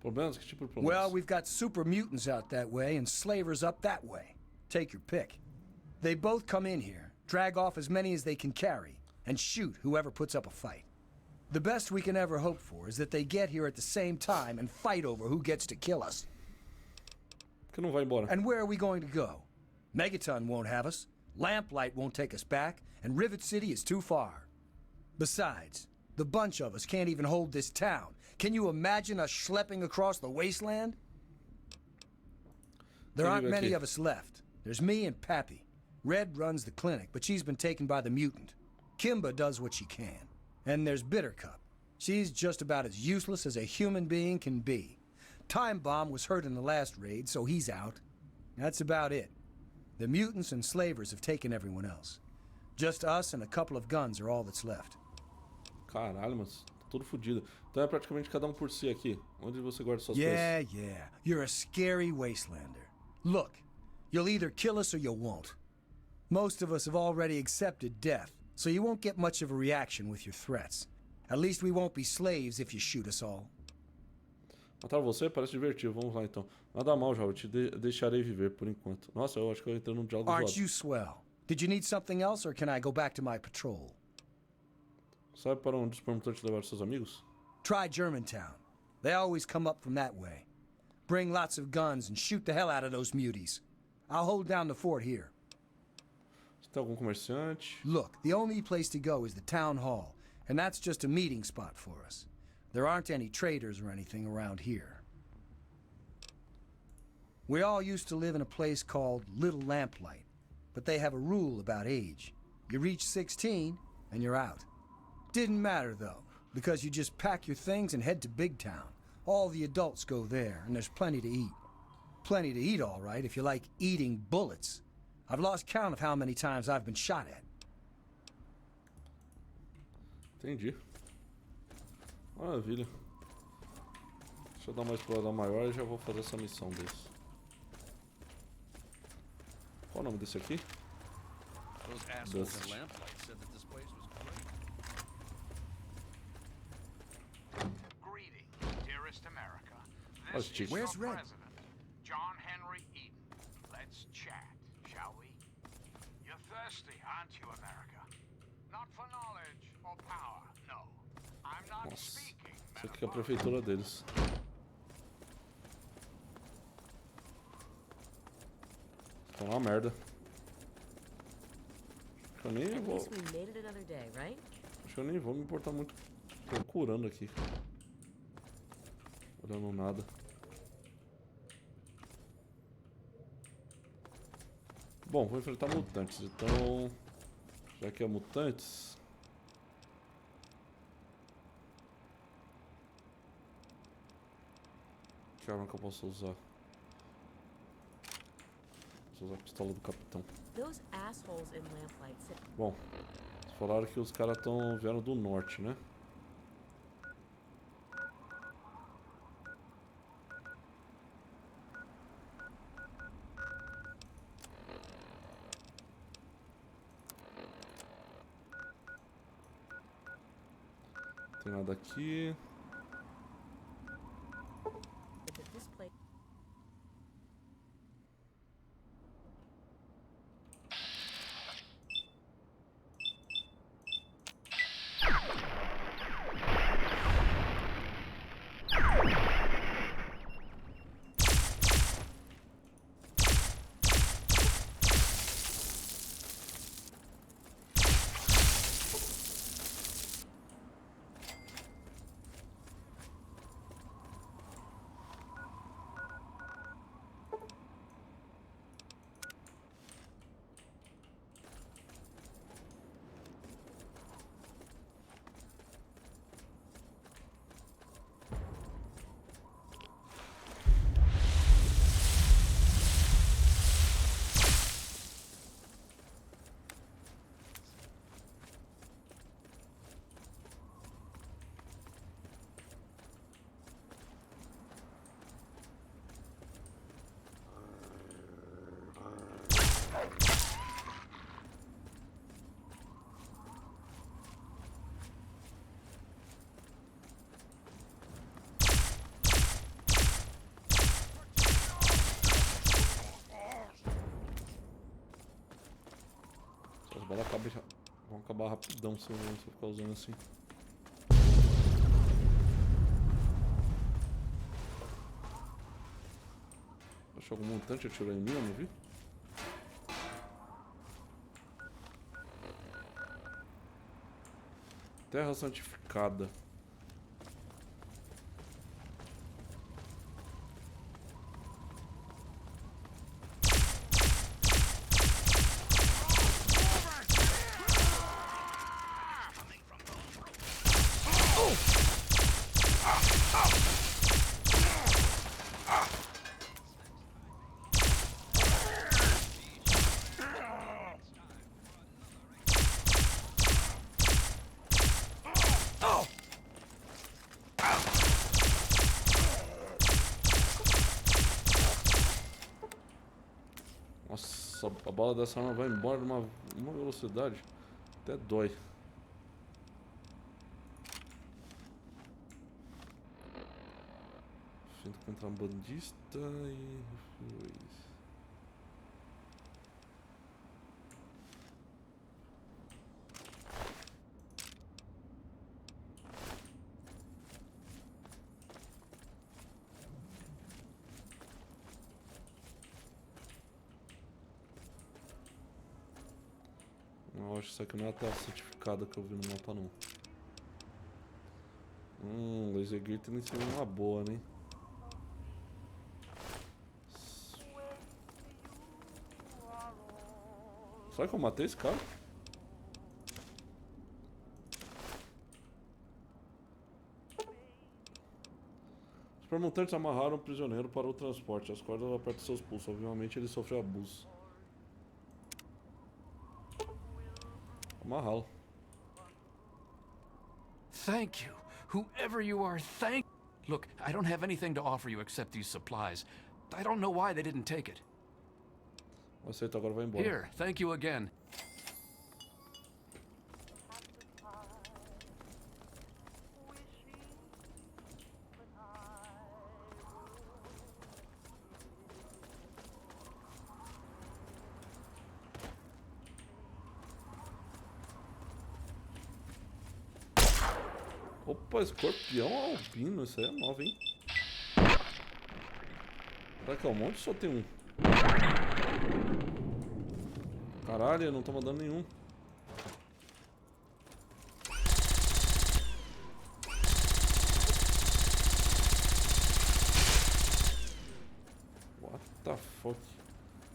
Problemas? Que tipo de problemas? Well, we've got super mutants out that way and slavers up that way. Take your pick. They both come in here, drag off as many as they can carry, and shoot whoever puts up a fight. The best we can ever hope for is that they get here at the same time and fight over who gets to kill us. Que não vai embora. And where are we going to go? Megaton won't have us, Lamplight won't take us back, and Rivet City is too far. Besides, the bunch of us can't even hold this town. Can you imagine us schlepping across the wasteland? There aren't many of us left. There's me and Pappy. Red runs the clinic, but she's been taken by the mutant. Kimba does what she can. And there's Bittercup. She's just about as useless as a human being can be. Time Bomb was hurt in the last raid, so he's out. That's about it. The mutants and slavers have taken everyone else. Just us and a couple of guns are all that's left. Caralho, mas tá tudo fodido. Então é praticamente cada um por si aqui. Onde você guarda suas coisas? Yeah. You're a scary wastelander. Look, you'll either kill us or you won't. Most of us have already accepted death, so you won't get much of a reaction with your threats. At least we won't be slaves if you shoot us all. Matar você parece divertido. Vamos lá então. Nada mal, jovem. Te deixarei viver por enquanto. Nossa, eu acho que eu entrei num diálogo Aren't zoado. you swell? Did you need something else, or can I go back to my patrol? Sabe para onde os permutantes levaram seus amigos? Try Germantown. They always come up from that way. Bring lots of guns and shoot the hell out of those muties. I'll hold down the fort here. Você tem algum comerciante? Look, the only place to go is the town hall, and that's just a meeting spot for us. There aren't any traders or anything around here. We all used to live in a place called Little Lamplight, but they have a rule about age. You reach 16, and you're out. Didn't matter, though, because you just pack your things and head to Big Town. All the adults go there, and there's plenty to eat. Plenty to eat, all right, if you like eating bullets. I've lost count of how many times I've been shot at. Entendi. Maravilha. Deixa eu dar uma explorada maior e já vou fazer essa missão deles. Qual o nome desse aqui? Those assholes in Lamplight said that this place was great. Greetings, dearest America. Let's This is Where's your Red? president, John Henry Eden. Let's chat, shall we? You're thirsty, aren't you, America? Not for knowledge or power, no. I'm not Nossa, speaking. isso aqui é a prefeitura deles. Tá uma merda. Acho que eu nem At vou. least we made it another day, right? Acho que eu nem vou me importar muito procurando aqui. Olhando nada. Bom, vou enfrentar mutantes, então. Já que é mutantes. Que arma que eu posso usar? Posso usar a pistola do capitão. Those assholes in lamplight said Bom, vocês falaram que os caras vieram do norte, né? Não tem nada aqui. that this place. As balas vão acabar rapidão se eu ficar usando assim. Achou algum montante atirar em mim, eu não vi? Terra santificada. Nossa, a bala dessa arma vai embora numa velocidade. Até dói. Finto contrabandista e refúgios. Eu acho que isso aqui não é a terra certificada que eu vi no mapa, não. Laser Gate nem seria uma boa, né? Será que eu matei esse cara? Os permutantes amarraram o prisioneiro para o transporte. As cordas apertam seus pulsos. Obviamente ele sofreu abuso. Amarrá-lo. Thank you. Whoever you are, thank... Look, I don't have anything to offer you except these supplies. I don't know why they didn't take it. Aceita, agora vai embora. Here, thank you again. Opa, escorpião albino, isso aí é nova, hein? Será que é um monte ou só tem um? Caralho, eu não tô mandando nenhum. What the fuck?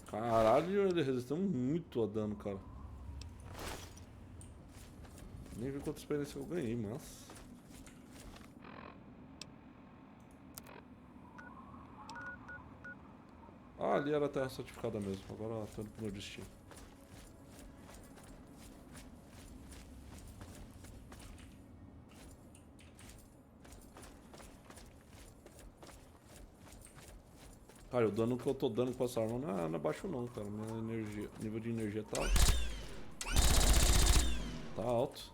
Caralho, ele resistiu muito a dano, cara. Nem vi quanta experiência eu ganhei, mas... Ah, ali era a terra certificada mesmo. Agora tô indo pro meu destino. Cara, o dano que eu tô dando com essa arma não é baixo não, cara. Minha energia, nível de energia tá alto.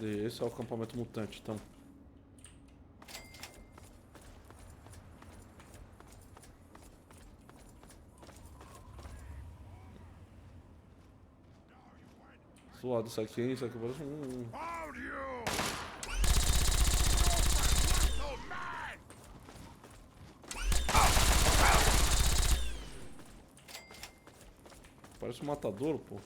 Esse é o acampamento mutante, então. Suado, isso aqui parece Parece um matadouro, pô.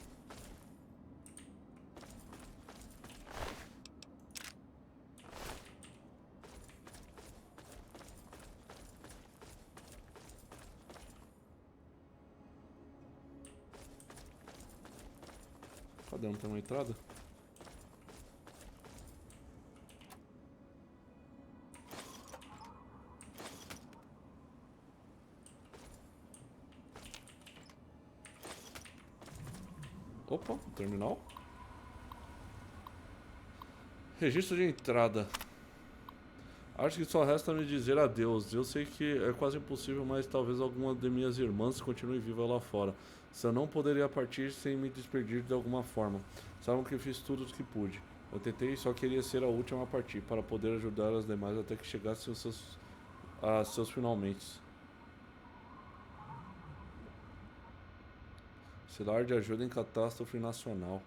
Cadê? Não tem uma entrada? Opa, terminal. Registro de entrada. Acho que só resta me dizer adeus. Eu sei que é quase impossível, mas talvez alguma de minhas irmãs continue viva lá fora. Se eu não poderia partir sem me despedir de alguma forma. Sabem que fiz tudo o que pude. Eu tentei e só queria ser a última a partir, para poder ajudar as demais até que chegassem a seus finalmente. Celular de ajuda em catástrofe nacional.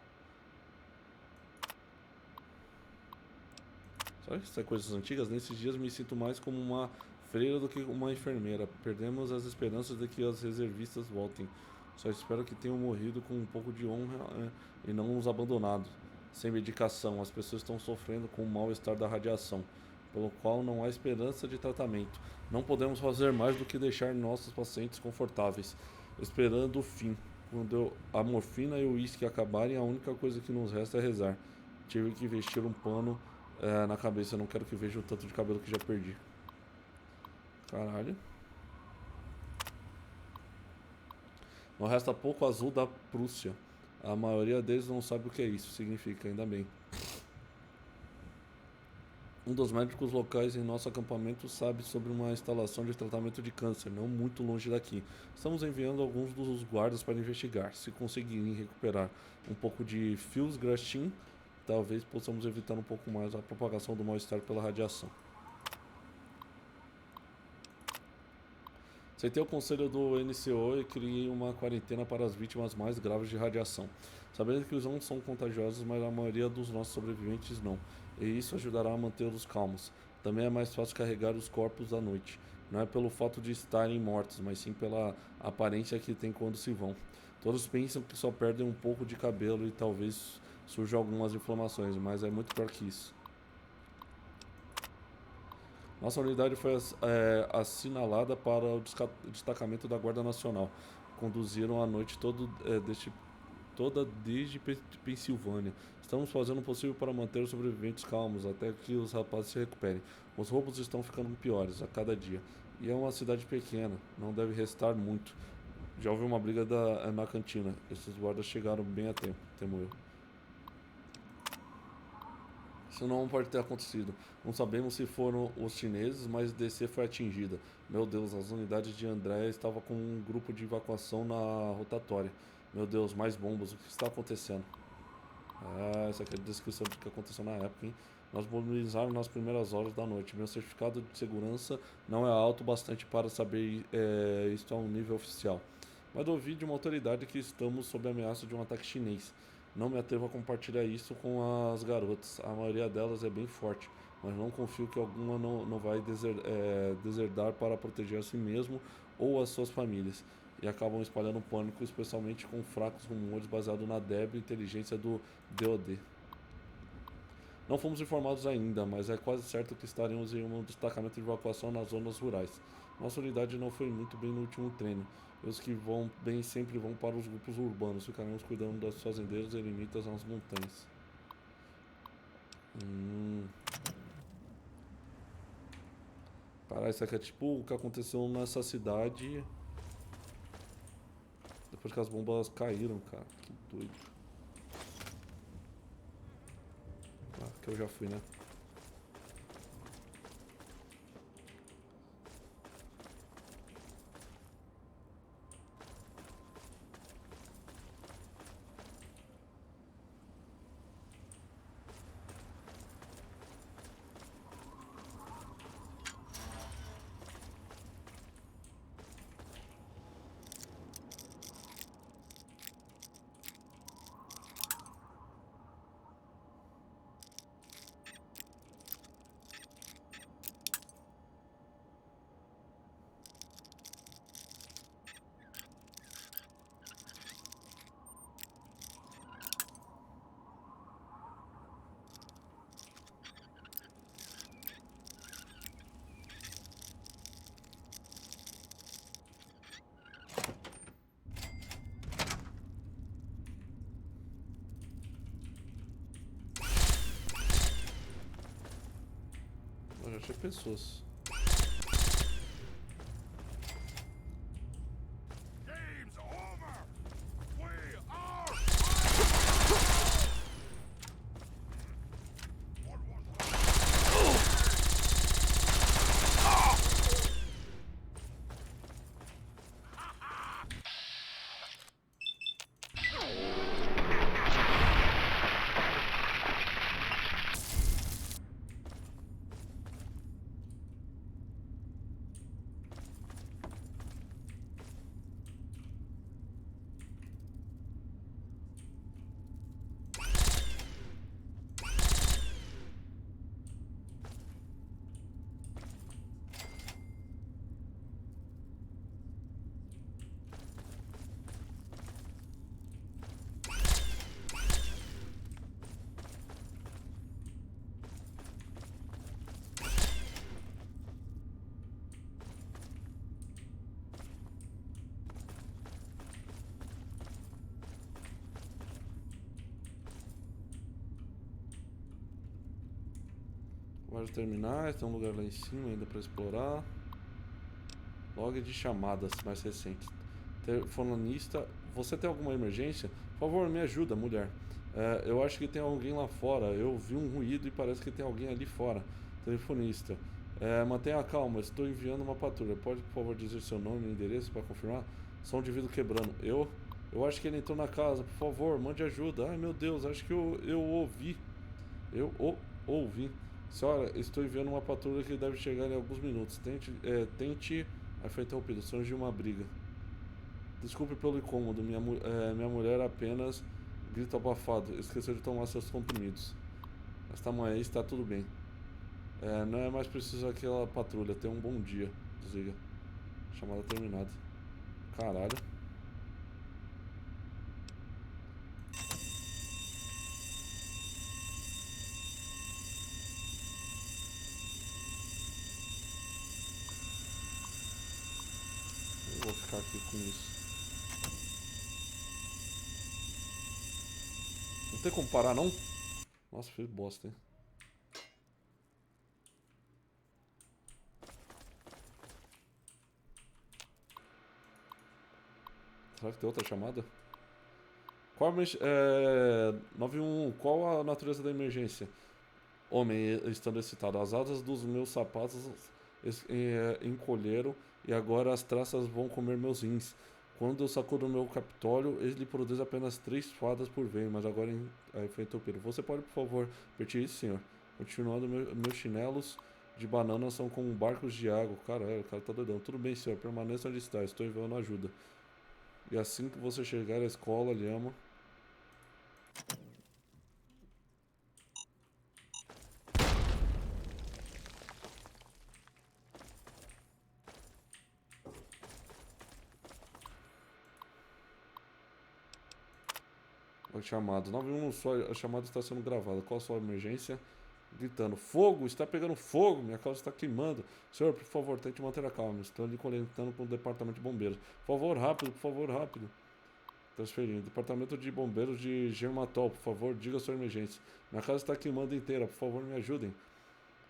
Sabe que isso é coisas antigas? Nesses dias me sinto mais como uma freira do que uma enfermeira. Perdemos as esperanças de que as reservistas voltem. Só espero que tenham morrido com um pouco de honra e não nos abandonado. Sem medicação, as pessoas estão sofrendo com o mal-estar da radiação, pelo qual não há esperança de tratamento. Não podemos fazer mais do que deixar nossos pacientes confortáveis, esperando o fim. Quando a morfina e o uísque acabarem, a única coisa que nos resta é rezar. Tive que vestir um pano na cabeça, eu não quero que veja o tanto de cabelo que já perdi. Caralho. Não resta pouco azul da Prússia. A maioria deles não sabe o que é isso significa, ainda bem. Um dos médicos locais em nosso acampamento sabe sobre uma instalação de tratamento de câncer, não muito longe daqui. Estamos enviando alguns dos guardas para investigar. Se conseguirem recuperar um pouco de fios graxin, talvez possamos evitar um pouco mais a propagação do mal-estar pela radiação. Aceitei o conselho do NCO e criei uma quarentena para as vítimas mais graves de radiação. Sabendo que os não são contagiosos, mas a maioria dos nossos sobreviventes não. E isso ajudará a mantê-los calmos. Também é mais fácil carregar os corpos à noite. Não é pelo fato de estarem mortos, mas sim pela aparência que tem quando se vão. Todos pensam que só perdem um pouco de cabelo e talvez surjam algumas inflamações, mas é muito pior que isso. Nossa unidade foi assinalada para o destacamento da Guarda Nacional. Conduziram a noite toda desde Pensilvânia. Estamos fazendo o possível para manter os sobreviventes calmos até que os rapazes se recuperem. Os roubos estão ficando piores a cada dia. E é uma cidade pequena, não deve restar muito. Já houve uma briga na cantina. Esses guardas chegaram bem a tempo, temo eu. Isso não pode ter acontecido. Não sabemos se foram os chineses, mas DC foi atingida. Meu Deus, as unidades de André estavam com um grupo de evacuação na rotatória. Meu Deus, mais bombas, o que está acontecendo? Essa aqui é a descrição do que aconteceu na época, hein? Nós mobilizaram nas primeiras horas da noite. Meu certificado de segurança não é alto bastante para saber isto a um nível oficial. Mas ouvi de uma autoridade que estamos sob ameaça de um ataque chinês. Não me atrevo a compartilhar isso com as garotas. A maioria delas é bem forte, mas não confio que alguma não vai deserdar para proteger a si mesmo ou as suas famílias. e acabam espalhando pânico, especialmente com fracos rumores baseados na débil inteligência do DoD. Não fomos informados ainda, mas é quase certo que estaremos em um destacamento de evacuação nas zonas rurais. Nossa unidade não foi muito bem no último treino. E os que vão bem sempre vão para os grupos urbanos. Ficaremos cuidando das fazendeiras e eremitas nas montanhas. Caralho, isso aqui é tipo o que aconteceu nessa cidade depois que as bombas caíram, cara. Que doido. Ah, que eu já fui, né? Eu já achei pessoas. Pode terminar, tem um lugar lá em cima ainda para explorar. Log de chamadas mais recentes. Telefonista, você tem alguma emergência? Por favor, me ajuda, mulher. Eu acho que tem alguém lá fora. Eu vi um ruído e parece que tem alguém ali fora. Telefonista. Mantenha calma, estou enviando uma patrulha. Pode, por favor, dizer seu nome e endereço para confirmar? Som de vidro quebrando. Eu acho que ele entrou na casa. Por favor, mande ajuda. Ai, meu Deus, acho que eu ouvi. Eu ouvi. Senhora, estou enviando uma patrulha que deve chegar em alguns minutos. Tente... Aí foi interrompido. Surgiu uma briga. Desculpe pelo incômodo. Minha mulher apenas grita abafado. Esqueceu de tomar seus comprimidos. Esta manhã está tudo bem. Não é mais preciso aquela patrulha. Tenha um bom dia. Desliga. Chamada terminada. Caralho. Vou ficar aqui com isso. Não tem como parar, não? Nossa, fez bosta, hein? Será que tem outra chamada? 911, qual a natureza da emergência? Homem, estando excitado. As asas dos meus sapatos encolheram e agora as traças vão comer meus rins. Quando eu sacudo meu Capitólio, ele produz apenas 3 fadas por vez, mas agora aí foi entupido. Você pode, por favor, repetir isso, senhor? Continuando, meus chinelos de banana são como barcos de água. Caralho, o cara tá doidão. Tudo bem, senhor, permaneça onde está, estou enviando ajuda. E assim que você chegar à escola, lhe amo. Chamado 911, a chamada está sendo gravada. Qual a sua emergência? Gritando: fogo! Está pegando fogo! Minha casa está queimando. Senhor, por favor, tente manter a calma. Estou lhe conectando com o departamento de bombeiros. Por favor, rápido, por favor, rápido. Transferindo. Departamento de bombeiros de Germatol, por favor, diga a sua emergência. Minha casa está queimando inteira, por favor, me ajudem.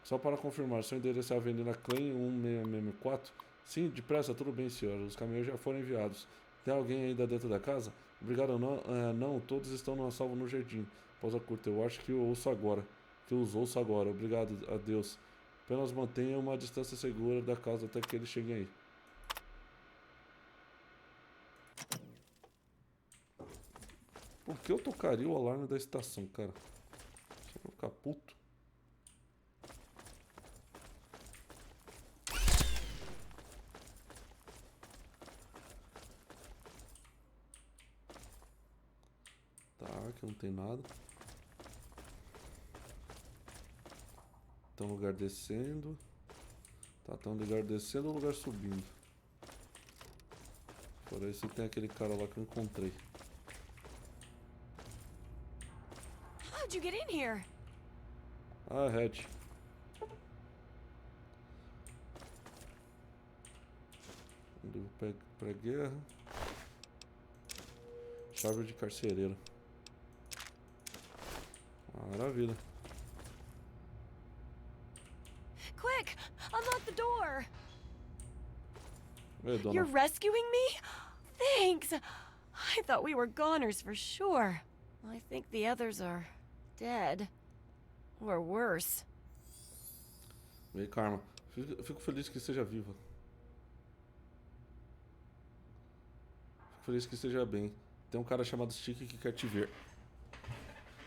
Só para confirmar, seu endereço é a Avenida Klein 1664? Sim, depressa, tudo bem, senhora. Os caminhões já foram enviados. Tem alguém ainda dentro da casa? Obrigado, não. Não, todos estão numa salva no jardim. Pausa curta, eu acho que eu ouço agora. Que eu os ouço agora. Obrigado a Deus. Apenas mantenha uma distância segura da casa até que eles cheguem aí. Por que eu tocaria o alarme da estação, cara? Só pra ficar puto. Tá, aqui não tem nada. Tem um lugar descendo. Tá, tem um lugar descendo e um lugar subindo. Por isso tem aquele cara lá que eu encontrei. How'd you get in here? Ah, Red. Livro pra guerra. Chave de carcereiro. Maravilha. Quick! Unlock the door! Ei, dona. You're rescuing me? Thanks! I thought we were goners for sure. I think the others are dead. Or worse. Ei, Karma. Fico feliz que esteja viva. Fico feliz que esteja bem. Tem um cara chamado Stick que quer te ver.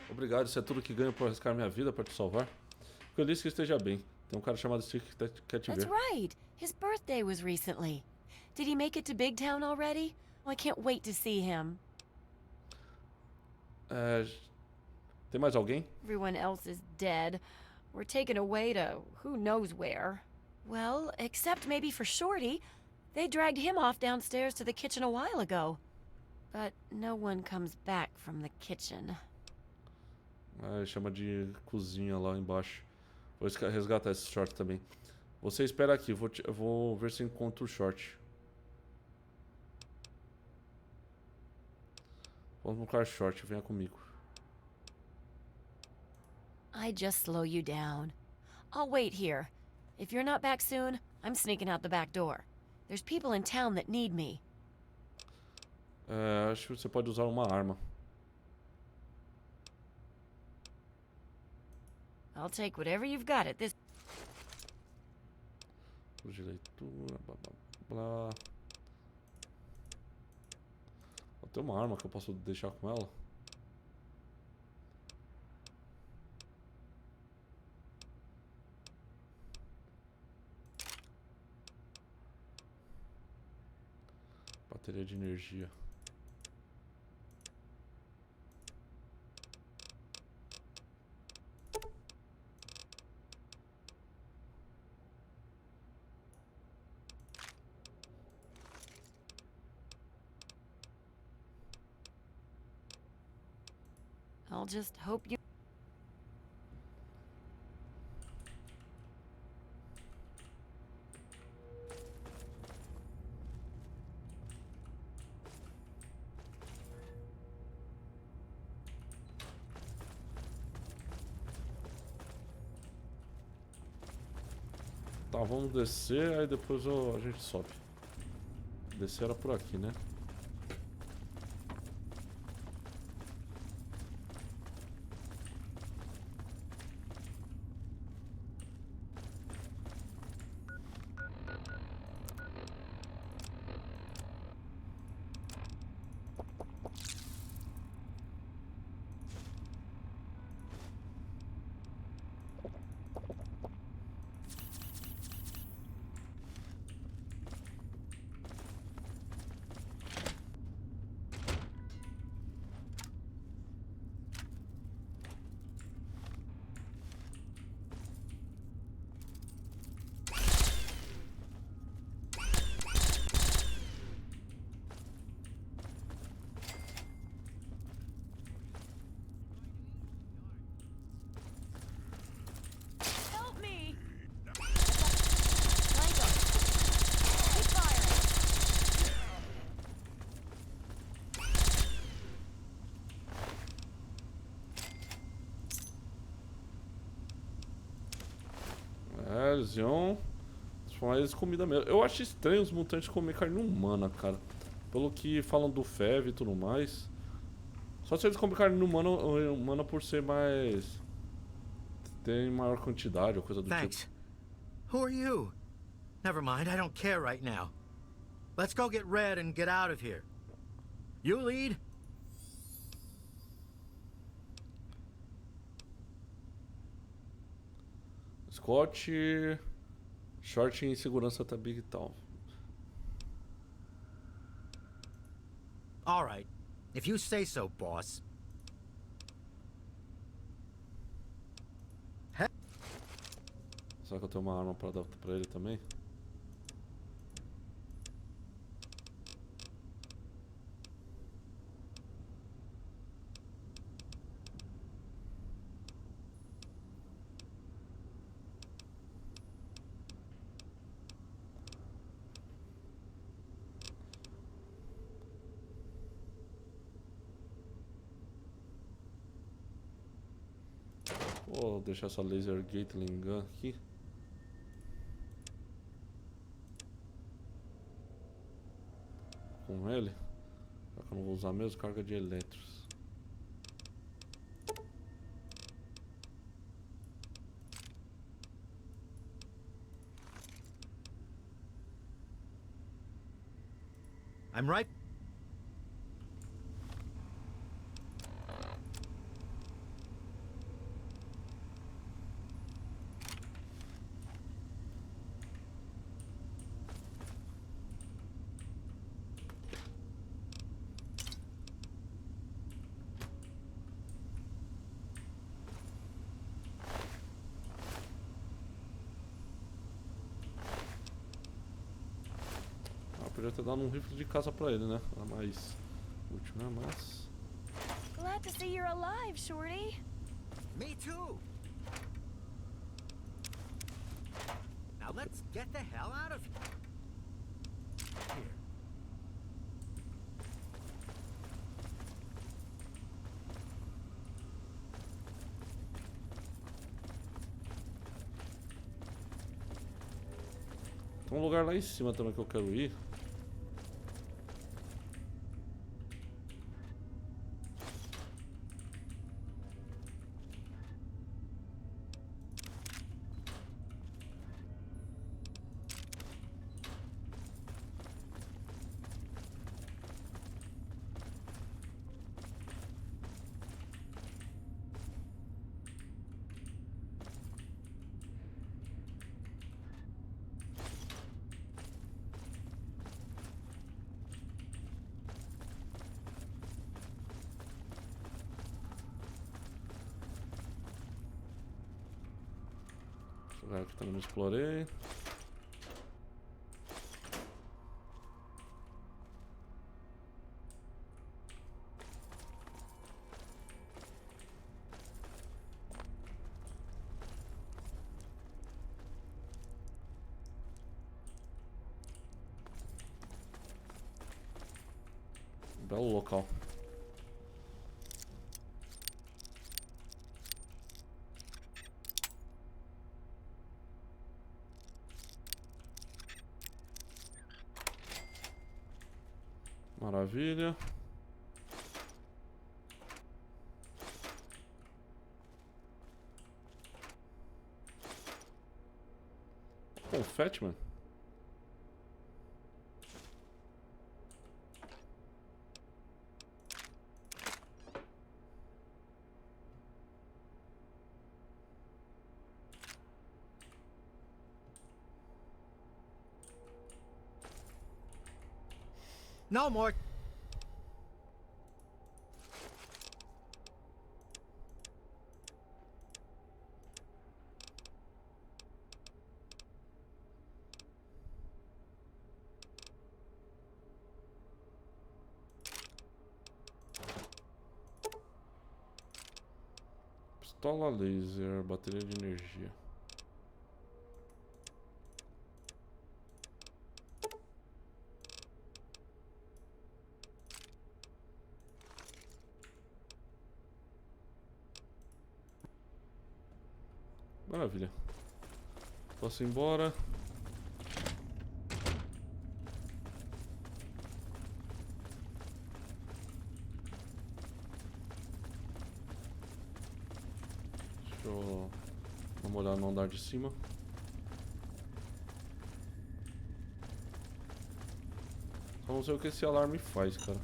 Obrigado, isso é tudo que ganho por arriscar minha vida para te salvar. Fico feliz que esteja bem. Tem um cara chamado Stick que quer te ver. That's right. His birthday was recently. Did he make it to Big Town already? I can't wait to see him. Tem mais alguém? Everyone else is dead. We're taken away to who knows where. Well, except maybe for Shorty. They dragged him off downstairs to the kitchen a while ago. But no one comes back from the kitchen. Chama de cozinha lá embaixo. Vou resgatar esse short também. Você espera aqui, eu vou ver se encontro o short. Vamos buscar short, venha comigo. I just slow you down. I'll wait here. If you're not back soon, I'm sneaking out the back door. There's people in town that need me. Acho que você pode usar uma arma. I'll take whatever you've got at this. De leitura, blá blá blá. Tem uma arma que eu posso deixar com ela? Bateria de energia. I'll just hope you... Tá, vamos descer, aí depois a gente sobe. Descer era por aqui, né? ocasião, transformar eles em comida mesmo. Eu acho estranho os mutantes comer carne humana, cara. Pelo que falam do Fev e tudo mais. Só se eles comem carne humana por ser mais... tem maior quantidade ou coisa do Thanks. tipo. Who are you? Never mind, I don't care right now. Let's go get Red and get out of here. You lead? Scott, short em segurança tá big e tal. All right. If you say so, boss. Será que eu tenho uma arma pra dar pra ele também? Vou deixar essa laser gatling gun aqui. Com ele. Já que eu não vou usar mesmo, carga de elétrons. I'm right. Podia ter dado um rifle de caça pra ele, né? Era mais útil, né? Mas... Glad to see you're alive, Shorty. Me too. Now let's get the hell out of here. Tem um lugar lá em cima também que eu quero ir. Lugar que também não explorei. Belo local. Maravilha. Confete, mano. No more. Pistola laser, bateria de energia. Maravilha. Posso ir embora? Deixa eu dar uma olhada no andar de cima. Só não sei o que esse alarme faz, cara.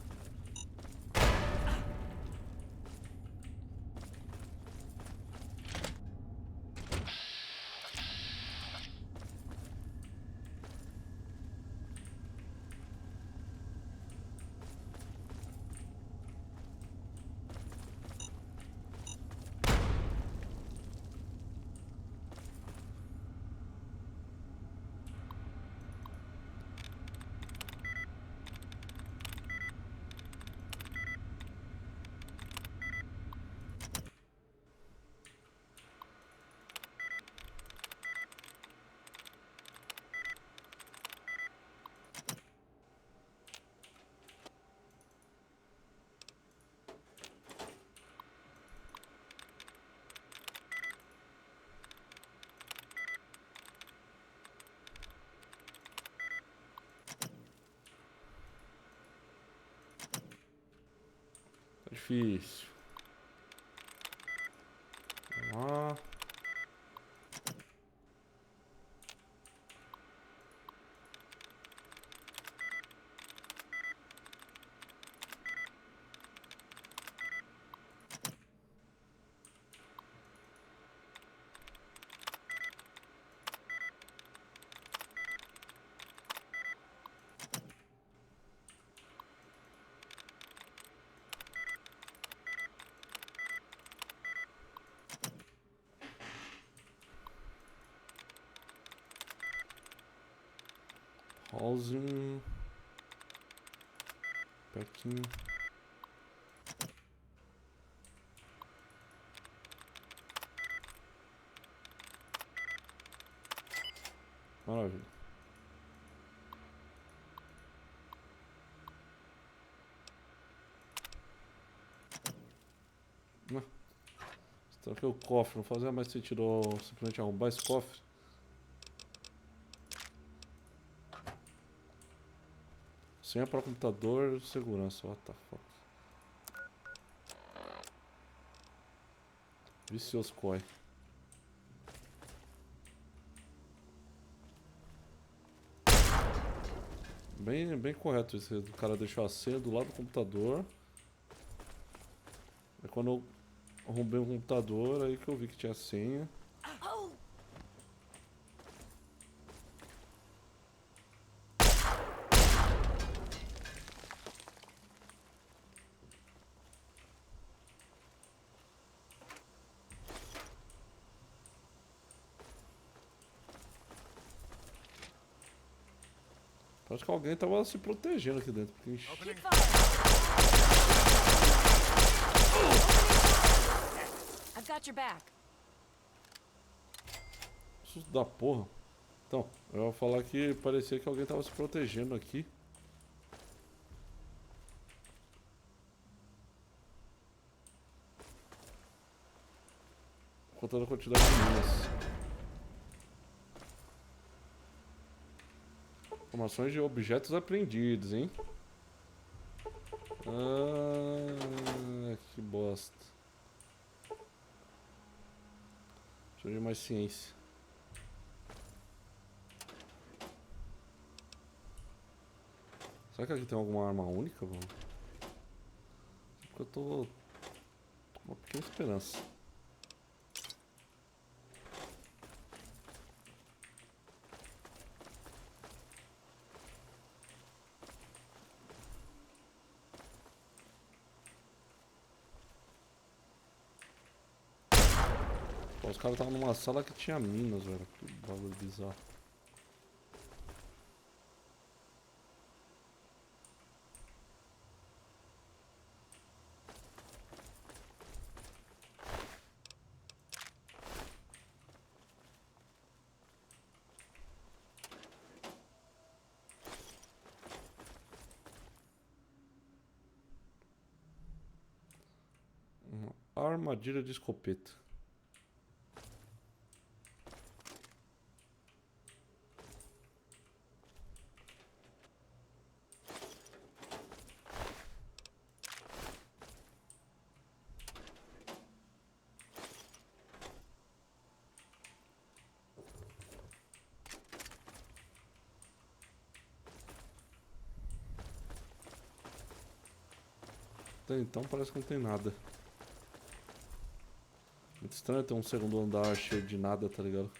Tá difícil. Vamos lá. Housing. Packing. Maravilha. Será que o cofre não fazia mais sentido simplesmente arrombar esse cofre? Senha para computador, segurança, what the fuck. Vicioso coi. Bem correto isso, do cara deixar a senha do lado do computador. É quando eu arrombei o computador, aí que eu vi que tinha senha. Acho que alguém tava se protegendo aqui dentro. Porque... I've got your back. Susto da porra. Então, eu ia falar que parecia que alguém tava se protegendo aqui. Contando a quantidade de minas. Informações de objetos apreendidos, hein? Ah, que bosta. Deixa eu ver mais ciência. Será que aqui tem alguma arma única, mano? Porque eu tô com uma pequena esperança. Os caras estavam numa sala que tinha minas, velho. Que bagulho bizarro. Uma armadilha de escopeta. Até então parece que não tem nada. Muito estranho ter um segundo andar cheio de nada, tá ligado?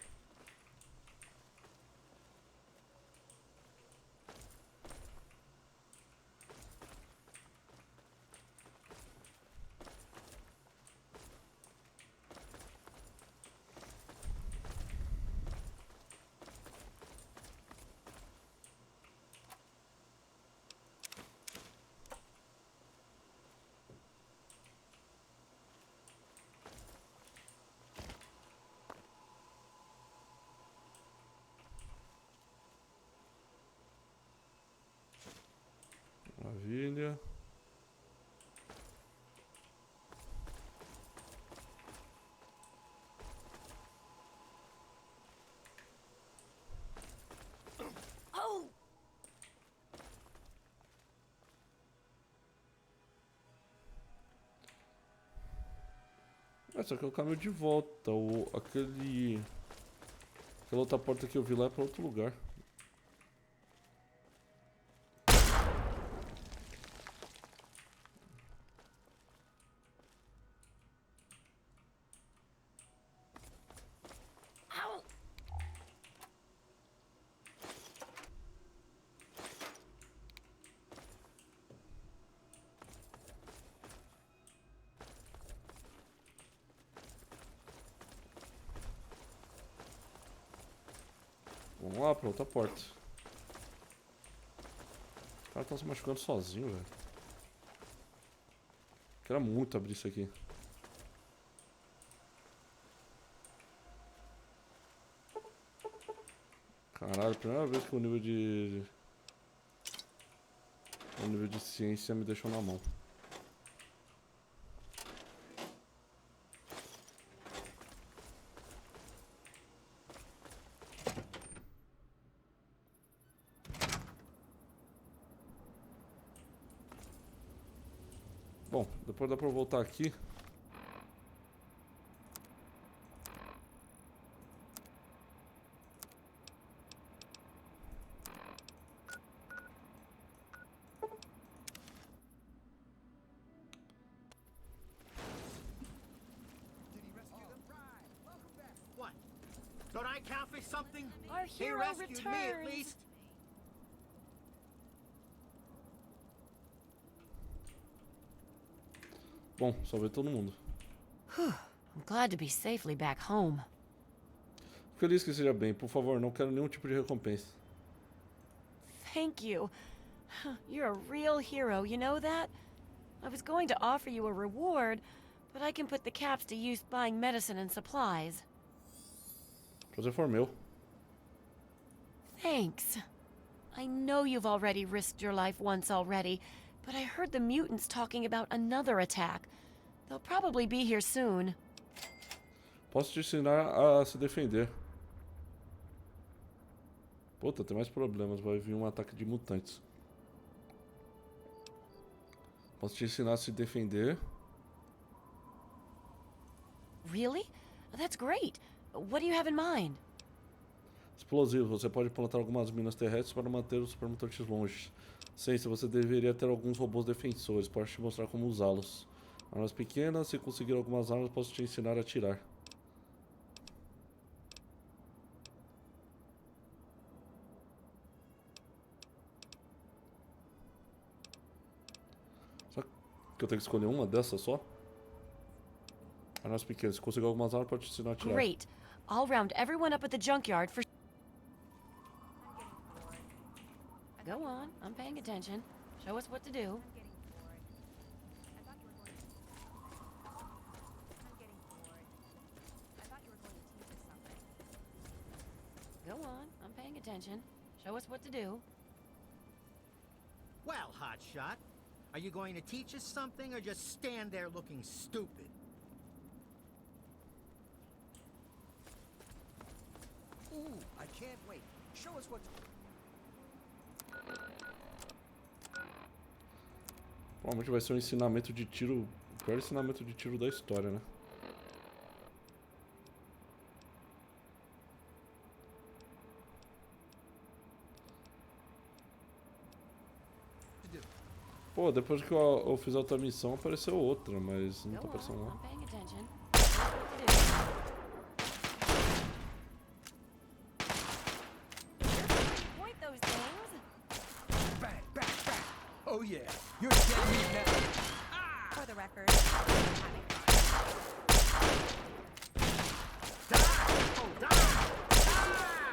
Maravilha. Oh! Só que é o caminho de volta. Aquela outra porta que eu vi lá é pra outro lugar. Vamos lá pra outra porta. O cara tá se machucando sozinho, velho. Quero muito abrir isso aqui. Caralho, primeira vez que o nível de ciência me deixou na mão. Bom, depois dá pra eu voltar aqui. What? Don't I count for something? Our He hero rescued me at returns. least. Bom, salvei todo mundo. I'm glad to be safely back home. Feliz que seja bem. Por favor, não quero nenhum tipo de recompensa. Thank you. You're a real hero, you know that? I was going to offer you a reward, but I can put the caps to use buying medicine and supplies. Prazer for meu. Thanks. I know you've already risked your life once already, but I heard the mutants talking about another attack. They'll probably be here soon. Posso te ensinar a se defender. Puta, tem mais problemas. Vai vir um ataque de mutantes. Posso te ensinar a se defender. Really? That's great. What do you have in mind? Explosivo. Você pode plantar algumas minas terrestres para manter os supermutantes longe. Ciência, você deveria ter alguns robôs defensores. Posso te mostrar como usá-los. Armas pequenas. Se conseguir algumas armas, posso te ensinar a atirar. Só que eu tenho que escolher uma dessas só? Armas pequenas. Se conseguir algumas armas, pode te ensinar a atirar. Great. I'll round everyone up at the junkyard for... Go on. I'm paying attention. Show us what to do. Go on. I'm paying attention. Show us what to do. Well, hotshot, are you going to teach us something or just stand there looking stupid? Ooh, I can't wait. Show us what to... Provavelmente vai ser um ensinamento de tiro, o pior ensinamento de tiro da história, né? Pô, depois que eu fiz a outra missão, apareceu outra, mas não tá aparecendo lá. I'm paying attention. Point those things. Bang, bang, bang. Oh yeah, you're dead meat now. For the record.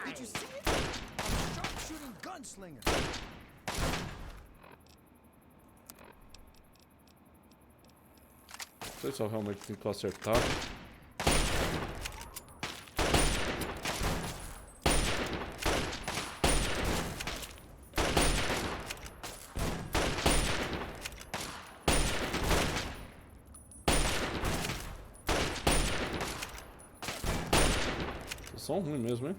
Did you see it? A sharpshooting gunslinger. Não sei se eu realmente tenho que acertar. Vocês são ruins mesmo, hein?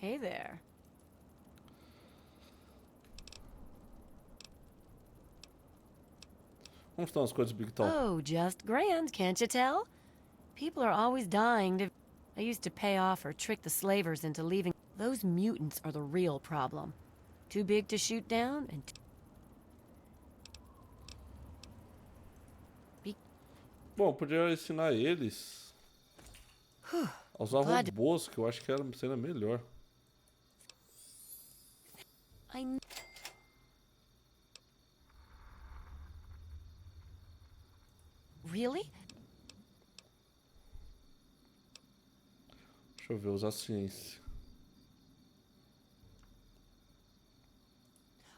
Hey there. Como estão as coisas, Big Tal? Oh, just grand, can't you tell? People are always dying to... I used to pay off or trick the slavers into leaving. Those mutants are the real problem. Too big to shoot down and... Bom, podia ensinar eles a usar robôs, que eu acho que seria melhor. Really? Deixa eu ver, usar ciência.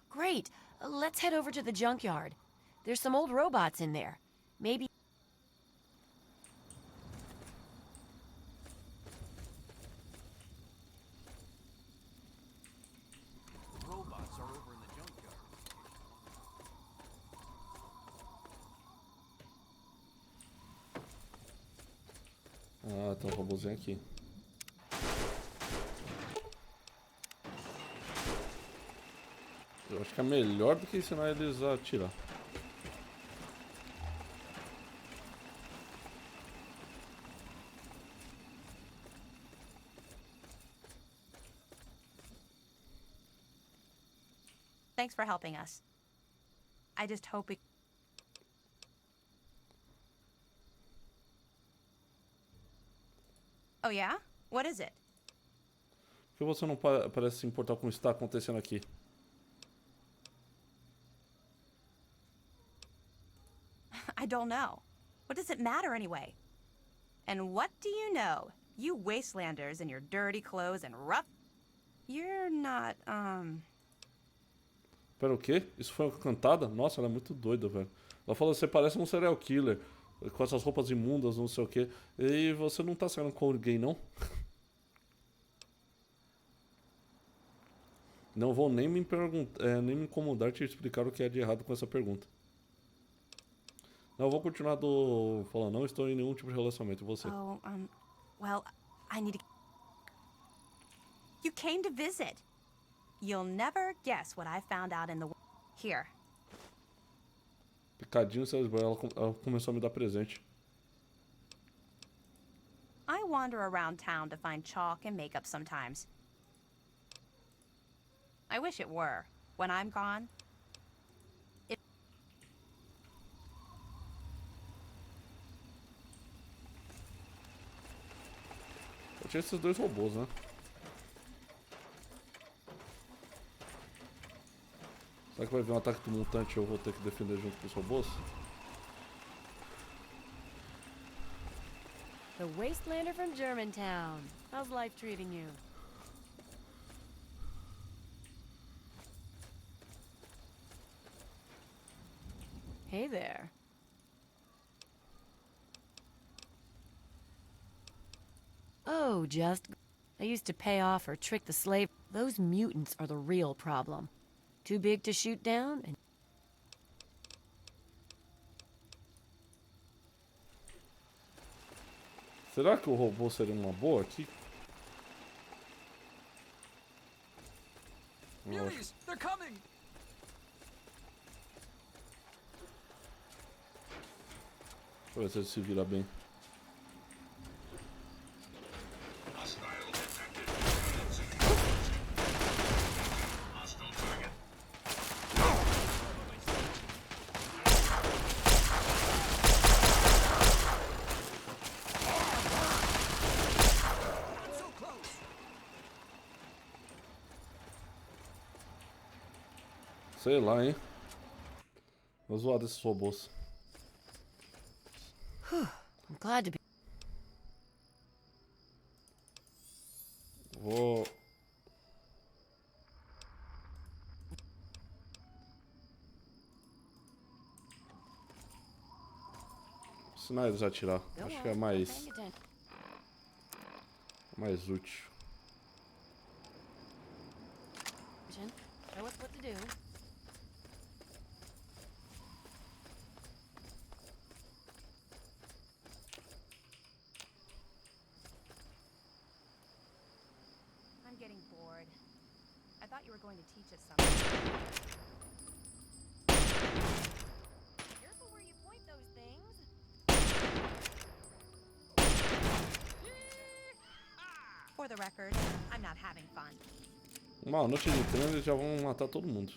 Great. Let's head over to the junkyard. There's some old robots in there. Maybe... Robots are over in the junkyard. Ah, tem um robôzinho aqui. Eu acho que é melhor do que ensinar eles a atirar. Thanks for helping us. I just hope we... Oh yeah? What is it? Por que você não parece se importar com o que está acontecendo aqui? I don't know. What does it matter anyway? And what do you know? You wastelanders in your dirty clothes and rough... You're not, Pera, o quê? Isso foi uma cantada? Nossa, ela é muito doida, velho. Ela falou, você parece um serial killer, com essas roupas imundas, não sei o quê. E você não tá saindo com ninguém, não? Não vou nem me nem me incomodar te explicar o que é de errado com essa pergunta. Não, eu vou continuar falando, não estou em nenhum tipo de relacionamento com você. Oh, well, I need to... You came to visit. You'll never guess what I found out in the... Here. Picadinho, ela começou a me dar presente. I wander around town to find chalk and makeup sometimes. I wish it were. When I'm gone... Eu tinha esses dois robôs, né? Será que vai vir um ataque do mutante e eu vou ter que defender junto com os robôs? The Wastelander from Germantown. How's life treating you? Hey there. Oh, just... I used to pay off or trick the slave. Those mutants are the real problem. Too big to shoot down and... Será que o robô seria uma boa aqui? Muties, they're coming! Deixa eu ver se ele se vira bem. Sei lá, hein? Vou zoar desses robôs. I'm glad to be... Vou... ensinar eles a atirar. Acho que é mais útil. Show us what to do. I'm getting bored. I thought you were going to teach us something. Careful where you point those things. For the record, I'm not having fun. Uma noite de treino eles já vão matar todo mundo.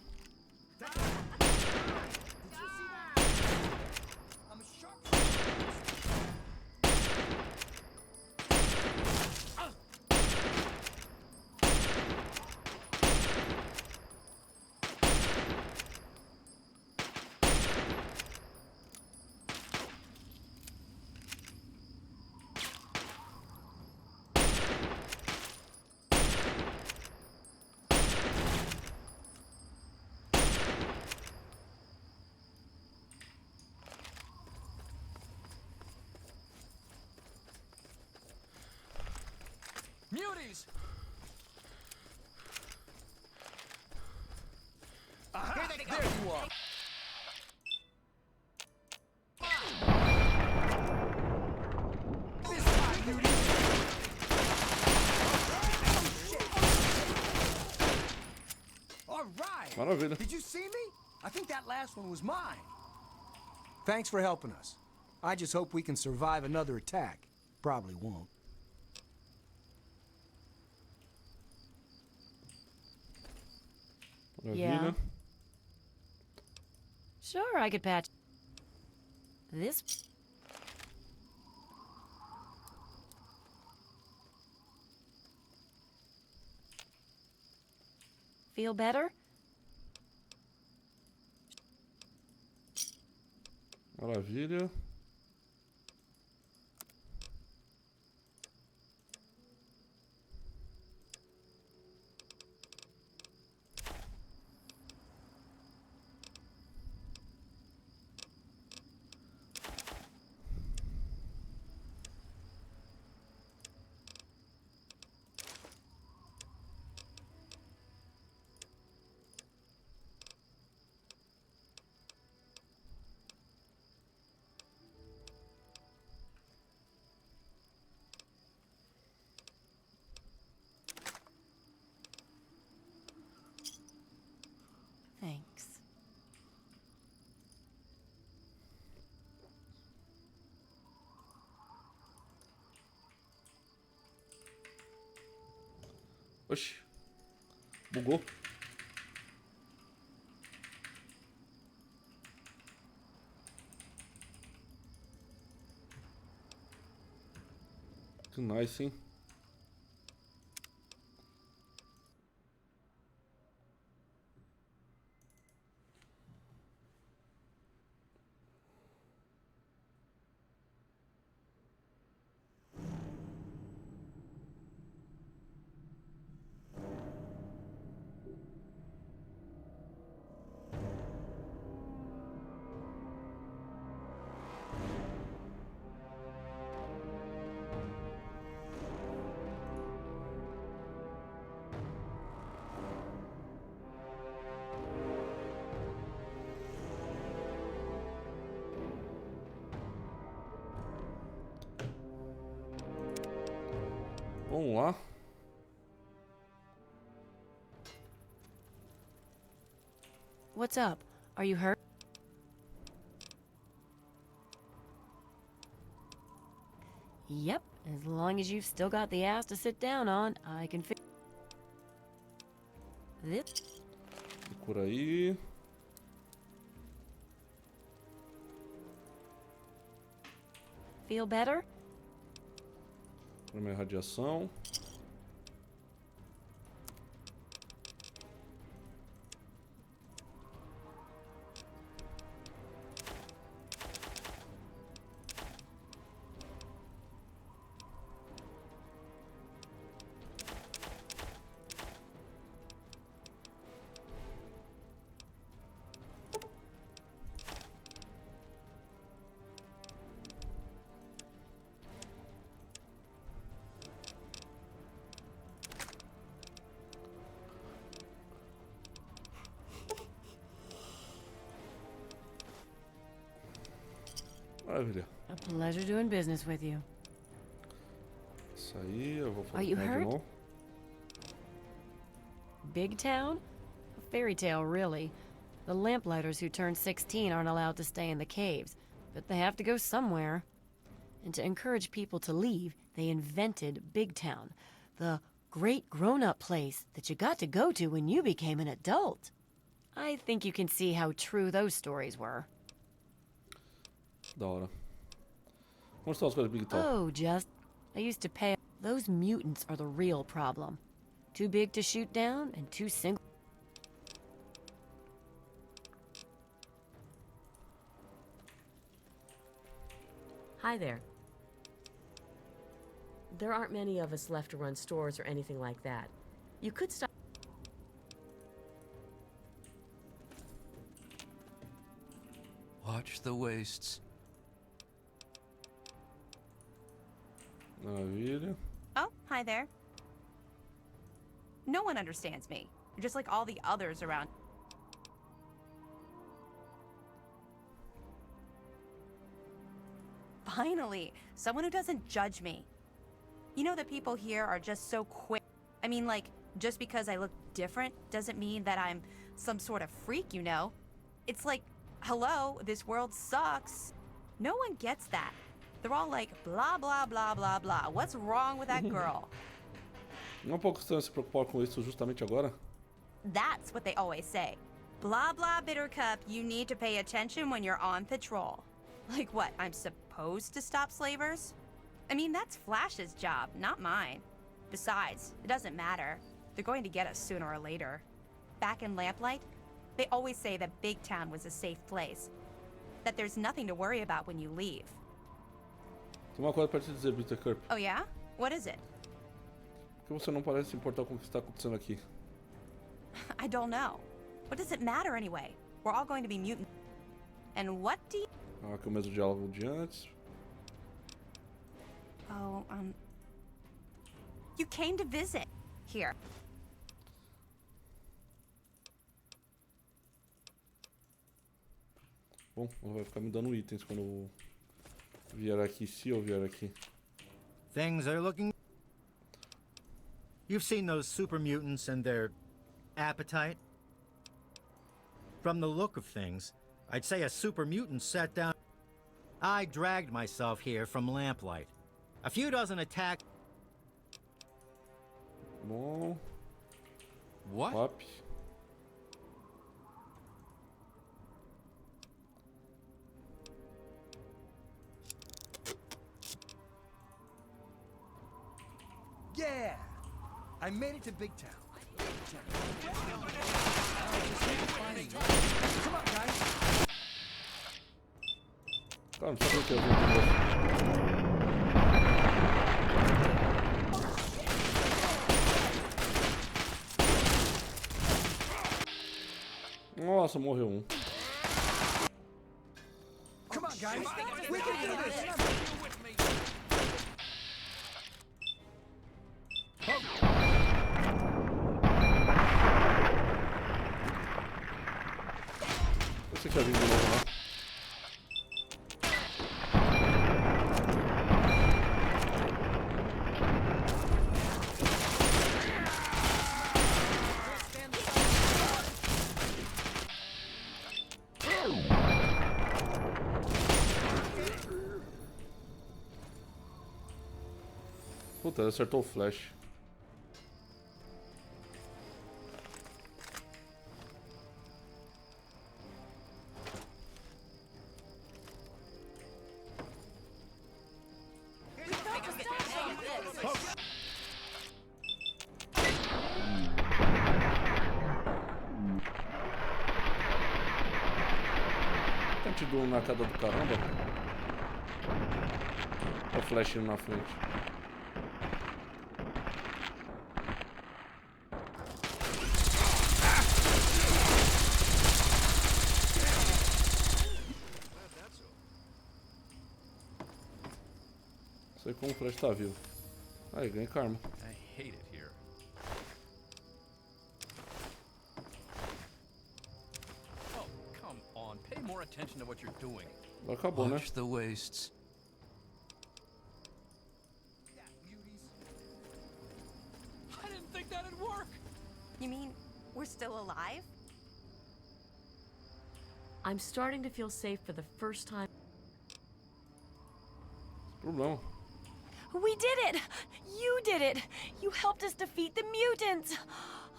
Muties! There you are. This time, Muties. All right. Maravilha. Did you see me? I think that last one was mine. Thanks for helping us. I just hope we can survive another attack. Probably won't. Yeah. Sure, I could patch this. Feel better? Maravilha. Thanks. Oxi. Bugou. Que nice, hein? What's up? Are you hurt? Yep, as long as you've still got the ass to sit down on, I can fix this. Por aí. Feel better? Para minha radiação. Maravilha. A pleasure doing business with you. Isso aí, eu vou Are you fazer de hurt? novo. Big town? A fairy tale, really. The lamplighters who turn 16 aren't allowed to stay in the caves, but they have to go somewhere. And to encourage people to leave, they invented Big Town, the great grown-up place that you got to go to when you became an adult. I think you can see how true those stories were. Da hora. Como estão as coisas Big Town? Oh, just... I used to pay... Those mutants are the real problem. Too big to shoot down and too single... Hi there. There aren't many of us left to run stores or anything like that. You could stop... Watch the wastes. Maravilha. Oh, hi there. No one understands me. You're just like all the others around. Finally, someone who doesn't judge me. You know that people here are just so quick. I mean, like, just because I look different doesn't mean that I'm some sort of freak, you know? It's like, hello, this world sucks. No one gets that. They're all like, blah, blah, blah, blah, blah. What's wrong with that girl? Não é um pouco estranho se preocupar com isso justamente agora? That's what they always say. Blah, blah, Bittercup, you need to pay attention when you're on patrol. Like what, I'm supposed to stop slavers? I mean, that's Flash's job, not mine. Besides, it doesn't matter. They're going to get us sooner or later. Back in Lamplight, they always say that Big Town was a safe place. That there's nothing to worry about when you leave. Tem uma coisa pra te dizer, Bittercup. Oh yeah? What is it? Por que você não parece se importar com o que está acontecendo aqui? I don't know. What does it matter anyway? We're all going to be mutants. And what do you... Ah, aqui é o mesmo diálogo de antes. Oh, you came to visit here. Bom, ela vai ficar me dando itens quando eu vier aqui, se eu vier aqui. Things are looking... You've seen those super mutants and their appetite? From the look of things, I'd say a super mutant sat down... I dragged myself here from Lamplight. A few dozen attacks... Bom... What? Up. Yeah! I made it to Big Town. Come on, guys. Cara, não sabia o que eu vi de novo. Nossa, morreu um. Come on, guys. We can do this. Você quer vir de novo, né? Puta, ele acertou o flash. Te dou na cada do caramba. Olha o flash indo na frente. Sei como o flash tá vivo. Aí, ganhei karma. I hate it here. Oh, come on. Pay more attention to what you're doing. Acabou, né? Watch the wastes. I didn't think that'd work. You mean we're still alive? I'm starting to feel safe for the first time. Problema. We did it! You did it! You helped us defeat the mutants!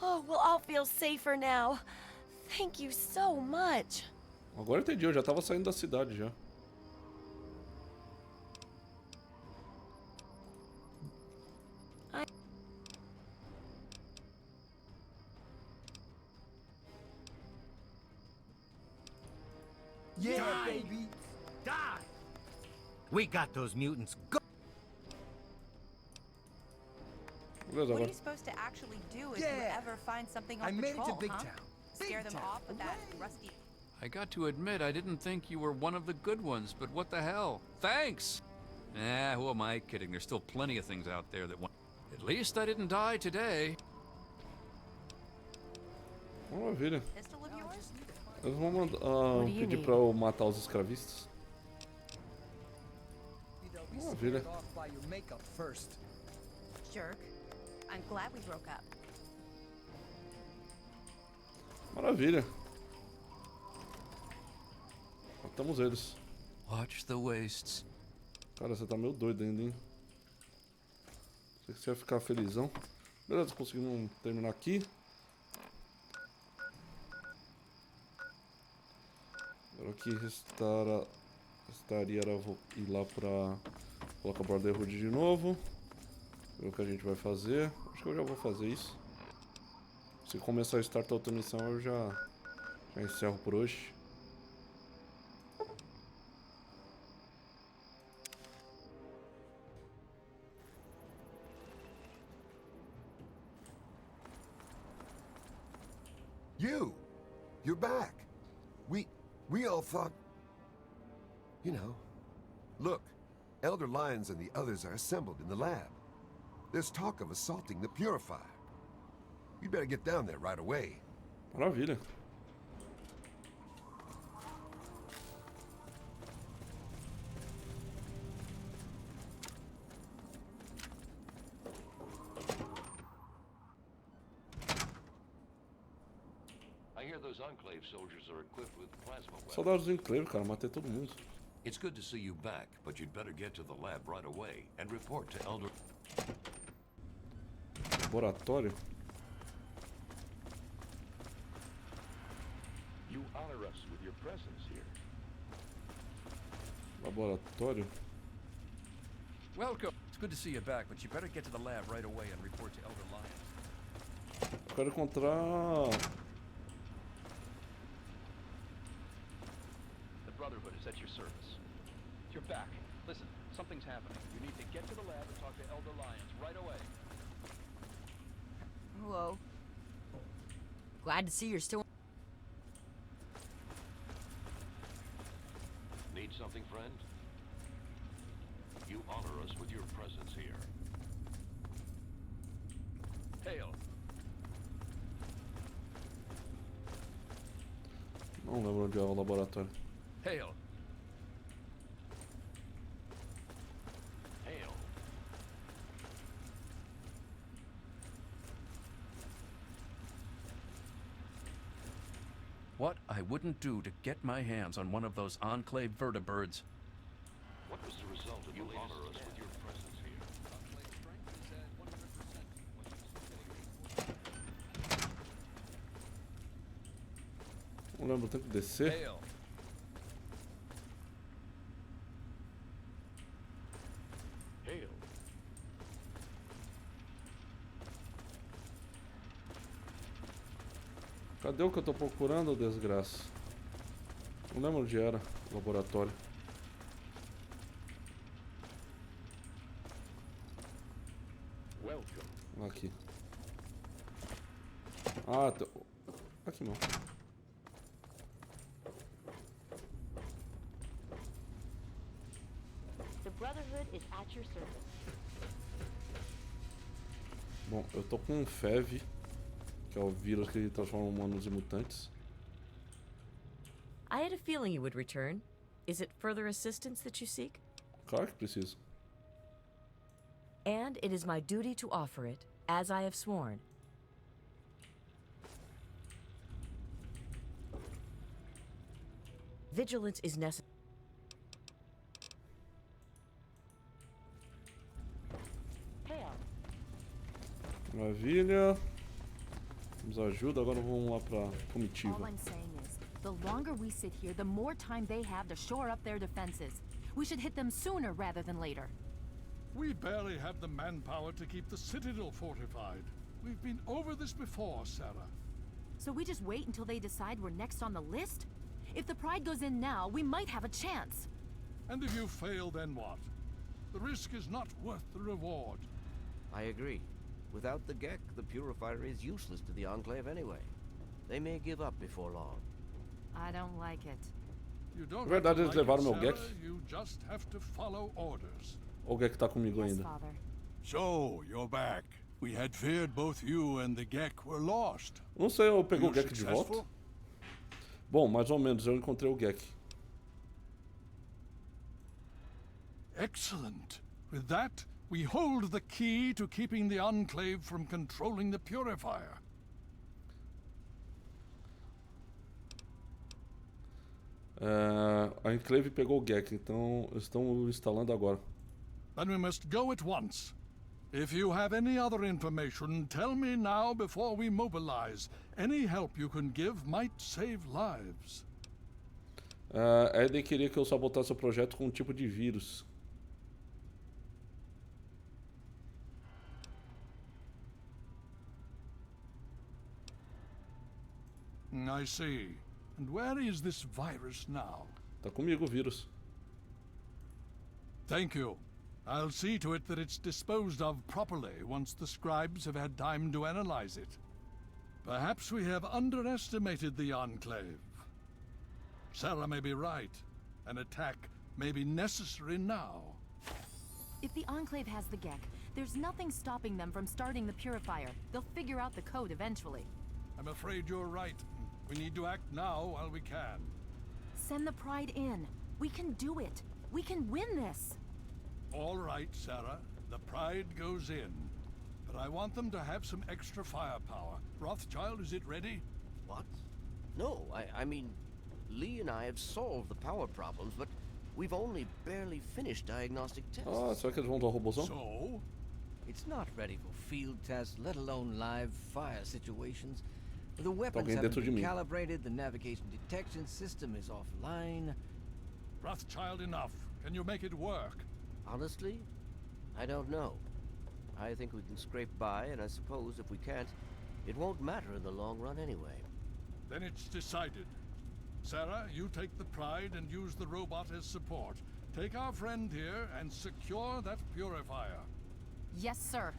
Oh, we'll all feel safer now. Thank you so much. Agora eu entendi, eu já tava saindo da cidade já. Yeah, Die. baby. Die! We got those mutants. Go! Beleza, What are agora. you supposed to actually do if you Yeah. ever find something on I made it patrol, to Big huh? Town. Scare Big them Town. off with that Hooray. rusty... I got to admit, I didn't think you were one of the good ones, but what the hell? Thanks! Who am I kidding? There's still plenty of things out there that want... At least I didn't die today. Maravilha. Pistol of yours? Eles vão mandar, What do you pedir need? pra eu matar os escravistas. They'll be Maravilha. scared off by your makeup first. Jerk. I'm glad we broke up. Maravilha. Matamos eles. Watch the wastes. Cara, você tá meio doido ainda, hein? Sei que você ia ficar felizão. Beleza, conseguimos terminar aqui. Agora aqui restaria era ir lá pra colocar a borderhood de novo. Ver o que a gente vai fazer. Acho que eu já vou fazer isso. Se começar a startar outra missão, eu já encerro por hoje. You're back. We all thought, you know. Look, Elder Lyons and the others are assembled in the lab. There's talk of assaulting the Purifier. You better get down there right away. Maravilha. I hear those Enclave soldiers are equipped with plasma weapons. Saudades do Enclave, cara. Matei todo mundo. It's good to see you back, but you'd better get to the lab right away and report to Elder... Laboratório. You honor us with your presence here. Laboratório. Welcome. It's good to see you back, but you better get to the lab right away and report to Elder Lyons. Eu quero encontrar... The Brotherhood is at your service. You're back. Listen, something's happening. You need to get to the lab and talk to Elder Lyons right away. Whoa. Glad to see you're still... Need something, friend? You honor us with your presence here. Hail. Não lembro onde é o laboratório. Hail. Hail. What I wouldn't do to get my hands on one of those Enclave vertibirds. What was the result of you honor us with your presence here? Não lembro, tem que descer. Hail. Hail. Cadê o que eu tô procurando, desgraça? Não lembro onde era o laboratório. Welcome. Aqui. Ah, aqui não. The Brotherhood is at your service. Bom, eu tô com um FEV, que é o vírus que transforma humanos em mutantes. I had a feeling you would return. Is it further assistance that you seek? Claro que preciso. And it is my duty to offer it, as I have sworn. Vigilance is necessary. Maravilha. Nos ajuda, agora vamos lá pra comitiva. All I'm saying is, the longer we sit here, the more time they have to shore up their defenses. We should hit them sooner rather than later. We barely have the manpower to keep the Citadel fortified. We've been over this before, Sarah. So we just wait until they decide we're next on the list? If the Pride goes in now, we might have a chance. And if you fail, then what? The risk is not worth the reward. I agree. Without the GEC, the Purifier is useless to the Enclave anyway. They may give up before long. I don't like it. You don't Na verdade, have eles to like levaram it, meu GEC. Sarah. You just have to follow orders. Ou o GEC tá comigo Yes, ainda? Father. So, you're back. We had feared both you and the GEC were lost. Não sei, eu peguei o You GEC de volta. successful? Bom, mais ou menos, eu encontrei o GEC. Excellent. With that, we hold the key to keeping the Enclave from controlling the Purifier. A Enclave pegou o GEC, então estão instalando agora. Then we must go at once. If you have any other information, tell me now before we mobilize. Any help you can give might save lives. A Eden queria que eu sabotasse o projeto com um tipo de vírus. I see. And where is this virus now? Tá comigo o vírus. Thank you. I'll see to it that it's disposed of properly once the scribes have had time to analyze it. Perhaps we have underestimated the Enclave. Sarah may be right. An attack may be necessary now. If the Enclave has the GEC, there's nothing stopping them from starting the Purifier. They'll figure out the code eventually. I'm afraid you're right. We need to act now while we can. Send the Pride in. We can do it. We can win this. All right, Sarah. The Pride goes in. But I want them to have some extra firepower. Rothschild, is it ready? What? No, I mean, Lee and I have solved the power problems, but we've only barely finished diagnostic tests. Ah, será que eles vão usar o robôzão? So? It's not ready for field tests, let alone live fire situations. The weapons Alguém haven't dentro de been mim. calibrated, the navigation detection system is offline. Rothschild, enough. Can you make it work? Honestly, I don't know. I think we can scrape by, and I suppose if we can't, it won't matter in the long run anyway. Then it's decided. Sarah, you take the Pride and use the robot as support. Take our friend here and secure that Purifier. Yes, sir.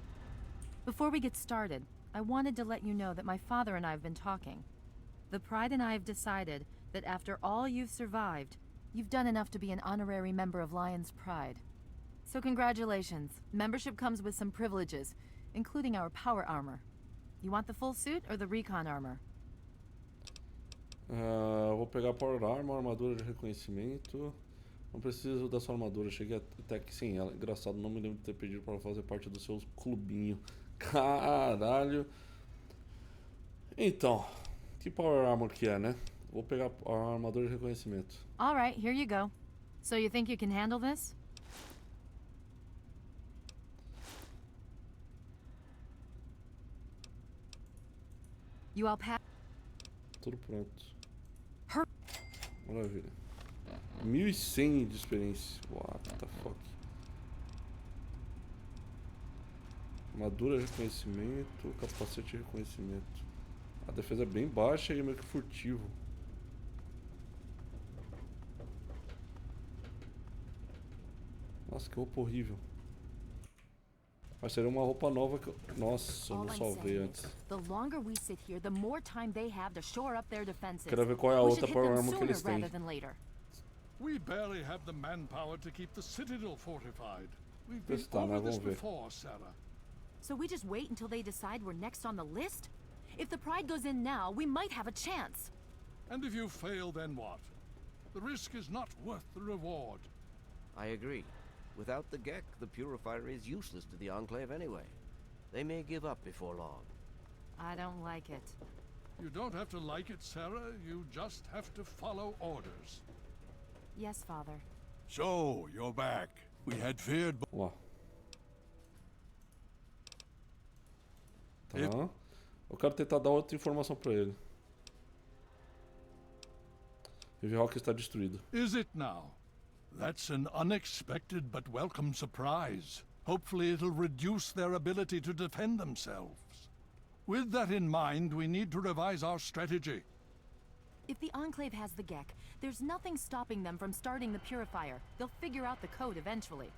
Before we get started, I wanted to let you know that my father and I have been talking. The Pride and I have decided that after all you've survived, you've done enough to be an honorary member of Lion's Pride. So congratulations. Membership comes with some privileges, including our power armor. You want the full suit or the recon armor? Vou pegar Power Armor, armadura de reconhecimento. Não preciso da sua armadura, cheguei até aqui sem ela. Engraçado, não me lembro de ter pedido para fazer parte do seu clubinho. Caralho. Então, que Power Armor que é, né? Vou pegar a armadura de reconhecimento. All right, here you go. So you think you can handle this? You all pass. Tudo pronto. Maravilha. 1100 de experiência. What the fuck? Armadura de reconhecimento, capacete de reconhecimento. A defesa é bem baixa e meio que furtivo. Nossa, que roupa horrível. Mas seria uma roupa nova que eu... Nossa, eu não salvei antes. Quero ver qual é a outra power armor que eles têm. We barely have the manpower to keep the citadel fortified. We've been Testar, né? over this Vamos ver. before, Sarah. So we just wait until they decide we're next on the list? If the Pride goes in now, we might have a chance. And if you fail, then what? The risk is not worth the reward. I agree. Without the GEC, the Purifier is useless to the Enclave anyway. They may give up before long. I don't like it. You don't have to like it, Sarah. You just have to follow orders. Yes, Father. So, you're back. We had feared... Ó. Tá. Eu quero tentar dar outra informação pra ele. Heavy Rock está destruído. Is it now? That's an unexpected but welcome surprise. Hopefully it'll reduce their ability to defend themselves. With that in mind, we need to revise our strategy. If the Enclave has the GEC, there's nothing stopping them from starting the Purifier. They'll figure out the code eventually.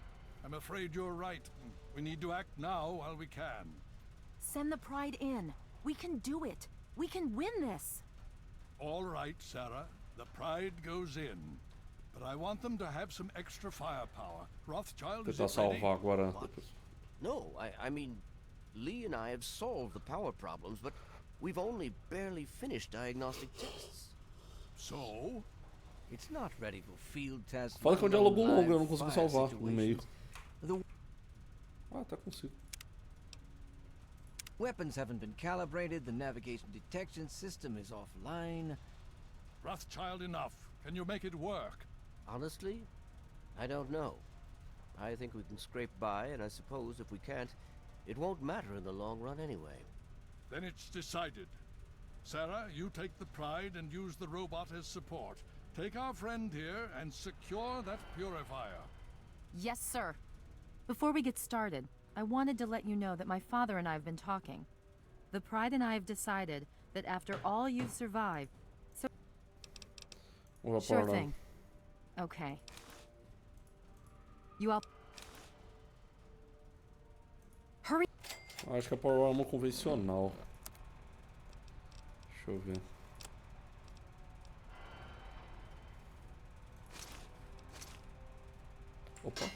I'm afraid you're right. We need to act now while we can. Send the Pride in. We can do it. We can win this. All right, Sarah. The Pride goes in. But I want them to have some extra firepower. Rothschild is Tentar ready? salvar agora. No, I mean, Lee and I have solved the power problems, but we've only barely finished diagnostic tests. So? It's not ready for field tests. Fala que é um diálogo longo, eu não consigo salvar no meio. Ah, tá consigo. Weapons haven't been calibrated, the navigation detection system is offline. Rothschild, enough. Can you make it work? Honestly, I don't know. I think we can scrape by, and I suppose if we can't, it won't matter in the long run anyway. Then it's decided. Sarah, you take the Pride and use the robot as support. Take our friend here and secure that purifier. Yes, sir. Before we get started, I wanted to let you know that my father and I have been talking. The Pride and I have decided that after all you've survived... So... Sure thing. Okay. You all... Hurry! Acho que é Power Armor convencional. Deixa eu ver. Opa.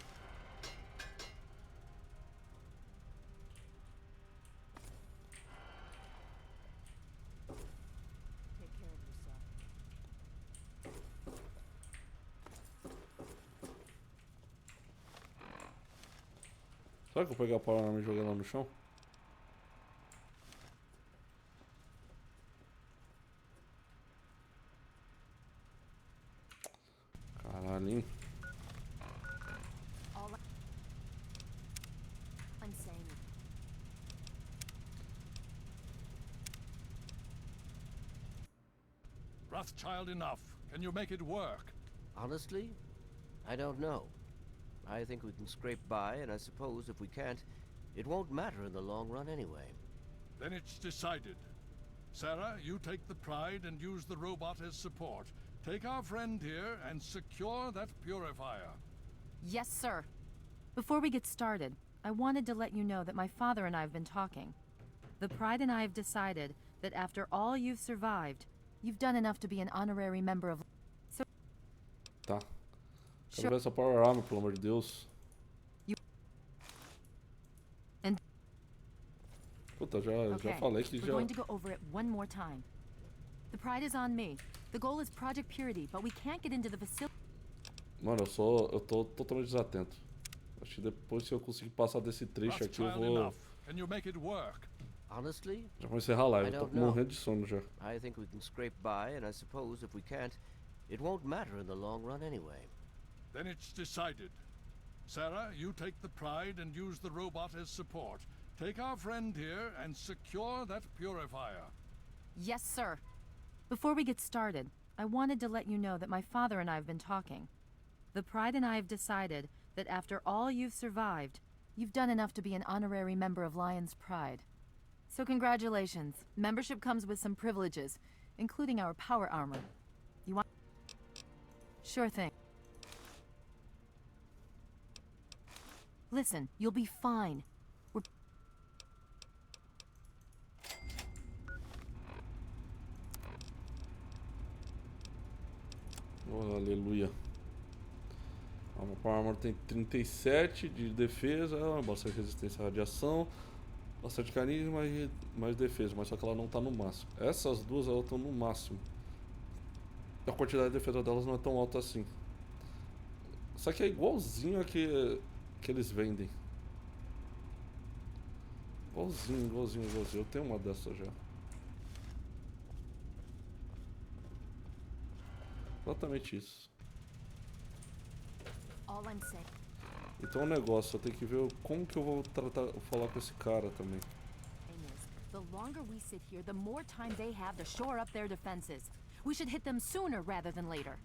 Será que eu pegar a Power Armor e jogar lá no chão? Caralho, hein? I'm saying... Rothschild, enough. Can you make it work? Honestly, I don't know. I think we can scrape by, and I suppose if we can't, it won't matter in the long run anyway. Then it's decided. Sarah, you take the Pride and use the robot as support. Take our friend here and secure that purifier. Yes, sir. Before we get started, I wanted to let you know that my father and I have been talking. The Pride and I have decided that after all you've survived, you've done enough to be an honorary member of... So... Tá. Quero ver essa Power Armor, pelo amor de Deus. And... Puta, já falei que já... We're going to go over it one more time. The Pride is on me. The goal is Project Purity, but we can't get into the facility... Mano, eu tô totalmente desatento. Acho que depois, se eu conseguir passar desse trecho aqui, eu vou... Can you make it work? Honestly, já vou encerrar a live, eu tô morrendo de sono já. I think we can scrape by, and I suppose if we can't, it won't matter in the long run anyway. Then it's decided. Sarah, you take the Pride and use the robot as support. Take our friend here and secure that purifier. Yes, sir. Before we get started, I wanted to let you know that my father and I have been talking. The Pride and I have decided that after all you've survived, you've done enough to be an honorary member of Lion's Pride. So congratulations. Membership comes with some privileges, including our power armor. You want? Sure thing. Listen, you'll be fine. We're... Oh, aleluia. A Power Armor tem 37 de defesa, bastante resistência à radiação, bastante carisma e mais defesa, mas só que ela não tá no máximo. Essas duas elas estão no máximo. A quantidade de defesa delas não é tão alta assim. Só que é igualzinho a que eles vendem. Igualzinho. Eu tenho uma dessas já. Exatamente isso. Então o negócio, eu tenho que ver como que eu vou falar com esse cara também. The longer we sit here, the more time they have to shore up their defenses. We should hit them sooner rather than later.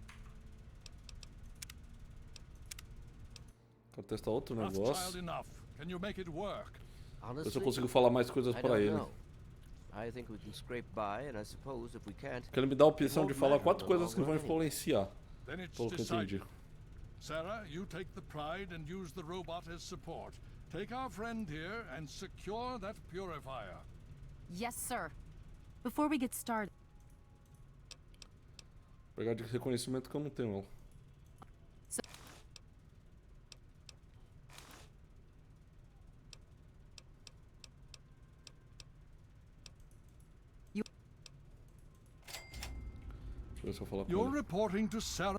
Quero testar outro negócio. Ver se eu Honestly, consigo falar mais coisas I pra don't ele. know. I think we can scrape by, and I suppose if we can't, Porque ele me dá a opção it de won't falar matter 4 in the coisas que long vão run anyway. influenciar. Then it's Pelo que eu entendi. decided. Sarah, you take the Pride and use the robot as support. Take our friend here and secure that purifier. Yes, sir. Before we get started... Pegar de reconhecimento que eu não tenho. Deixa eu ver se eu falar com You're ele. reporting to Sarah.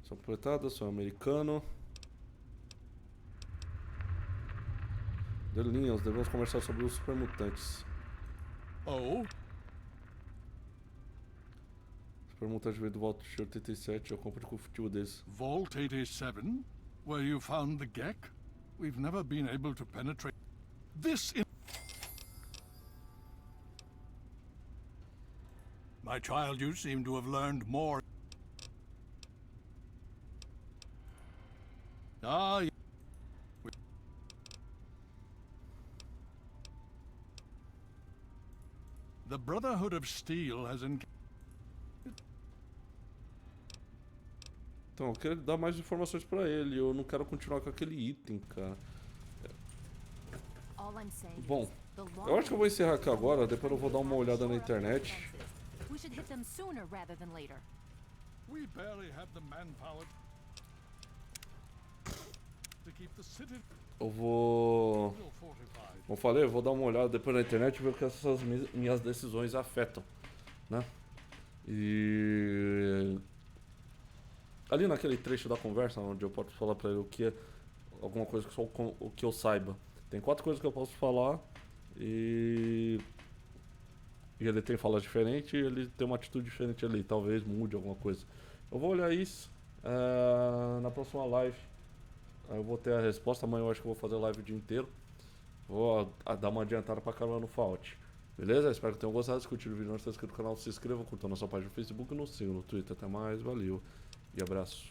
Sou proletada, sou americano. Delinhas, devemos conversar sobre os supermutantes. Oh? Supermutantes veio do Vault 87, eu compro de combustível deles. Vault 87? Where you found the Gek? We've never been able to penetrate this in... My child, you seem to have learned more. Ah, the Brotherhood of Steel has Então, eu quero dar mais informações pra ele. Eu não quero continuar com aquele item, cara. Bom, eu acho que eu vou encerrar aqui agora. Depois eu vou dar uma olhada na internet. We should hit them sooner rather than later. We barely have the manpower to keep the city. Eu vou... Como eu falei, eu vou dar uma olhada depois na internet e ver o que essas minhas decisões afetam, né? E... ali naquele trecho da conversa, onde eu posso falar pra ele o que é... alguma coisa que só o que eu saiba. Tem 4 coisas que eu posso falar e ele tem falas diferentes e ele tem uma atitude diferente ali. Talvez mude alguma coisa. Eu vou olhar isso na próxima live. Eu vou ter a resposta. Amanhã eu acho que eu vou fazer live o dia inteiro. Vou dar uma adiantada pra caramba no Fonte. Beleza? Espero que tenham gostado. Se curtiram o vídeo, não se inscreva no canal, se inscreva, curtam nossa página no Facebook e nos sigam no Twitter. Até mais, valeu e abraço.